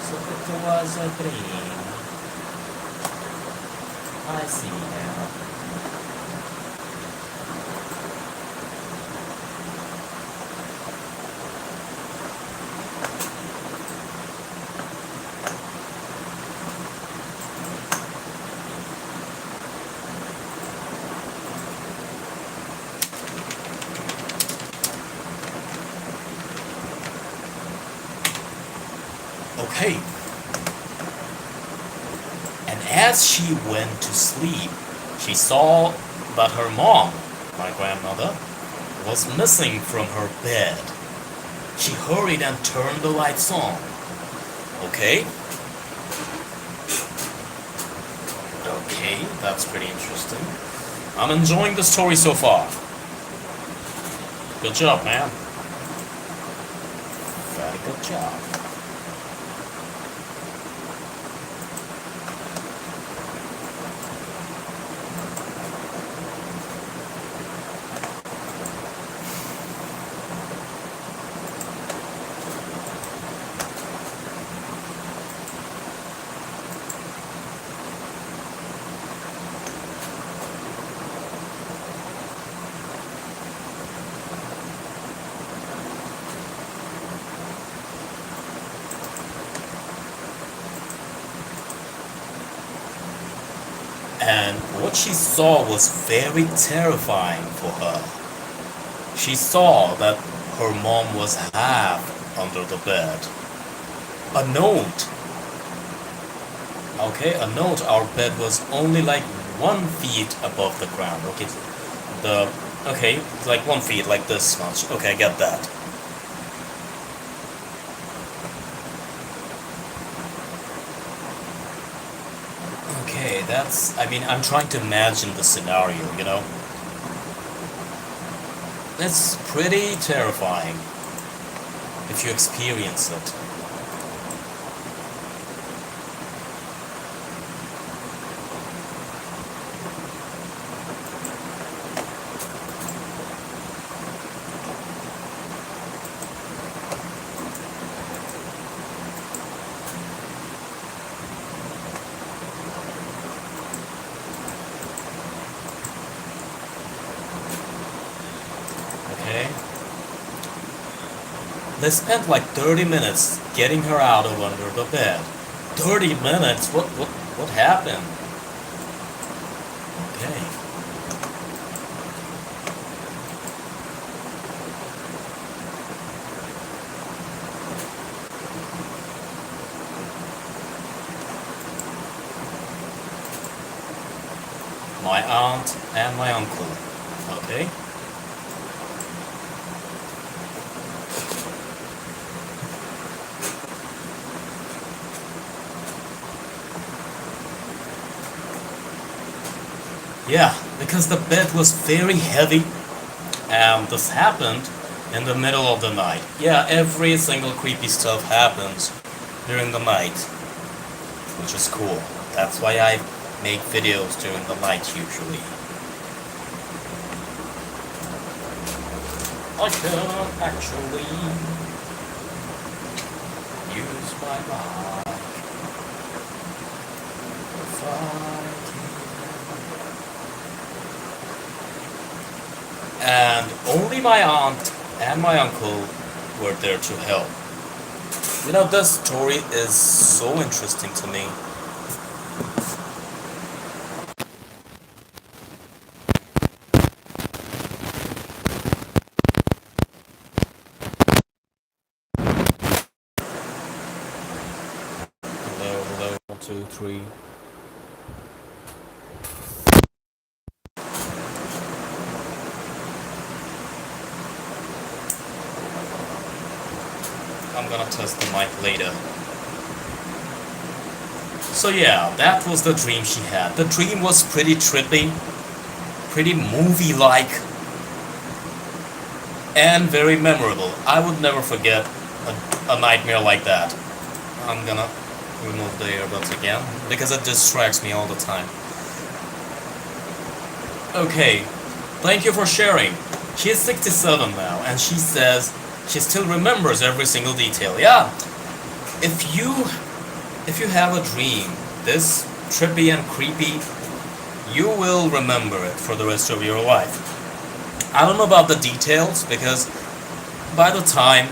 So it was a dream. I see now. Okay. And as she went to sleep, she saw that her mom, my grandmother, was missing from her bed. She hurried and turned the lights on. Okay? Okay, that's pretty interesting. I'm enjoying the story so far. Good job, man. Very good job. And what she saw was very terrifying for her. She saw that her mom was half under the bed. A note. Okay, a note. Our bed was only like 1 feet above the ground. Okay, it's like 1 feet, like this much. Okay, I get that. Okay, I'm trying to imagine the scenario, you know? It's pretty terrifying if you experience it. They spent like 30 minutes getting her out of under the bed. 30 minutes? What happened? Okay. My aunt and my uncle. Okay. Yeah, because the bed was very heavy, and this happened in the middle of the night. Yeah, every single creepy stuff happens during the night, which is cool. That's why I make videos during the night usually. I can actually use my mind if I can. And only my aunt and my uncle were there to help. You know, this story is so interesting to me. Hello, hello, 1, 2, 3. I'm gonna test the mic later. So yeah, that was the dream she had. The dream was pretty trippy, pretty movie-like, and very memorable. I would never forget a nightmare like that. I'm gonna remove the earbuds again, because it distracts me all the time. Okay, thank you for sharing. She's 67 now, and she says she still remembers every single detail. Yeah, if you have a dream this trippy and creepy, you will remember it for the rest of your life. I don't know about the details, because by the time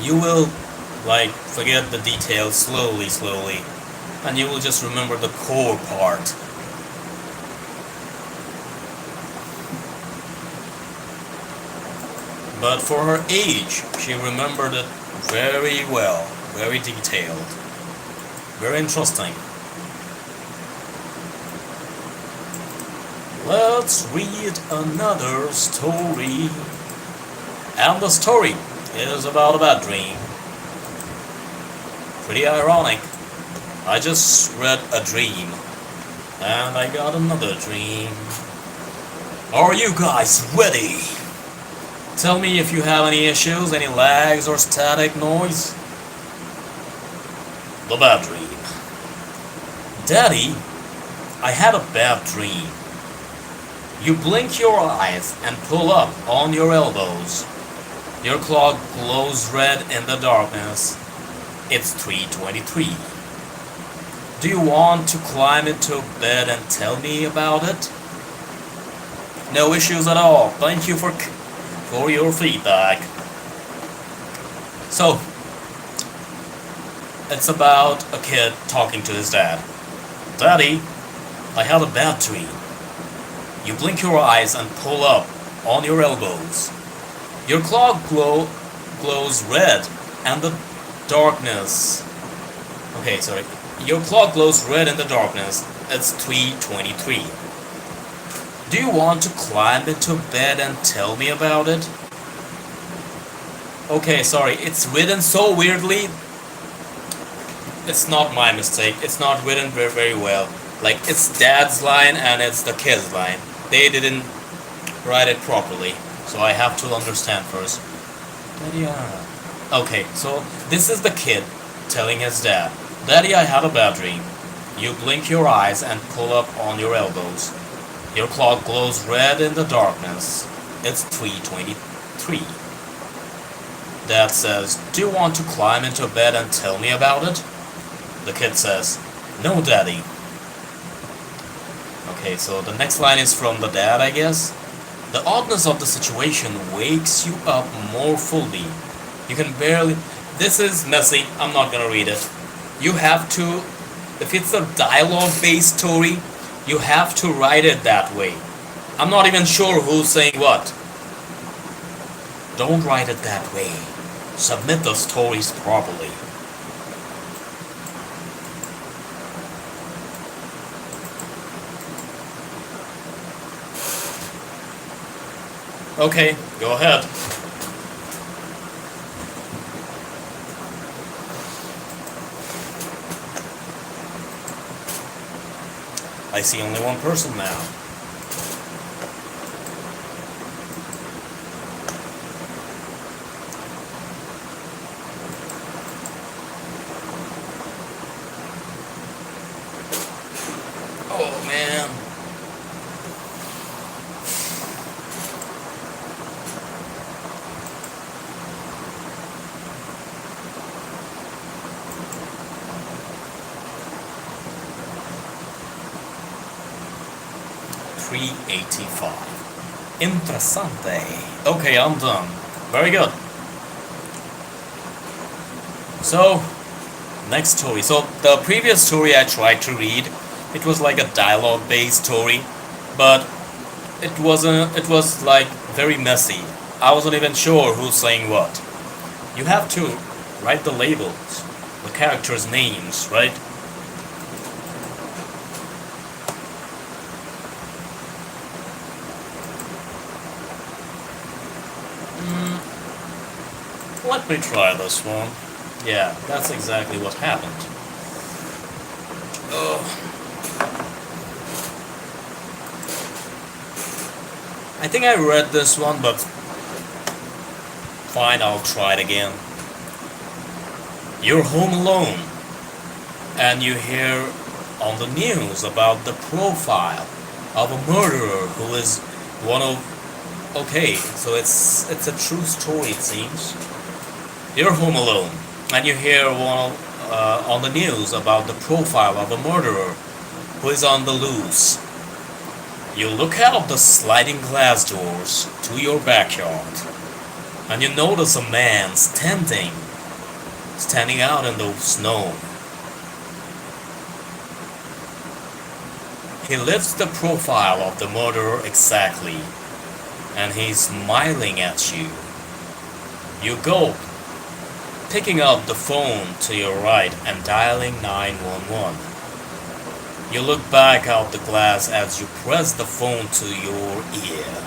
you will like forget the details slowly, and you will just remember the core part. But for her age, she remembered it very well, very detailed, very interesting. Let's read another story. And the story is about a bad dream. Pretty ironic. I just read a dream, and I got another dream. Are you guys ready? Tell me if you have any issues, any lags or static noise. The bad dream. Daddy, I had a bad dream. You blink your eyes and pull up on your elbows. Your clock glows red in the darkness. It's 3:23. Do you want to climb into bed and tell me about it? No issues at all. Thank you for your feedback. So, it's about a kid talking to his dad. Daddy, I had a bad dream. You blink your eyes and pull up on your elbows. Your clock glows red and the darkness. Okay, sorry. Your clock glows red in the darkness. It's 3:23. Do you want to climb into bed and tell me about it? Okay, sorry. It's written so weirdly. It's not my mistake. It's not written very well. Like, it's dad's line and it's the kid's line. They didn't write it properly, so I have to understand first. Okay, so this is the kid telling his dad, Daddy, I had a bad dream. You blink your eyes and pull up on your elbows. Your clock glows red in the darkness. It's 3:23. Dad says, do you want to climb into bed and tell me about it? The kid says, no, Daddy. Okay, so the next line is from the dad, I guess. The oddness of the situation wakes you up more fully. You can barely. This is messy. I'm not gonna read it. You have to. If it's a dialogue-based story, you have to write it that way. I'm not even sure who's saying what. Don't write it that way. Submit the stories properly. Okay, go ahead. I see only one person now. Oh man. $3.85. Interessante. Okay, I'm done. Very good. So, next story. So, the previous story I tried to read, it was like a dialogue-based story, but it wasn't. It was like very messy. I wasn't even sure who's saying what. You have to write the labels, the characters' names, right? Let me try this one. Yeah, that's exactly what happened. Oh. I think I read this one, but fine, I'll try it again. You're home alone, and you hear on the news about the profile of a murderer who is one of... Okay, so it's a true story, it seems. You're home alone, and you hear on the news about the profile of a murderer who is on the loose. You look out of the sliding glass doors to your backyard, and you notice a man standing out in the snow. He lifts the profile of the murderer exactly, and he's smiling at you. You go, picking up the phone to your right and dialing 911. You look back out the glass as you press the phone to your ear,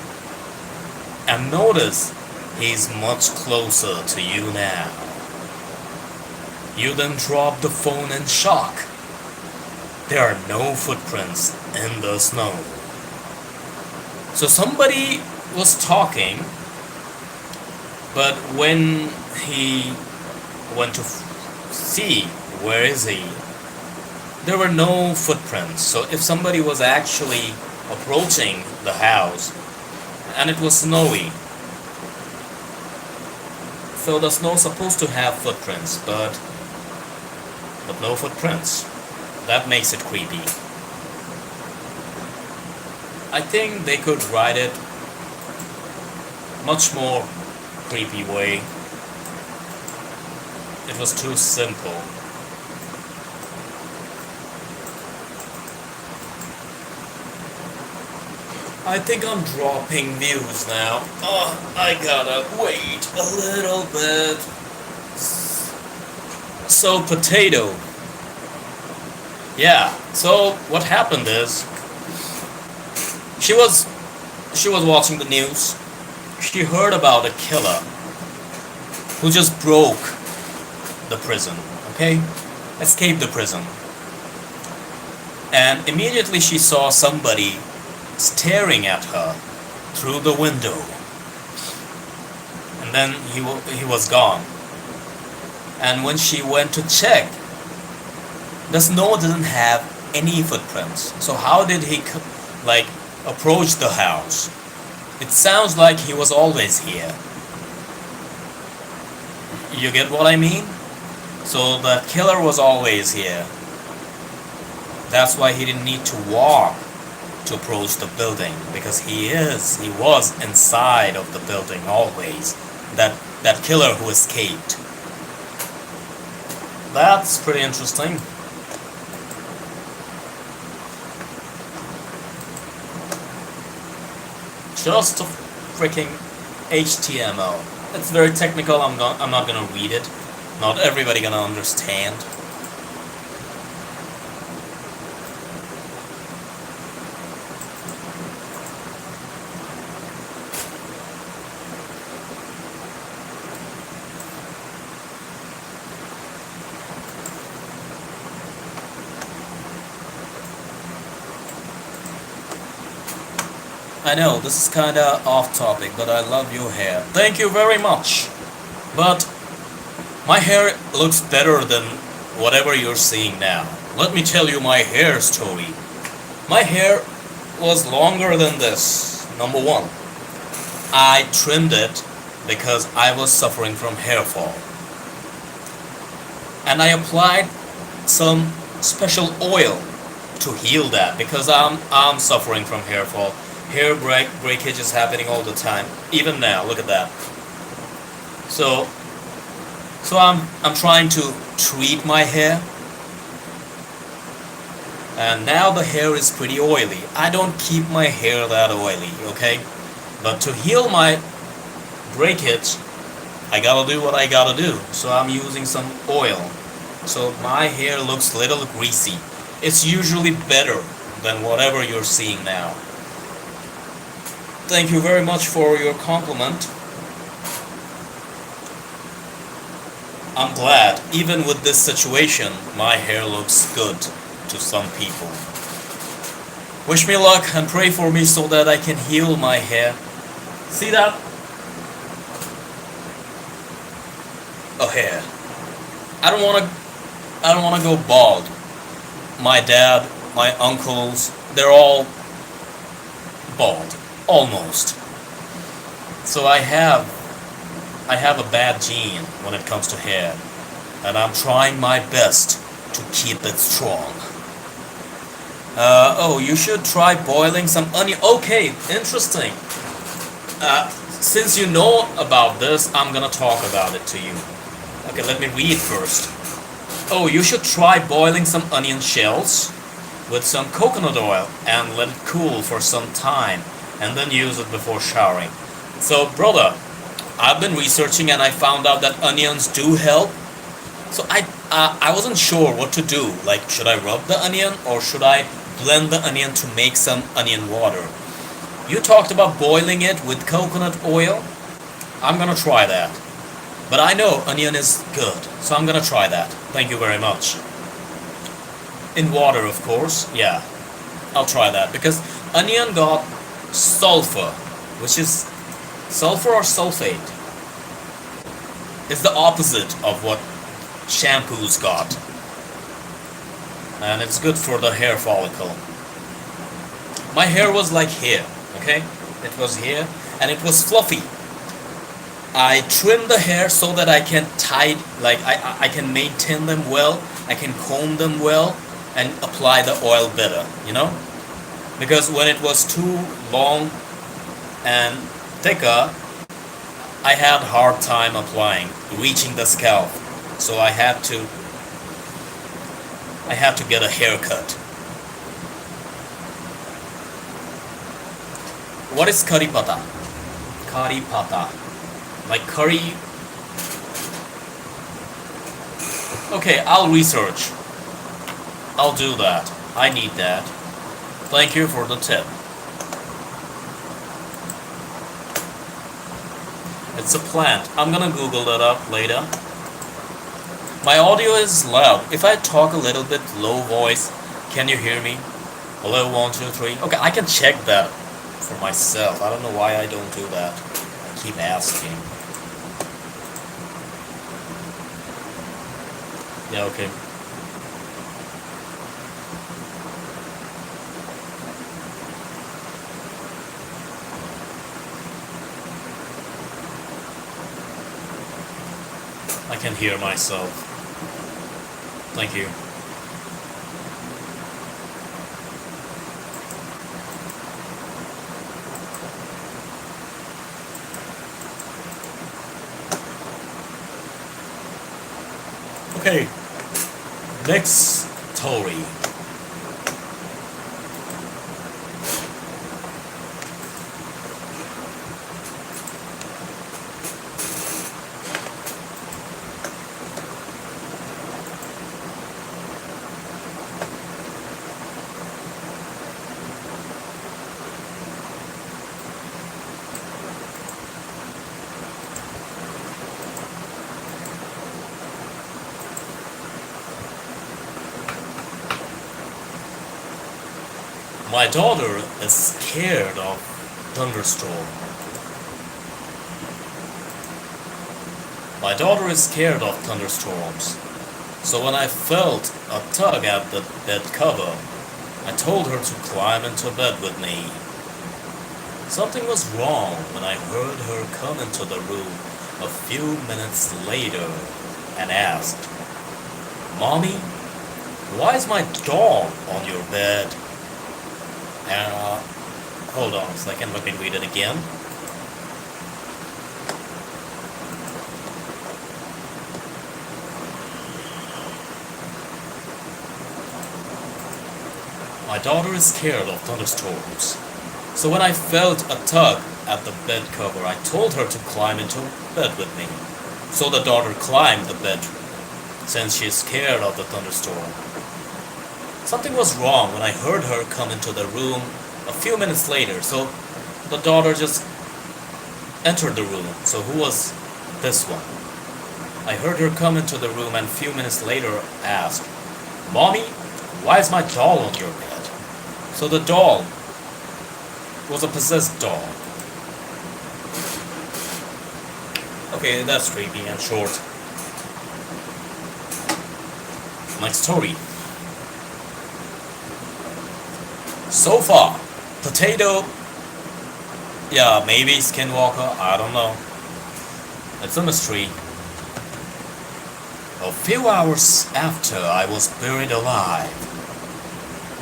and notice he's much closer to you now. You then drop the phone in shock. There are no footprints in the snow. So somebody was talking, but when he went to see where is he, there were no footprints. So if somebody was actually approaching the house and it was snowy, so the snow's supposed to have footprints, but no footprints. That makes it creepy. I think they could write it much more creepy way. It was too simple. I think I'm dropping views now. Oh, I gotta wait a little bit. So, potato. Yeah, so what happened is she was watching the news. She heard about a killer who just broke the prison, okay? Escaped the prison. And immediately she saw somebody staring at her through the window. And then he was gone. And when she went to check, the snow didn't have any footprints. So how did he approach the house? It sounds like he was always here. You get what I mean? So the killer was always here. That's why he didn't need to walk to approach the building, because he was inside of the building always. That that killer who escaped. That's pretty interesting. Just a freaking HTML. It's very technical. I'm not gonna read it. Not everybody gonna understand. I know, this is kinda off topic, but I love your hair. Thank you very much. But my hair looks better than whatever you're seeing now. Let me tell you my hair story. My hair was longer than this. Number one, I trimmed it because I was suffering from hair fall. And I applied some special oil to heal that because I'm suffering from hair fall. Hair breakage is happening all the time. Even now, look at that. So I'm trying to treat my hair. And now the hair is pretty oily. I don't keep my hair that oily, okay? But to heal my breakage, I gotta do what I gotta do. So I'm using some oil. So my hair looks a little greasy. It's usually better than whatever you're seeing now. Thank you very much for your compliment. I'm glad, even with this situation, my hair looks good to some people. Wish me luck and pray for me so that I can heal my hair. See that? A hair. I don't wanna go bald. My dad, my uncles, they're all bald. Almost. So I have a bad gene when it comes to hair, and I'm trying my best to keep it strong. Oh, you should try boiling some onion. Okay, interesting. Since you know about this, I'm gonna talk about it to you. Okay, let me read first. Oh, you should try boiling some onion shells with some coconut oil and let it cool for some time, and then use it before showering. So, brother, I've been researching and I found out that onions do help. So I wasn't sure what to do. Like, should I rub the onion or should I blend the onion to make some onion water? You talked about boiling it with coconut oil. I'm gonna try that. But I know onion is good, so I'm gonna try that. Thank you very much. In water, of course. Yeah, I'll try that because onion got sulfur, which is sulfur or sulfate. It's the opposite of what shampoos got, and it's good for the hair follicle. My hair was like here, okay? It was here, and it was fluffy. I trimmed the hair so that I can tie, like I can maintain them well, I can comb them well, and apply the oil better, you know? Because when it was too long and thicker, I had hard time applying, reaching the scalp. So I had to get a haircut. What is curry pata? Curry pata. Like curry. Okay, I'll research. I'll do that. I need that. Thank you for the tip. It's a plant. I'm gonna Google that up later. My audio is loud. If I talk a little bit low voice, can you hear me? Hello, 1, 2, 3. Okay, I can check that for myself. I don't know why I don't do that. I keep asking. Yeah, okay. I can hear myself. Thank you. Okay, next story. My daughter is scared of thunderstorm. My daughter is scared of thunderstorms. So when I felt a tug at the bed cover, I told her to climb into bed with me. Something was wrong when I heard her come into the room a few minutes later and asked, "Mommy, why is my dog on your bed?" Hold on a second, let me read it again. My daughter is scared of thunderstorms. So when I felt a tug at the bed cover, I told her to climb into bed with me. So the daughter climbed the bed since she is scared of the thunderstorm. Something was wrong when I heard her come into the room a few minutes later, so the daughter just entered the room. So who was this one? I heard her come into the room and a few minutes later asked, "Mommy, why is my doll on your bed?" So the doll was a possessed doll. Okay, that's creepy and short. Next story. So far, potato, yeah, maybe skinwalker, I don't know. It's a mystery. A few hours after I was buried alive,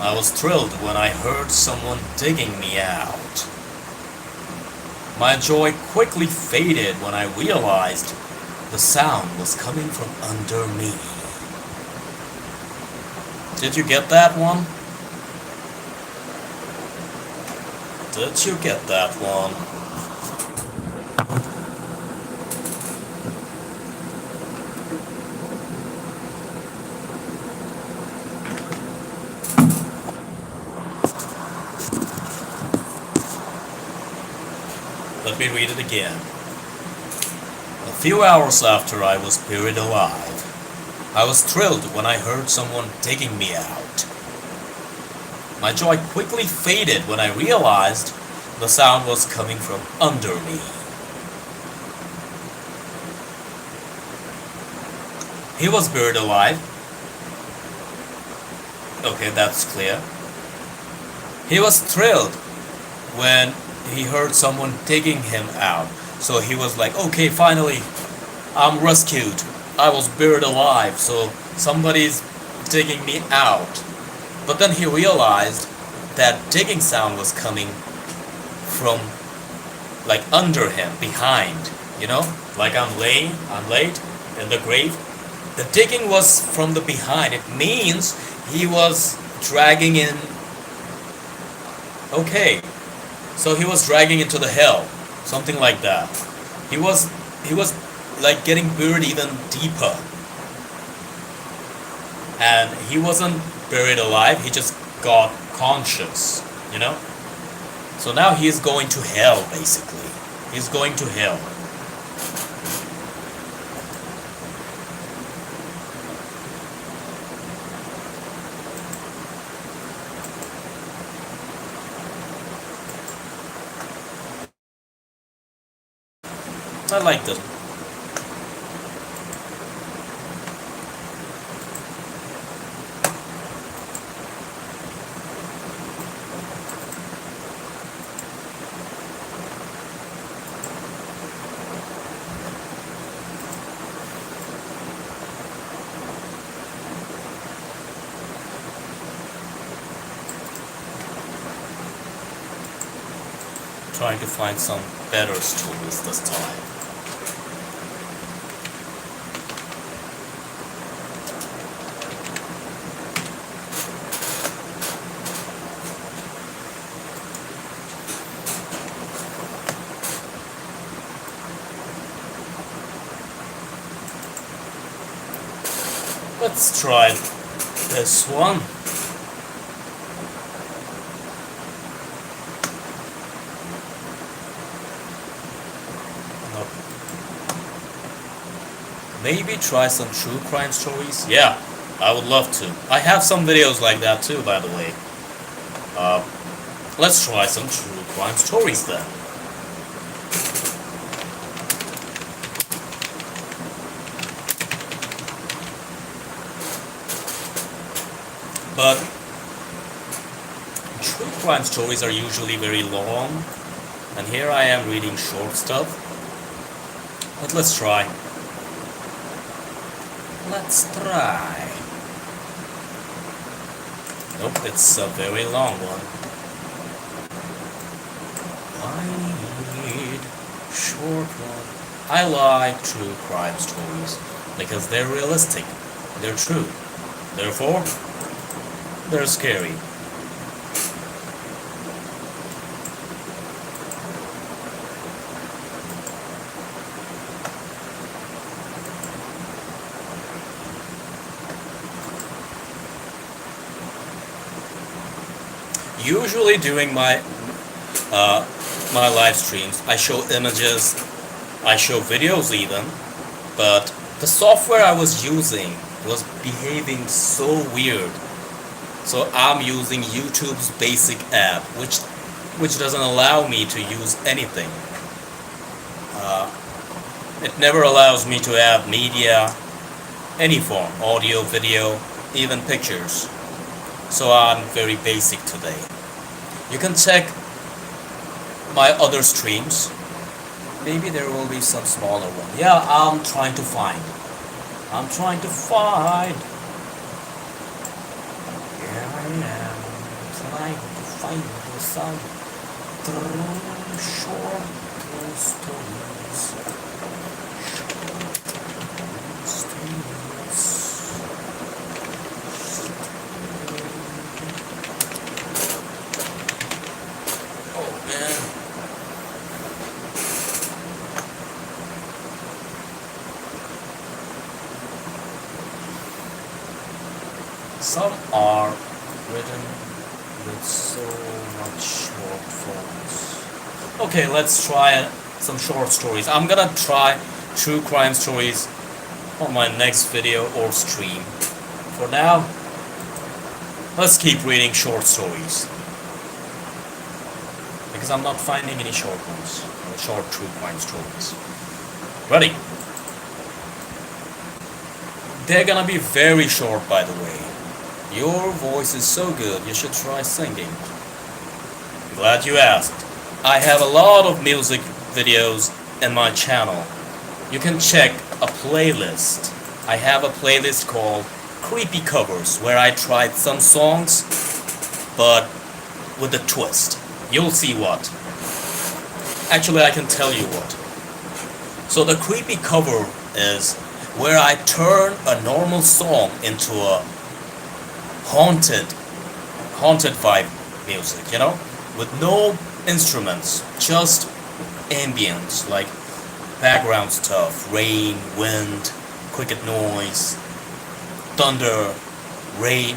I was thrilled when I heard someone digging me out. My joy quickly faded when I realized the sound was coming from under me. Did you get that one? Did you get that one? Let me read it again. A few hours after I was buried alive, I was thrilled when I heard someone digging me out. My joy quickly faded when I realized the sound was coming from under me. He was buried alive. Okay, that's clear. He was thrilled when he heard someone digging him out. So he was like, okay, finally, I'm rescued. I was buried alive, so somebody's digging me out. But then he realized that digging sound was coming from like under him, behind, you know? Like I'm laid in the grave. The digging was from the behind. It means he was dragging in. Okay, so he was dragging into the hell, something like that. He was like getting buried even deeper. And he wasn't buried alive, he just got conscious, you know? So now he is going to hell, basically. He's going to hell. I like this. Trying to find some better stories this time. Let's try this one. No. Maybe try some true crime stories? Yeah, I would love to. I have some videos like that too, by the way. Let's try some true crime stories then. But true crime stories are usually very long, and here I am reading short stuff. But let's try. Let's try. Nope, it's a very long one. I need short one. I like true crime stories because they're realistic, they're true. Therefore, they're scary. Usually during my live streams, I show images, I show videos even, but the software I was using was behaving so weird. So I'm using YouTube's basic app, which doesn't allow me to use anything. It never allows me to add media, any form, audio, video, even pictures. So I'm very basic today. You can check my other streams. Maybe there will be some smaller one. Yeah, I'm trying to find. I'm trying to find. Here I am, trying to find some true short stories. Oh man. Some are written with so much short forms. Okay, let's try some short stories. I'm gonna try true crime stories on my next video or stream. For now, let's keep reading short stories. Because I'm not finding any short ones, or short true crime stories. Ready? They're gonna be very short, by the way. Your voice is so good, you should try singing. Glad you asked. I have a lot of music videos in my channel. You can check a playlist. I have a playlist called Creepy Covers, where I tried some songs, but with a twist. You'll see what. Actually, I can tell you what. So the creepy cover is where I turn a normal song into a haunted vibe music, you know, with no instruments, just ambience, like background stuff, rain, wind, cricket noise, thunder, rain,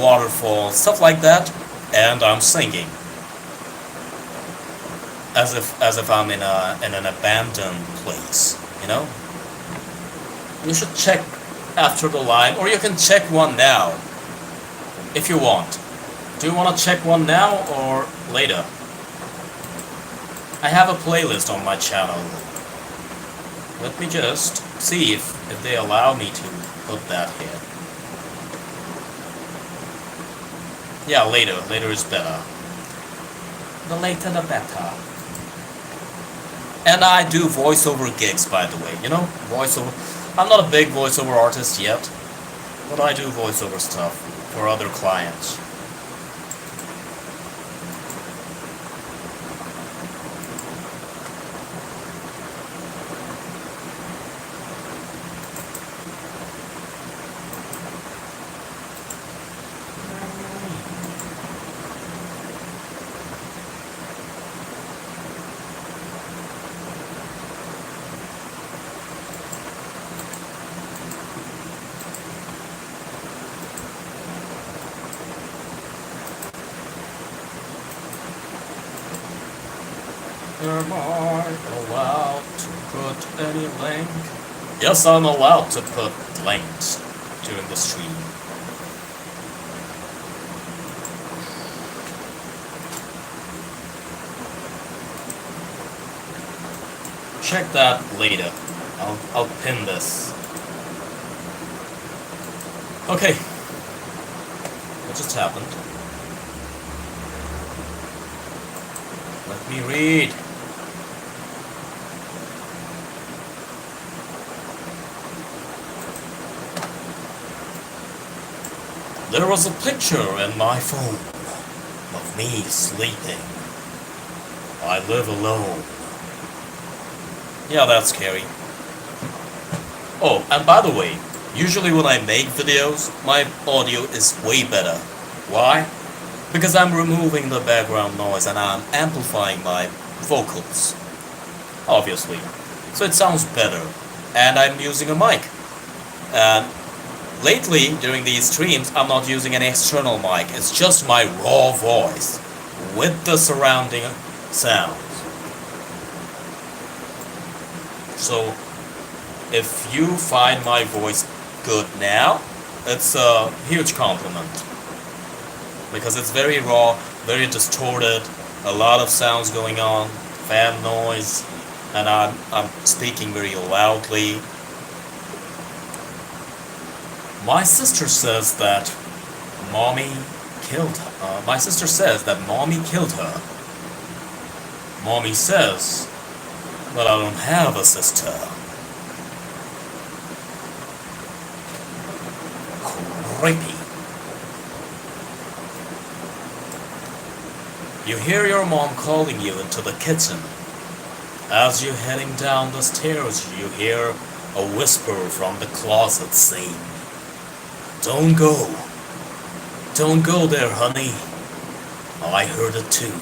waterfall, stuff like that, and I'm singing as if I'm in an abandoned place, you know. You should check after the live, or you can check one now if you want. Do you want to check one now or later? I have a playlist on my channel. Let me just see if they allow me to put that here. Yeah, later. Later is better. The later the better. And I do voiceover gigs, by the way. You know, voiceover. I'm not a big voiceover artist yet, but I do voiceover stuff for other clients. Am I allowed to put any link? Yes, I'm allowed to put links during the stream. Check that later. I'll pin this. Okay. What just happened? Let me read. There was a picture in my phone of me sleeping. I live alone. Yeah, that's scary. Oh, and by the way, usually when I make videos, my audio is way better. Why? Because I'm removing the background noise and I'm amplifying my vocals. Obviously. So it sounds better. And I'm using a mic. And lately, during these streams, I'm not using an external mic. It's just my raw voice with the surrounding sounds. So, if you find my voice good now, it's a huge compliment. Because it's very raw, very distorted, a lot of sounds going on, fan noise, and I'm speaking very loudly. My sister says that mommy killed her. My sister says that mommy killed her. Mommy says that I don't have a sister. Creepy. You hear your mom calling you into the kitchen. As you're heading down the stairs, you hear a whisper from the closet saying, "Don't go. Don't go there, honey. I heard it too."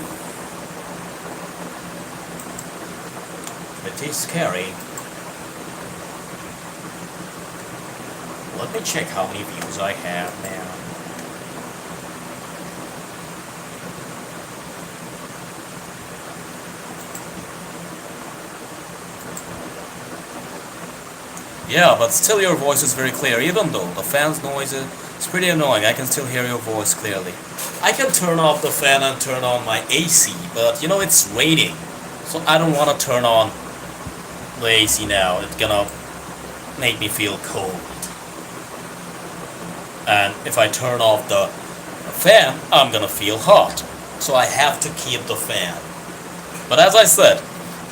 Pretty scary. Let me check how many views I have now. Yeah, but still your voice is very clear, even though the fan's noise is pretty annoying. I can still hear your voice clearly. I can turn off the fan and turn on my AC, but you know it's raining, so I don't want to turn on the AC now. It's gonna make me feel cold. And if I turn off the fan, I'm gonna feel hot. So I have to keep the fan. But as I said,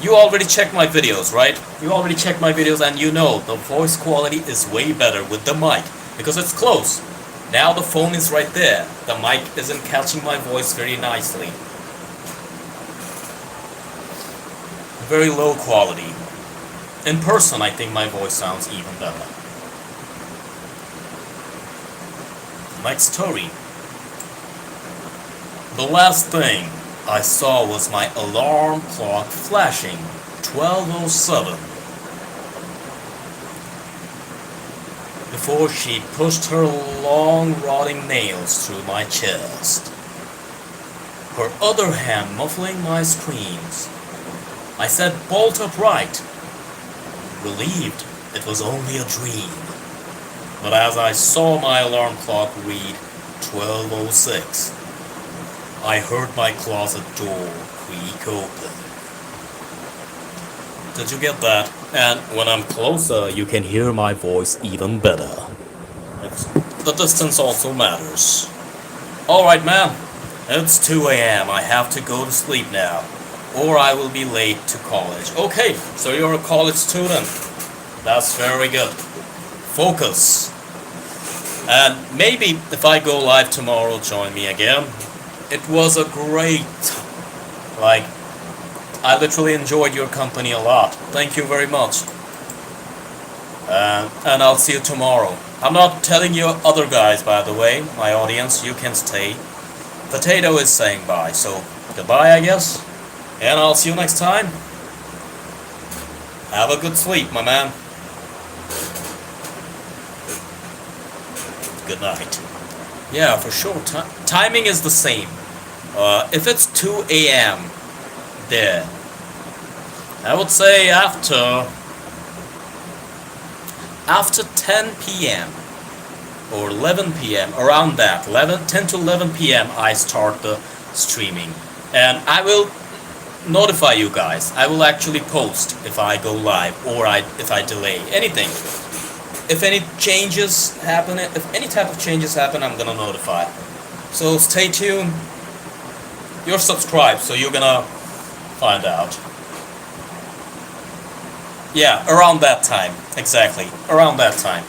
you already checked my videos, right? You already checked my videos and you know the voice quality is way better with the mic because it's close. Now the phone is right there. The mic isn't catching my voice very nicely. Very low quality. In person, I think my voice sounds even better. Next story. The last thing I saw was my alarm clock flashing 12:07 before she pushed her long rotting nails through my chest, her other hand muffling my screams. I sat bolt upright, relieved it was only a dream. But as I saw my alarm clock read 12:06, I heard my closet door creak open. Did you get that? And when I'm closer, you can hear my voice even better. The distance also matters. Alright, man. It's 2 a.m. I have to go to sleep now, or I will be late to college. Okay, so you're a college student. That's very good. Focus. And maybe if I go live tomorrow, join me again. It was a great, I literally enjoyed your company a lot. Thank you very much. And I'll see you tomorrow. I'm not telling you other guys, by the way, my audience, you can stay. Potato is saying bye, so goodbye, I guess. And I'll see you next time. Have a good sleep, my man. Good night. Yeah, for sure. Timing is the same. If it's 2 a.m. there, I would say after 10 p.m. or 11 p.m. around that 10 to 11 p.m. I start the streaming, and I will notify you guys. I will actually post if I go live or if I delay anything. If any changes happen, if any type of changes happen, I'm gonna notify. So stay tuned. You're subscribed, so you're gonna find out. Yeah, around that time, exactly, around that time.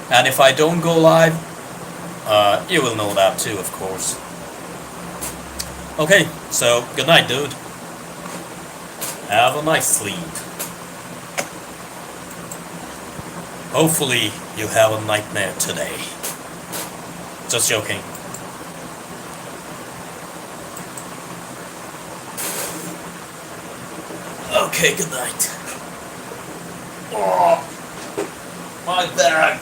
And if I don't go live, you will know that too, of course. Okay, so good night, dude. Have a nice sleep. Hopefully you have a nightmare today. Just joking. Okay, good night. Oh, my back.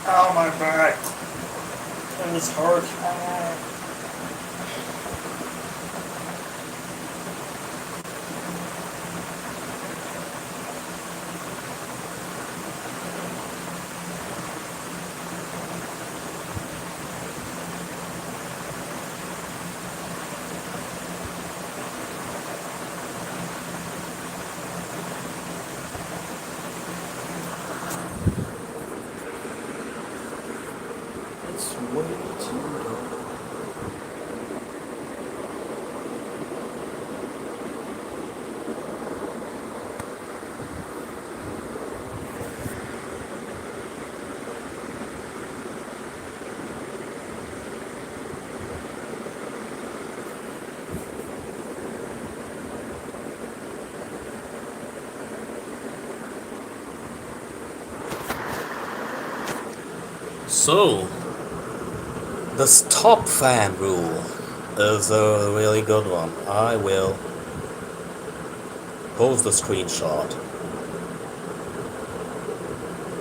Oh, my back. And it's hurt. It's way too dark. So, this top fan rule is a really good one. I will post the screenshot.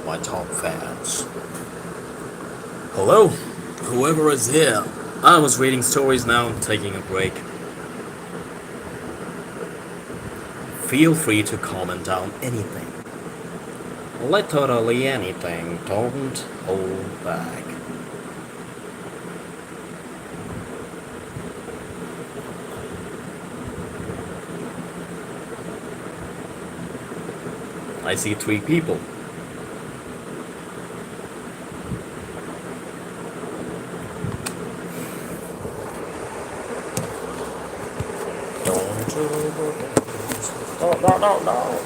My top fans. Hello, whoever is here. I was reading stories now and taking a break. Feel free to comment down anything. Literally anything. Don't hold back. I see 3 people. Don't no.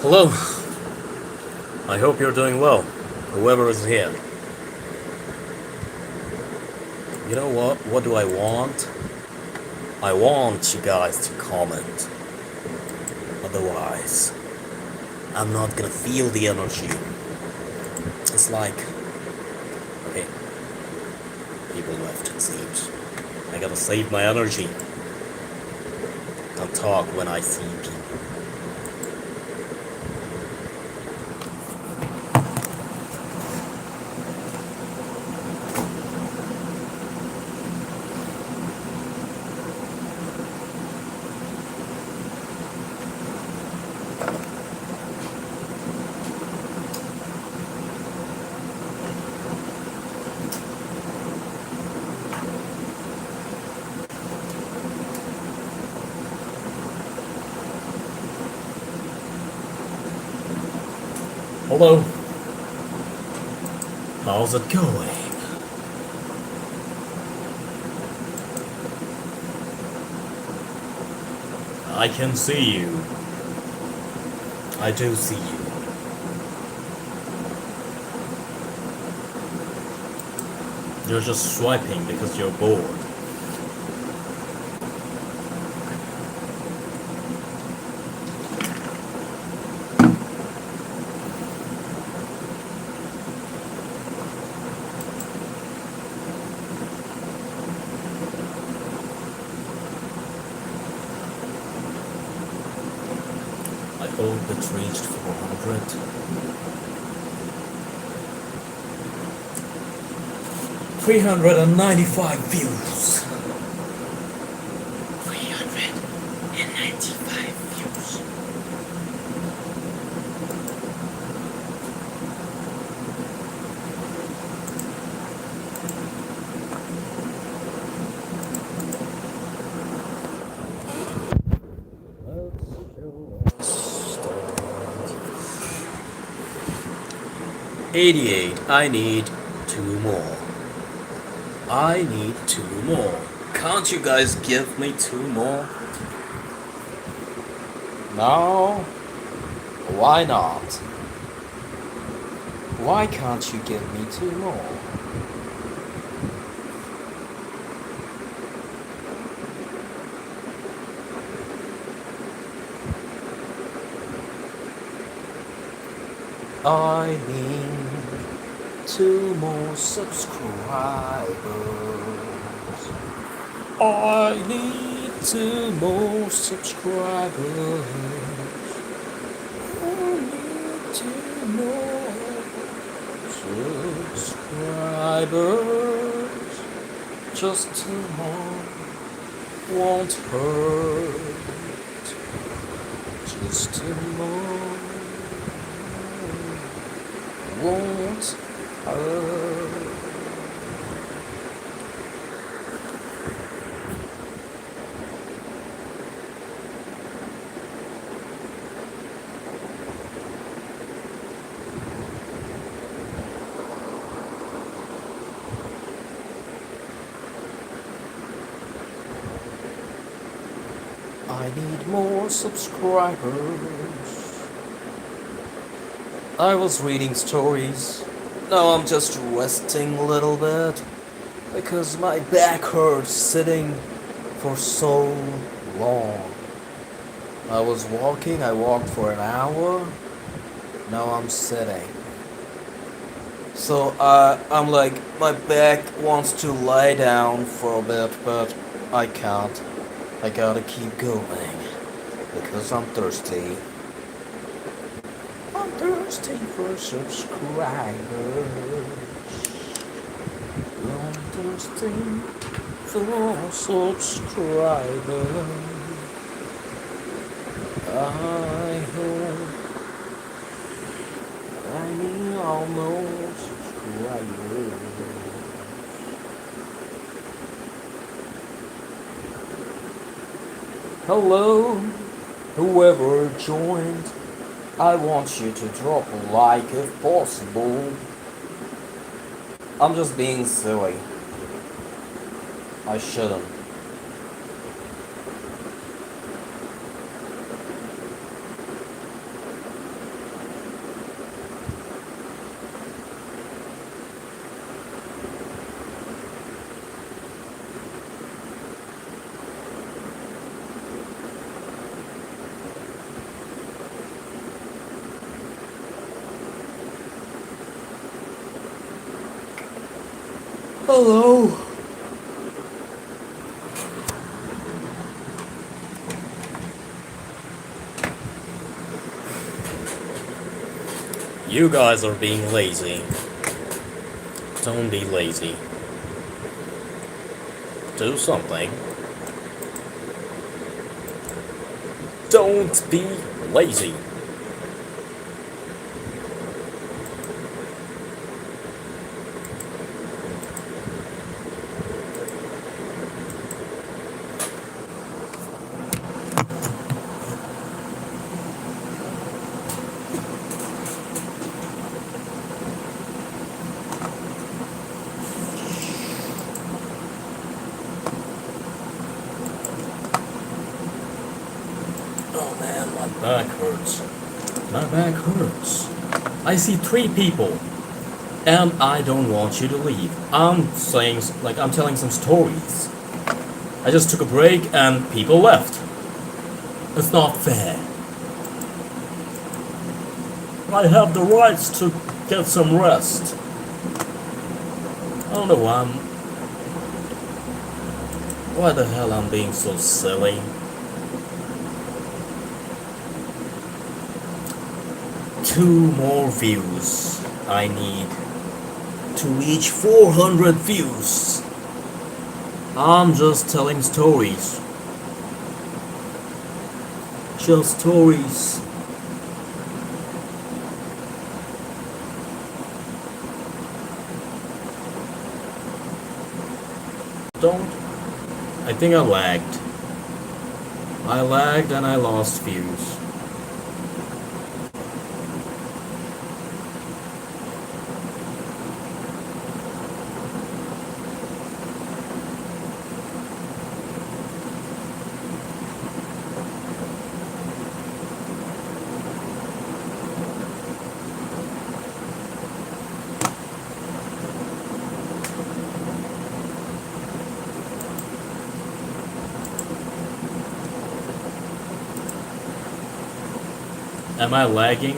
Hello. I hope you're doing well, whoever is here. You know what? What do I want? I want you guys to comment. Otherwise, I'm not gonna feel the energy. It's like, okay, people left, it seems. I gotta save my energy. Don't talk when I see people. Hello. How's it going? I can see you. I do see you. You're just swiping because you're bored. Oh, it reached 400. 395 views. 395 views. Let's 88. I need 2 more. I need 2 more. Can't you guys give me 2 more? No? Why not? Why can't you give me 2 more? I need 2 more subscribers. I need 2 more subscribers. I need 2 more subscribers. Just 2 more won't hurt. Just 2 more won't hurt. I need more subscribers. I was reading stories. Now I'm just resting a little bit because my back hurts sitting for so long. I was walking, I walked for an hour. Now I'm sitting. So I'm like, my back wants to lie down for a bit, but I can't. I gotta keep going because I'm thirsty. I'm thirsty for subscribers. I'm thirsty for subscribers. I hope I need almost subscribers. Hello, whoever joined. I want you to drop a like if possible. I'm just being silly. I shouldn't. Hello. You guys are being lazy. Don't be lazy. Do something. Don't be lazy. Oh man, my back hurts. My back hurts. I see 3 people, and I don't want you to leave. I'm telling some stories. I just took a break and people left. It's not fair. I have the rights to get some rest. I don't know why the hell I'm being so silly. 2 more views I need to reach 400 views. I'm just telling stories. Just stories. Don't. I think I lagged. I lagged and I lost views. Am I lagging?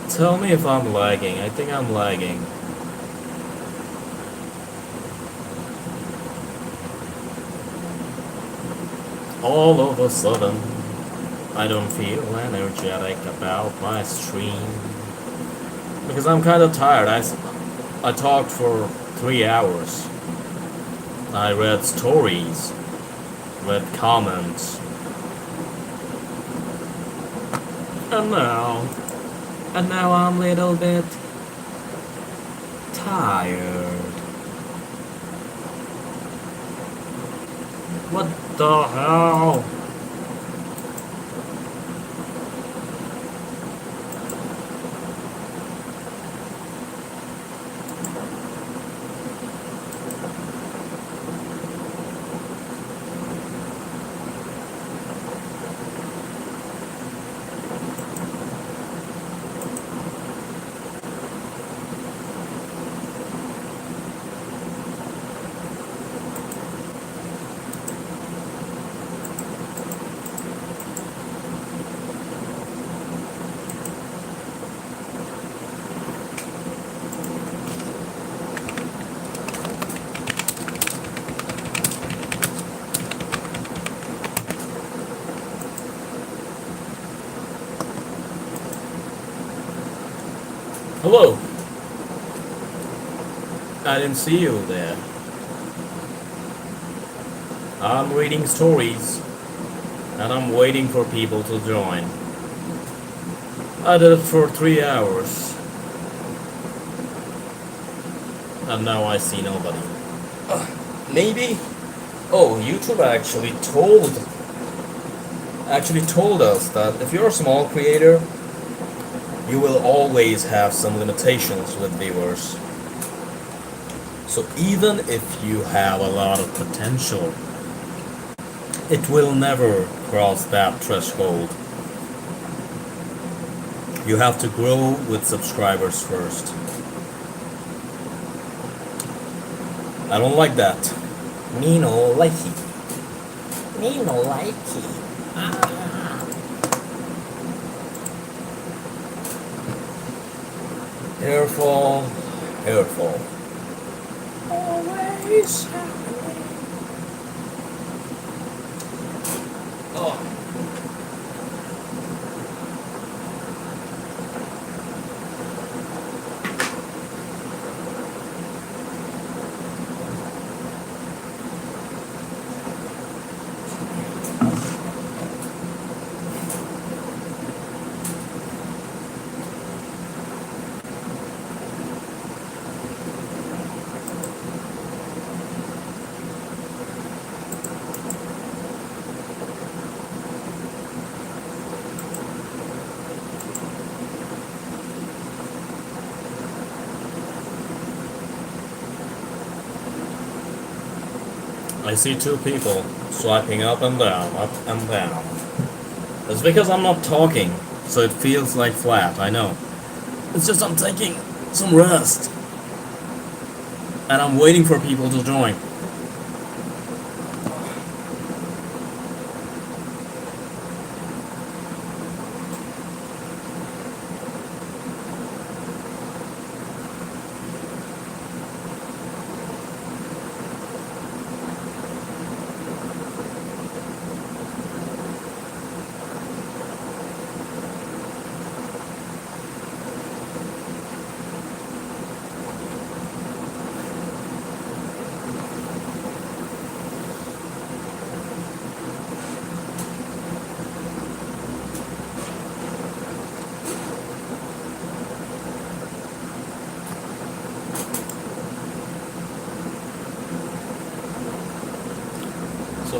Tell me if I'm lagging. I think I'm lagging. All of a sudden, I don't feel energetic about my stream. Because I'm kind of tired. I talked for 3 hours. I read stories, read comments, and now I'm a little bit tired. What the hell? Hello. I didn't see you there. I'm reading stories, and I'm waiting for people to join. I did it for 3 hours, and now I see nobody. Maybe? Oh, YouTube actually told us that if you're a small creator, you will always have some limitations with viewers. So even if you have a lot of potential, it will never cross that threshold. You have to grow with subscribers first. I don't like that. Me no like it. Me no like it. Hairfall, hairfall. Always happening. Oh. I see 2 people swiping up and down, up and down. It's because I'm not talking, so it feels like flat, I know. It's just I'm taking some rest. And I'm waiting for people to join.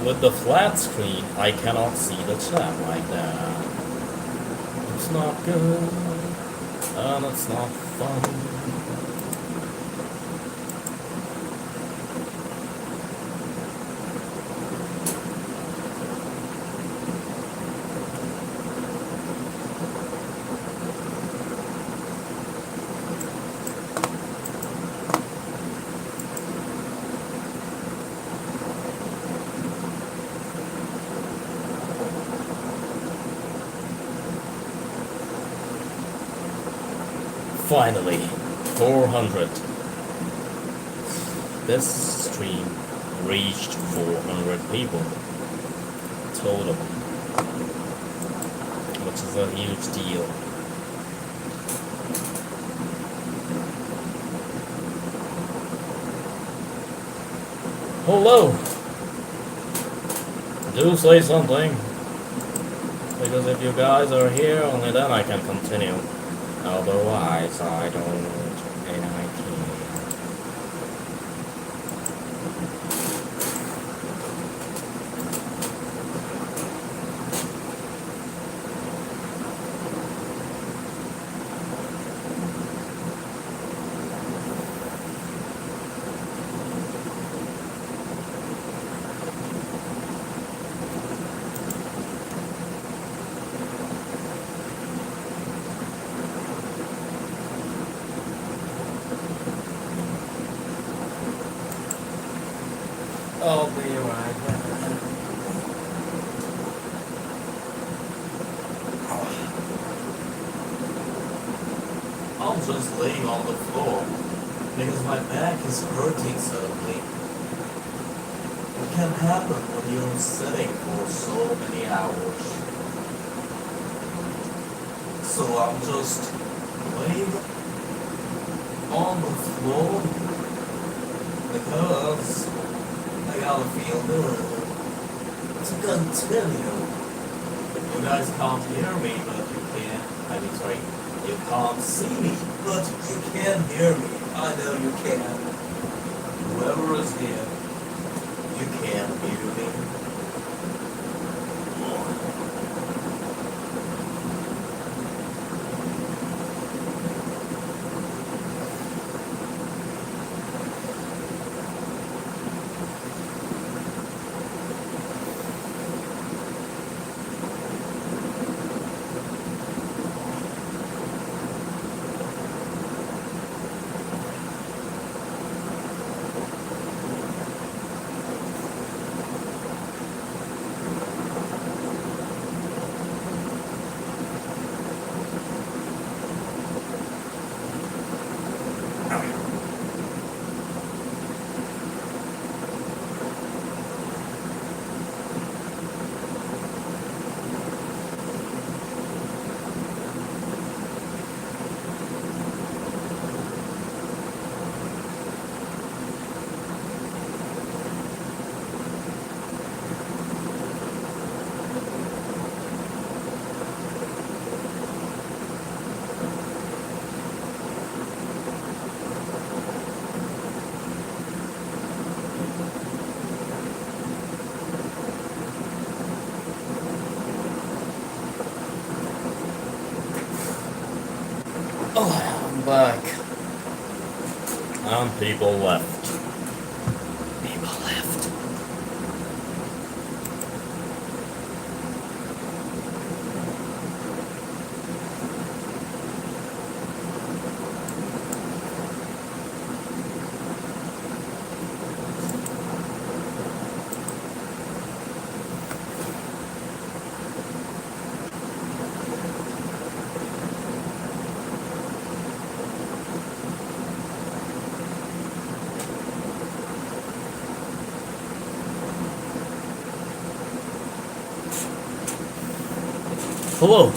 With the flat screen, I cannot see the chat like that. It's not good, and it's not fun. Finally, 400. This stream reached 400 people total, which is a huge deal. Hello! Do say something, because if you guys are here, only then I can continue. Otherwise, I don't, and I can't. I'll be right back. I'm just laying on the floor because my back is hurting suddenly. It can happen when you're sitting for so many hours. So I'm just laying on the floor because I gotta feel good to continue. You guys can't hear me, but you can. I mean, sorry, you can't see me, but you can hear me. I know you can. Whoever is here, you can hear me. Oh, I'm back. And people left. People left. Hello.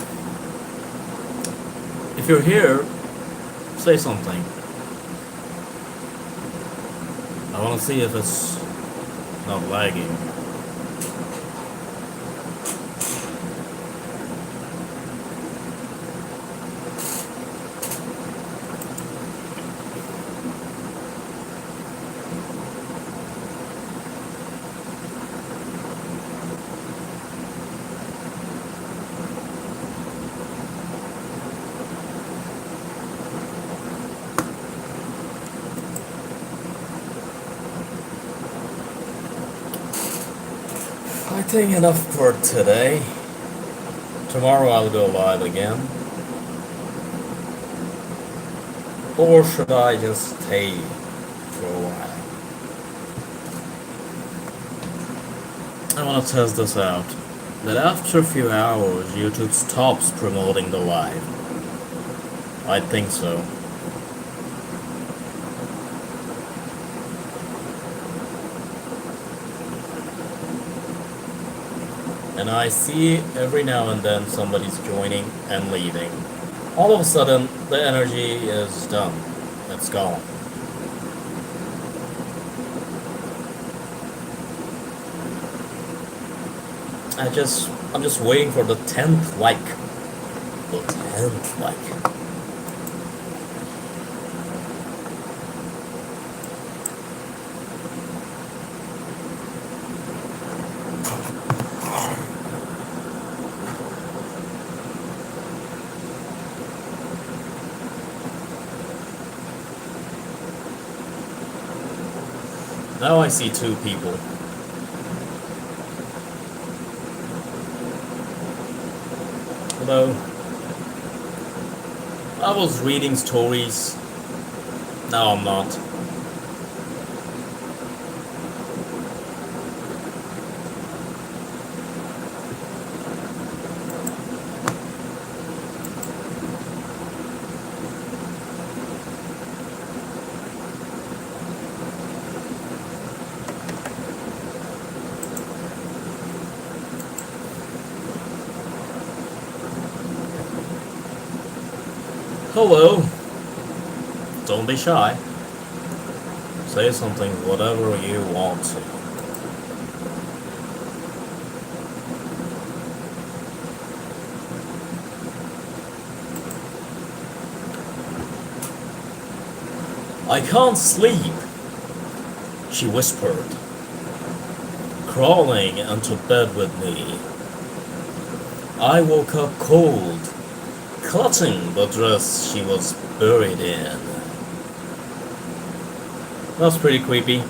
If you're here, say something. I want to see if it's not lagging. think enough for today. Tomorrow I'll go live again. Or should I just stay for a while? I want to test this out. That after a few hours, YouTube stops promoting the live. I think so. And I see every now and then somebody's joining and leaving. All of a sudden, the energy is done. It's gone. I'm just waiting for the 10th like. The 10th like. Now I see 2 people. Hello. I was reading stories. Now I'm not. Hello. Don't be shy. Say something, whatever you want to. I can't sleep, she whispered, crawling into bed with me. I woke up cold, clutching the dress she was buried in. That's pretty creepy.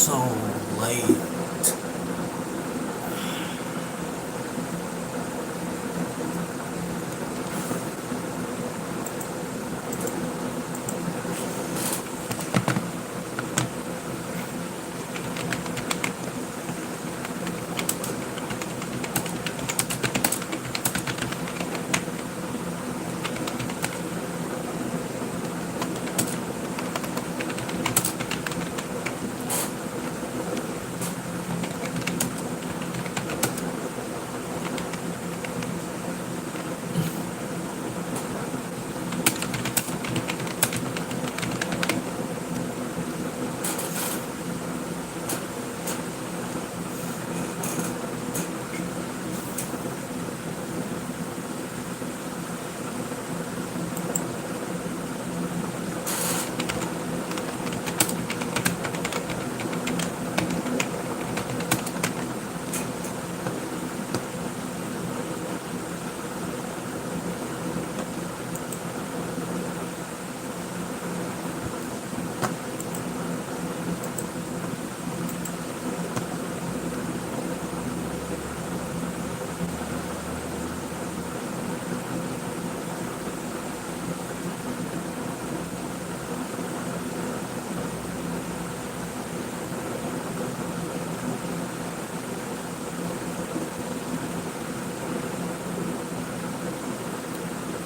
so late.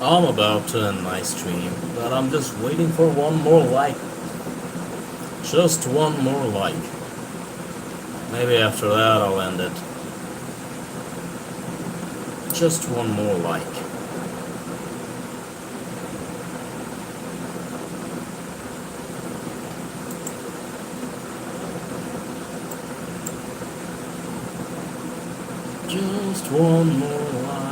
I'm about to end my stream, but I'm just waiting for one more like. Just one more like. Maybe after that I'll end it. Just one more like. Just one more like.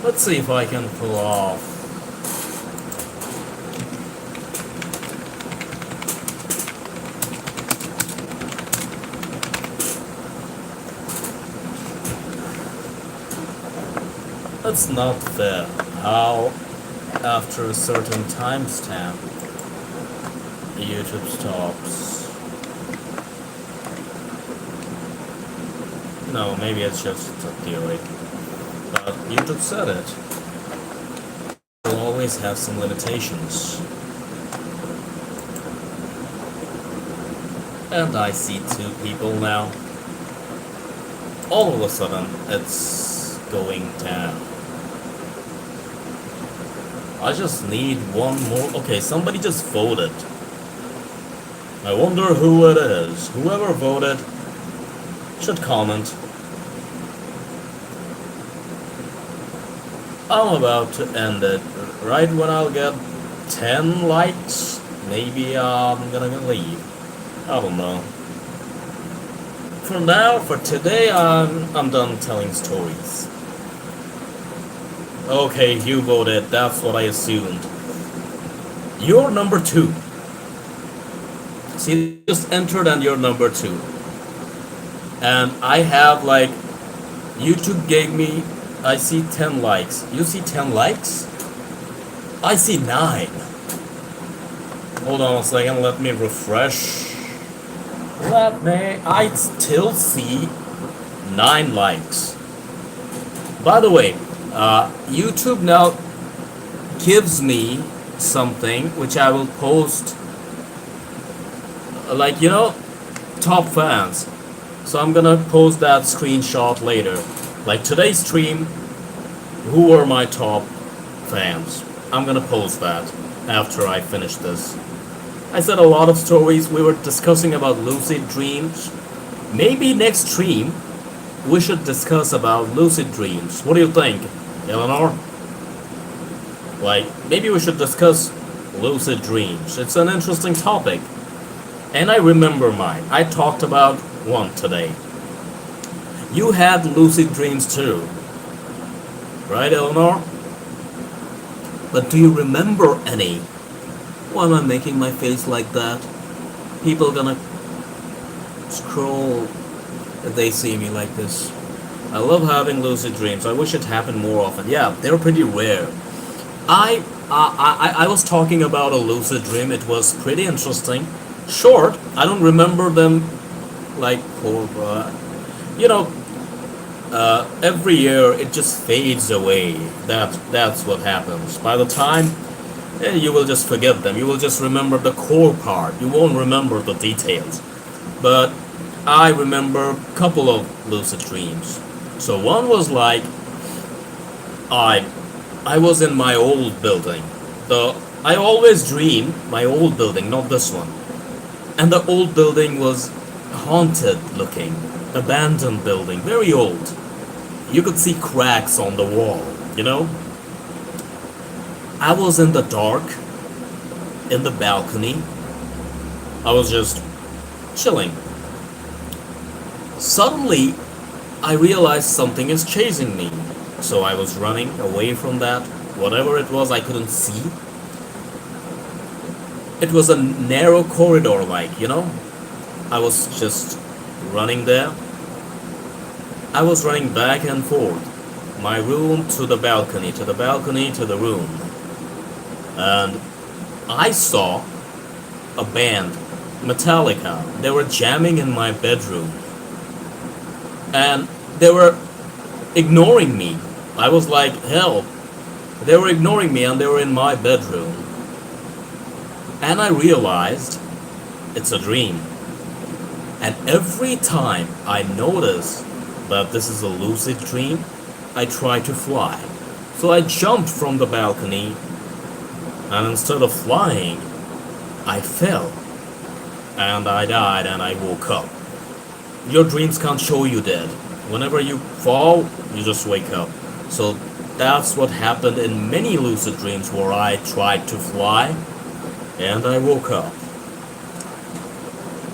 Let's see if I can pull off. That's not fair. How, after a certain timestamp, YouTube stops. No, maybe it's just a theory. But YouTube said it. Will always have some limitations. And I see 2 people now. All of a sudden, it's going down. I just need one more. Okay, somebody just voted. I wonder who it is. Whoever voted should comment. I'm about to end it. Right when I'll get 10 likes, maybe I'm gonna leave. I don't know. For now, for today, I'm done telling stories. Okay, you voted. That's what I assumed. You're number 2. See, you just entered and you're number 2. And I have like, YouTube gave me, I see 10 likes. You see 10 likes? I see 9. Hold on a second, let me refresh. I still see 9 likes. By the way, YouTube now gives me something which I will post, like, you know, top fans. So I'm gonna post that screenshot later. Like today's stream, who were my top fans? I'm gonna post that after I finish this. I said a lot of stories. We were discussing about lucid dreams. Maybe next stream we should discuss about lucid dreams. What do you think, Eleanor? Like, maybe we should discuss lucid dreams. It's an interesting topic. And I remember mine. I talked about one today. You had lucid dreams too, right, Eleanor? But do you remember any? Why am I making my face like that? People gonna scroll if they see me like this. I love having lucid dreams. I wish it happened more often. Yeah, they're pretty rare. I was talking about a lucid dream. It was pretty interesting. Short. I don't remember them like you know. Every year it just fades away. That's what happens. By the time you will just forget them. You will just remember the core part. You won't remember the details. But I remember a couple of lucid dreams. So one was like I I was in my old building. I always dream my old building, not this one. And the old building was haunted looking, abandoned building, very old. You could see cracks on the wall, you know? I was in the dark, in the balcony. I was just chilling. Suddenly, I realized something is chasing me. So I was running away from that. Whatever it was, I couldn't see. It was a narrow corridor, like, you know? I was just running there. I was running back and forth. My room to the balcony, to the balcony, to the room. And I saw a band, Metallica. They were jamming in my bedroom. And they were ignoring me. I was like, help. They were ignoring me and they were in my bedroom. And I realized it's a dream. And every time I notice that this is a lucid dream, I try to fly. So I jumped from the balcony, and instead of flying, I fell. And I died and I woke up. Your dreams can't show you dead. Whenever you fall, you just wake up. So that's what happened in many lucid dreams where I tried to fly and I woke up.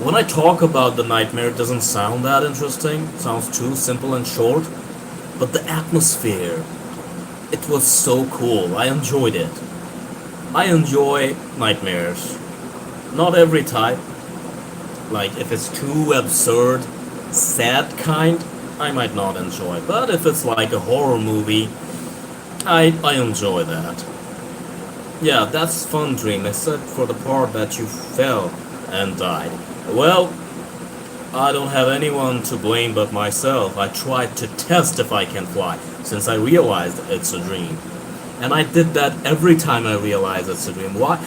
When I talk about the nightmare, it doesn't sound that interesting. It sounds too simple and short. But the atmosphere, it was so cool. I enjoyed it. I enjoy nightmares. Not every type. Like, if it's too absurd, sad kind, I might not enjoy. But if it's like a horror movie, I enjoy that. Yeah, that's fun dream, except for the part that you fell and died. Well, I don't have anyone to blame but myself. I tried to test if I can fly, since I realized it's a dream. And I did that every time I realize it's a dream. Why?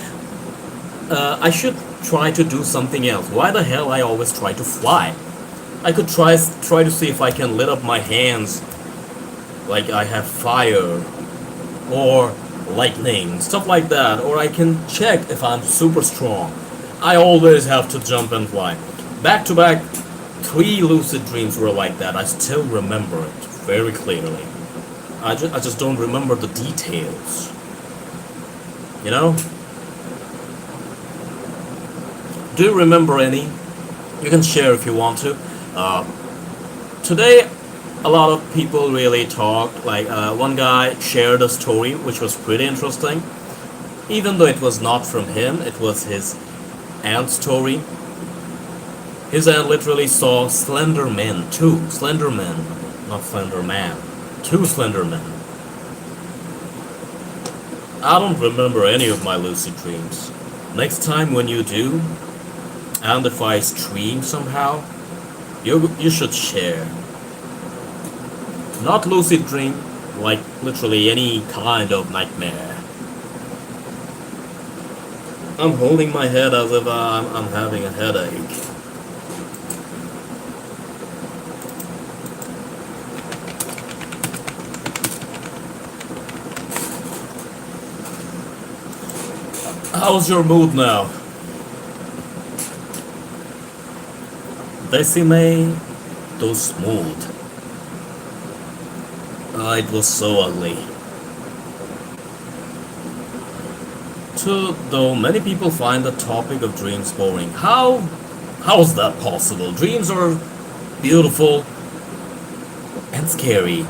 I should try to do something else. Why the hell I always try to fly? I could try to see if I can lit up my hands like I have fire or lightning, stuff like that, or I can check if I'm super strong. I always have to jump and fly. Back to back, 3 lucid dreams were like that. I still remember it very clearly. I just don't remember the details. You know? Do you remember any? You can share if you want to. Today, a lot of people really talked. Like, one guy shared a story which was pretty interesting. Even though it was not from him, it was his aunt's story. His aunt literally saw slender men, 2 slender men, not slender man, 2 slender men. I don't remember any of my lucid dreams. Next time when you do, and if I stream somehow, you should share. Not lucid dream, like literally any kind of nightmare. I'm holding my head as if I'm having a headache. How's your mood now? Decime too smooth. It was so ugly. Though many people find the topic of dreams boring. How is that possible? Dreams are beautiful. and scary.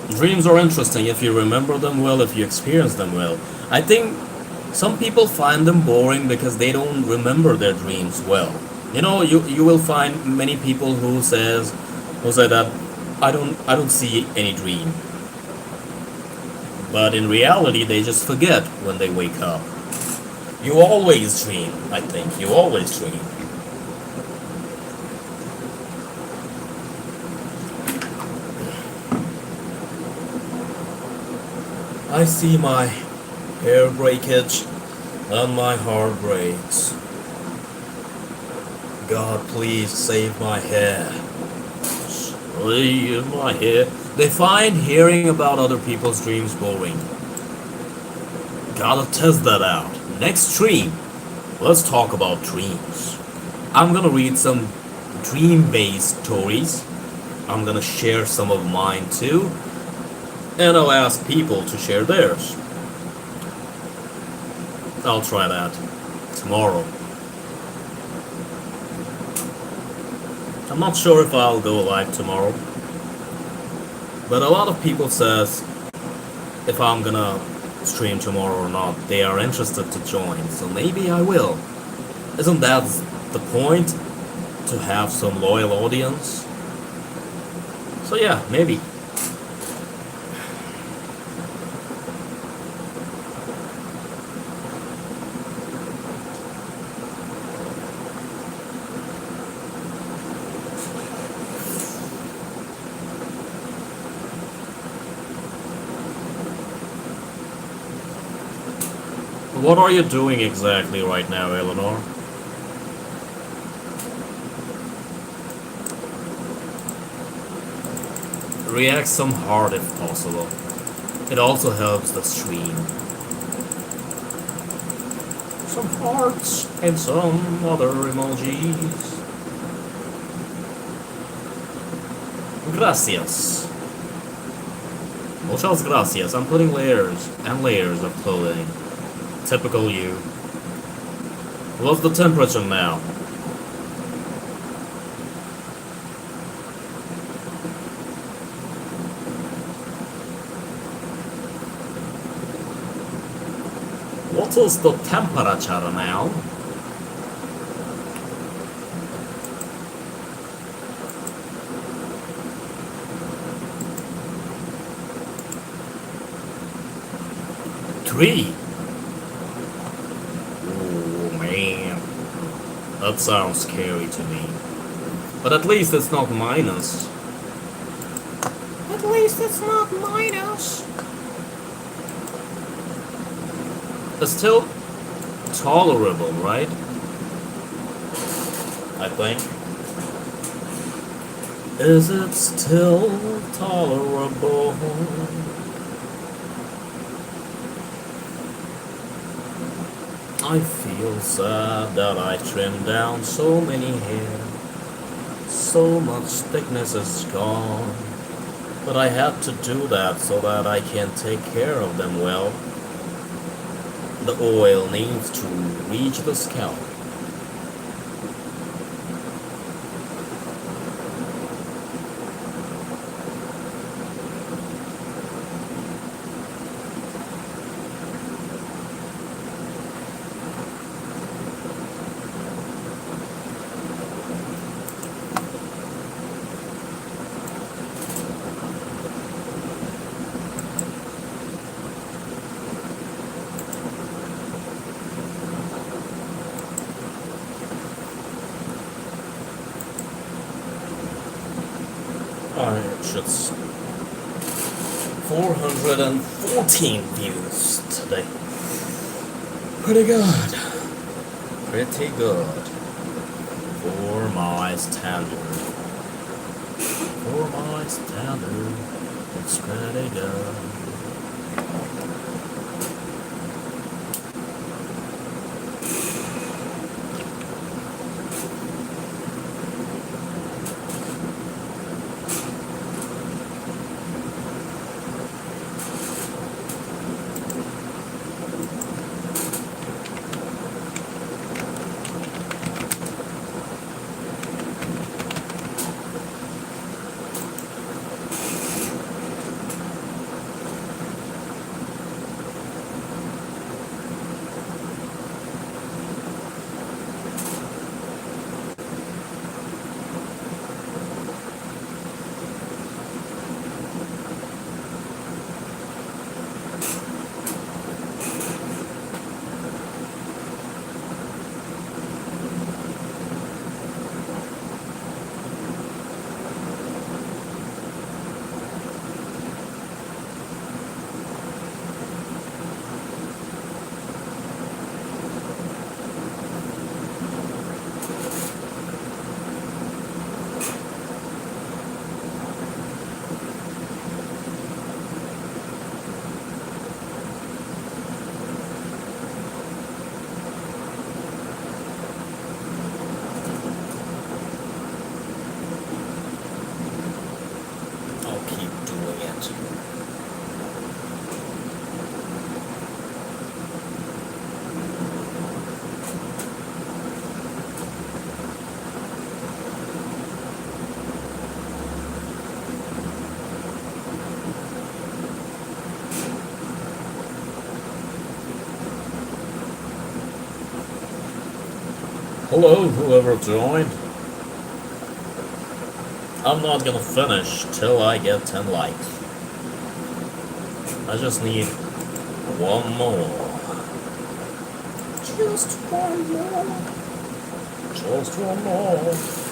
Dreams are interesting if you remember them well, if you experience them well. I think some people find them boring because they don't remember their dreams well. You will find many people who say that I don't see any dream. But in reality they just forget when they wake up. You always dream, I think. You always dream. I see my hair breakage and my heart breaks. God, please save my hair. Save my hair. They find hearing about other people's dreams boring. Gotta test that out. Next stream, let's talk about dreams. I'm gonna read some dream-based stories. I'm gonna share some of mine too. And I'll ask people to share theirs. I'll try that tomorrow. I'm not sure if I'll go live tomorrow. But a lot of people says if I'm gonna stream tomorrow or not, they are interested to join. So maybe I will. Isn't that the point? To have some loyal audience? So yeah, maybe. What are you doing exactly right now, Eleanor? React some heart if possible. It also helps the stream. Some hearts and some other emojis. Gracias. Muchas gracias. I'm putting layers and layers of clothing. Typical you. What's the temperature now? What is the temperature now? Three. That sounds scary to me. But at least it's not minus. At least it's not minus. It's still tolerable, right? I think. Is it still tolerable? I feel sad that I trimmed down so many hair. So much thickness is gone. But I had to do that so that I can take care of them well. The oil needs to reach the scalp. It's 414 views today. Pretty good. Pretty good. For my standard. For my standard. It's pretty good. Hello, whoever joined. I'm not gonna finish till I get 10 likes. I just need one more. Just one more. Just one more.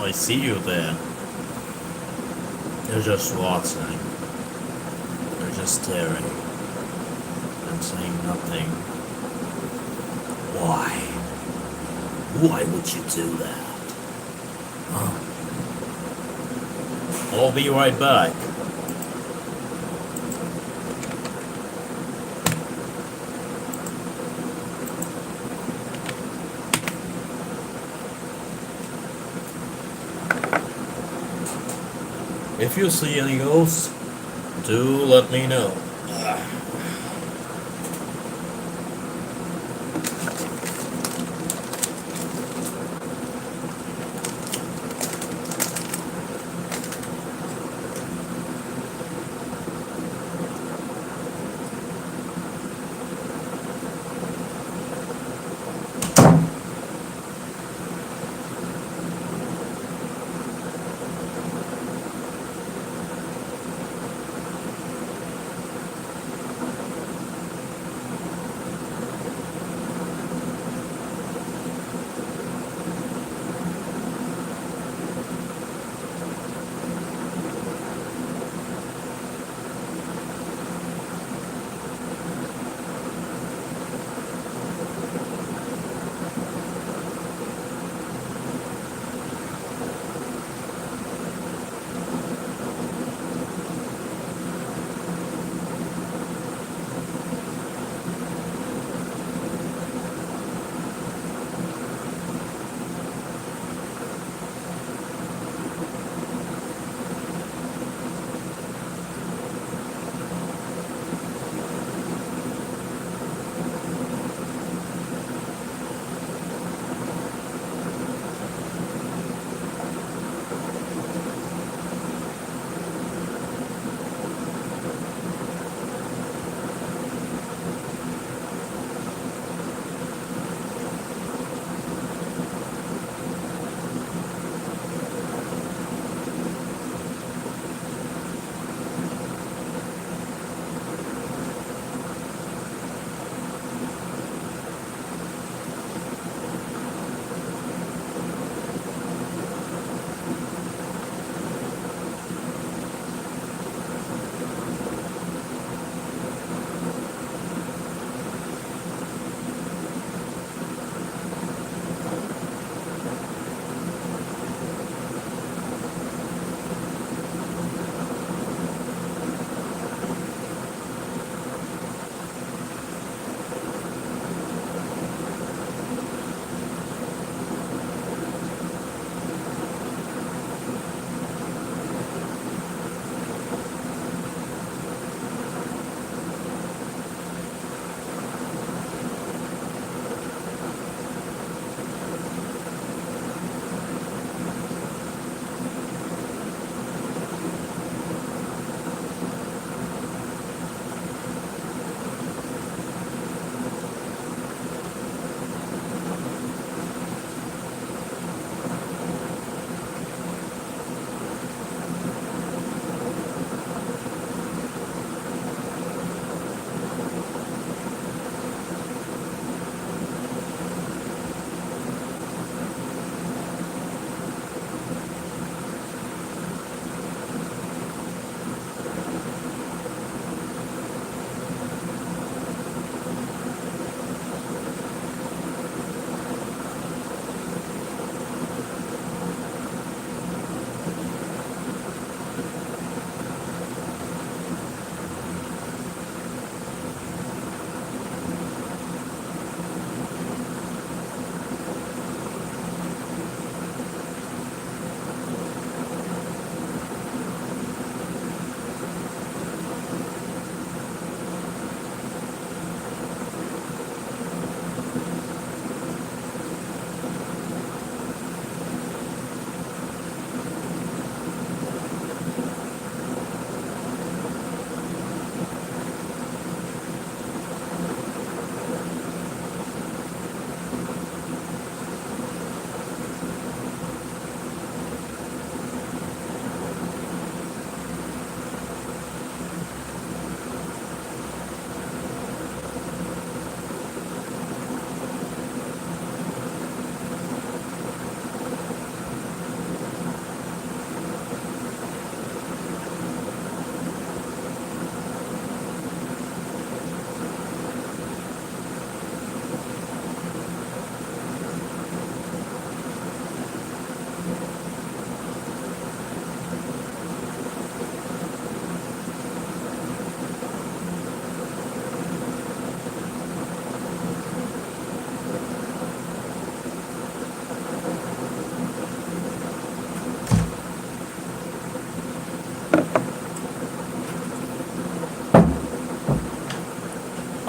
I see you there. You're just watching. You're just staring. And saying nothing. Why? Why would you do that? Huh? I'll be right back. If you see any ghosts, do let me know.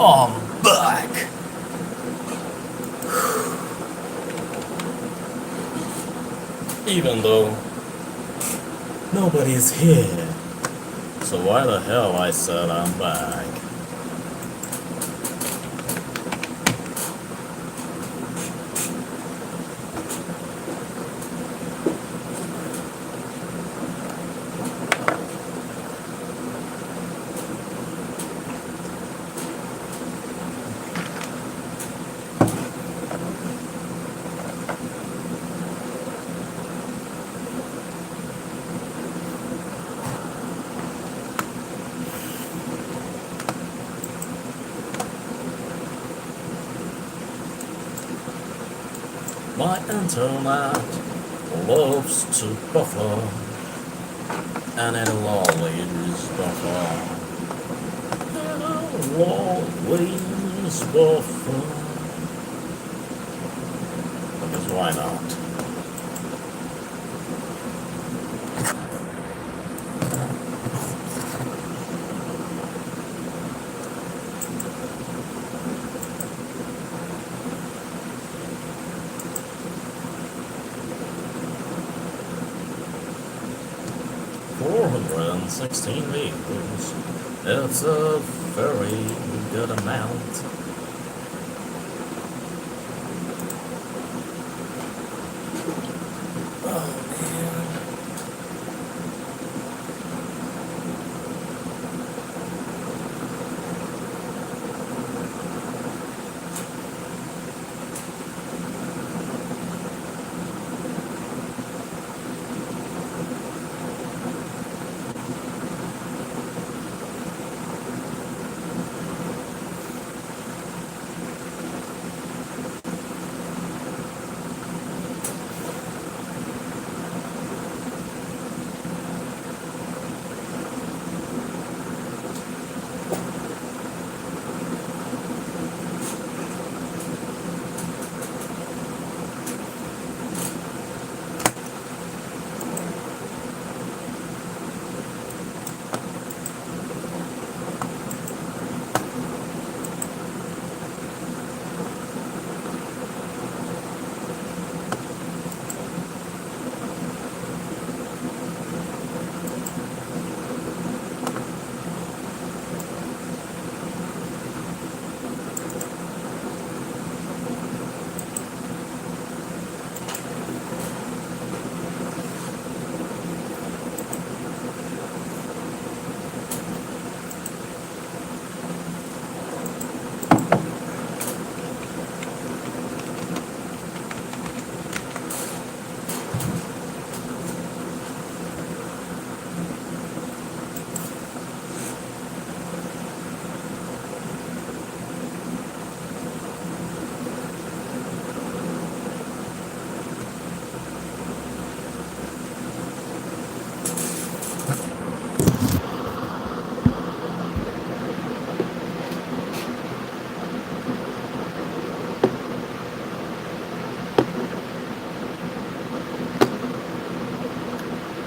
I'm back. Even though nobody's here. So why the hell I said I'm back? My internet loves to buffer, and it'll always buffer, and it'll always buffer. Because why not? 416 vehicles. It's a very good amount.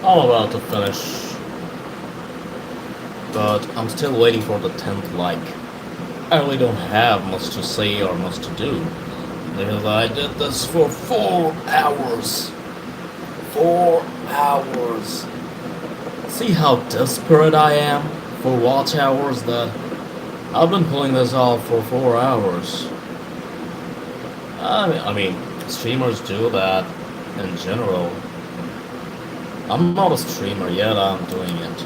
I'm about to finish, but I'm still waiting for the 10th like. I really don't have much to say or much to do, because I did this for 4 hours. 4 hours. See how desperate I am for watch hours that I've been pulling this off for 4 hours. I mean, streamers do that in general. I'm not a streamer yet, I'm doing it.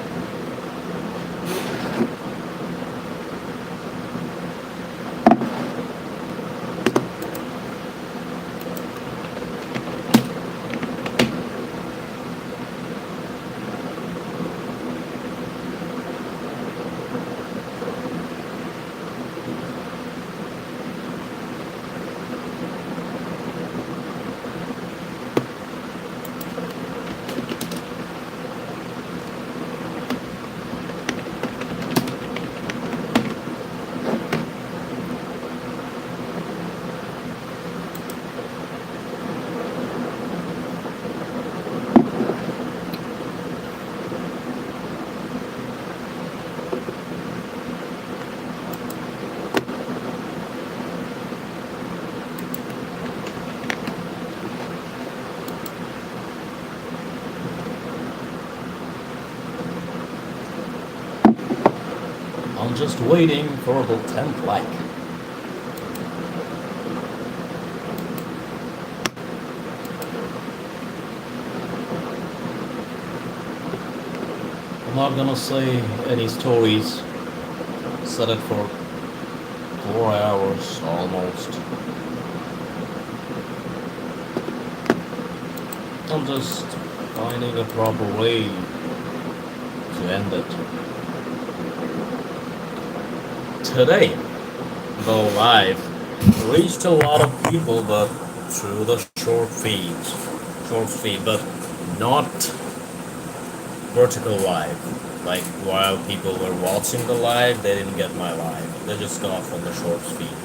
just waiting for the 10th like. I'm not gonna say any stories. Set it for 4 hours almost. I'm just finding a proper way to end it. Today, the live reached a lot of people, but through the short feed, but not vertical live. Like while people were watching the live, they didn't get my live. They just got from the shorts feed.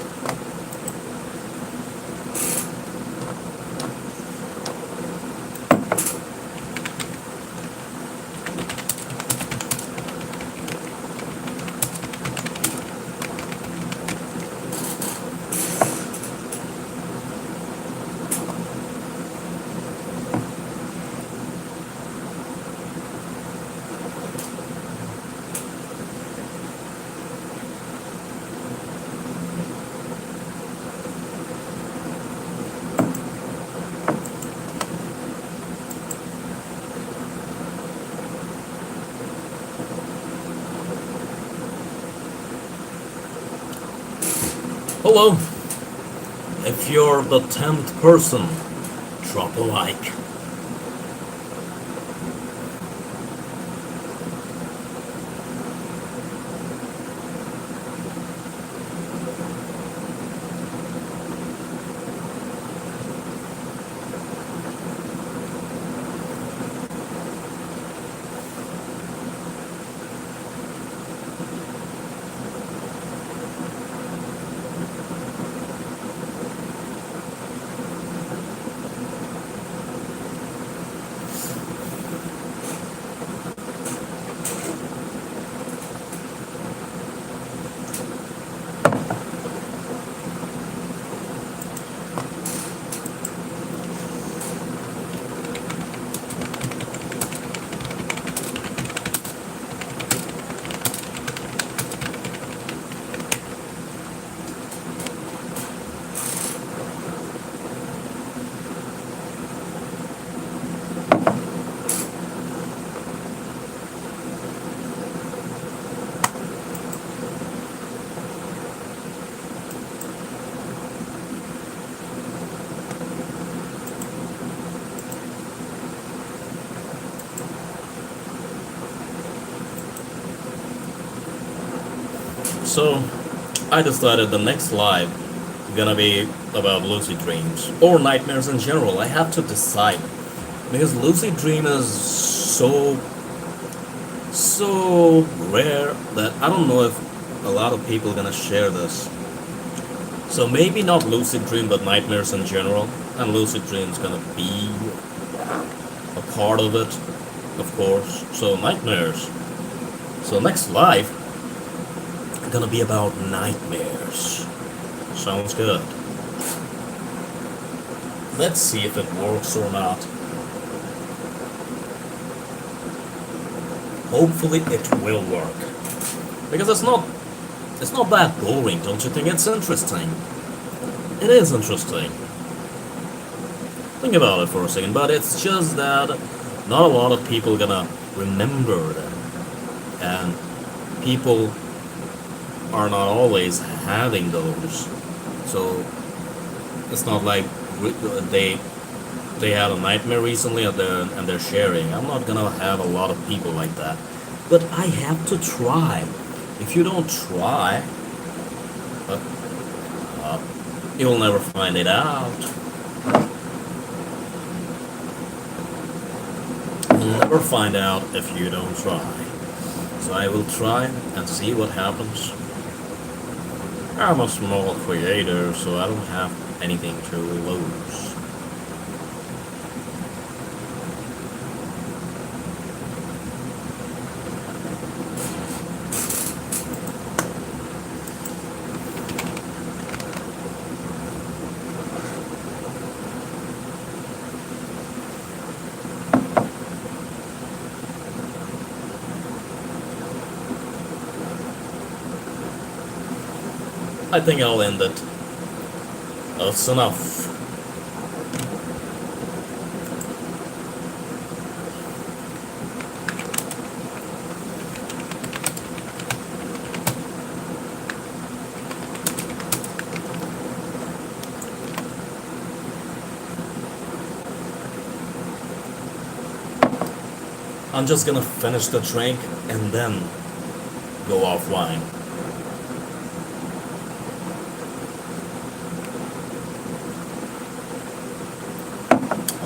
Hello! If you're the 10th person, drop a like. So, I decided the next live is gonna be about lucid dreams or nightmares in general. I have to decide because lucid dream is so rare that I don't know if a lot of people are gonna share this. So maybe not lucid dream, but nightmares in general, and lucid dream is gonna be a part of it, of course. So nightmares. So next live gonna be about nightmares. Sounds good. Let's see if it works or not. Hopefully it will work. Because it's not that boring, don't you think? It's interesting. It is interesting. Think about it for a second, but it's just that not a lot of people gonna remember them. And people are not always having those. So it's not like they had a nightmare recently and they're sharing. I'm not gonna have a lot of people like that. But I have to try. If you don't try, you'll never find it out. You'll never find out if you don't try. So I will try and see what happens. I'm a small creator, so I don't have anything to lose. I think I'll end it. That's enough. I'm just gonna finish the drink and then go offline.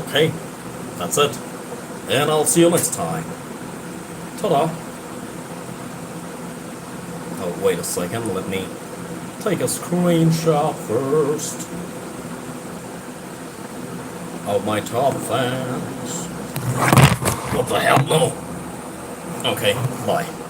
Okay, that's it. And I'll see you next time. Ta-da! Oh, wait a second, let me take a screenshot first of my top fans. What the hell? No! Okay, bye.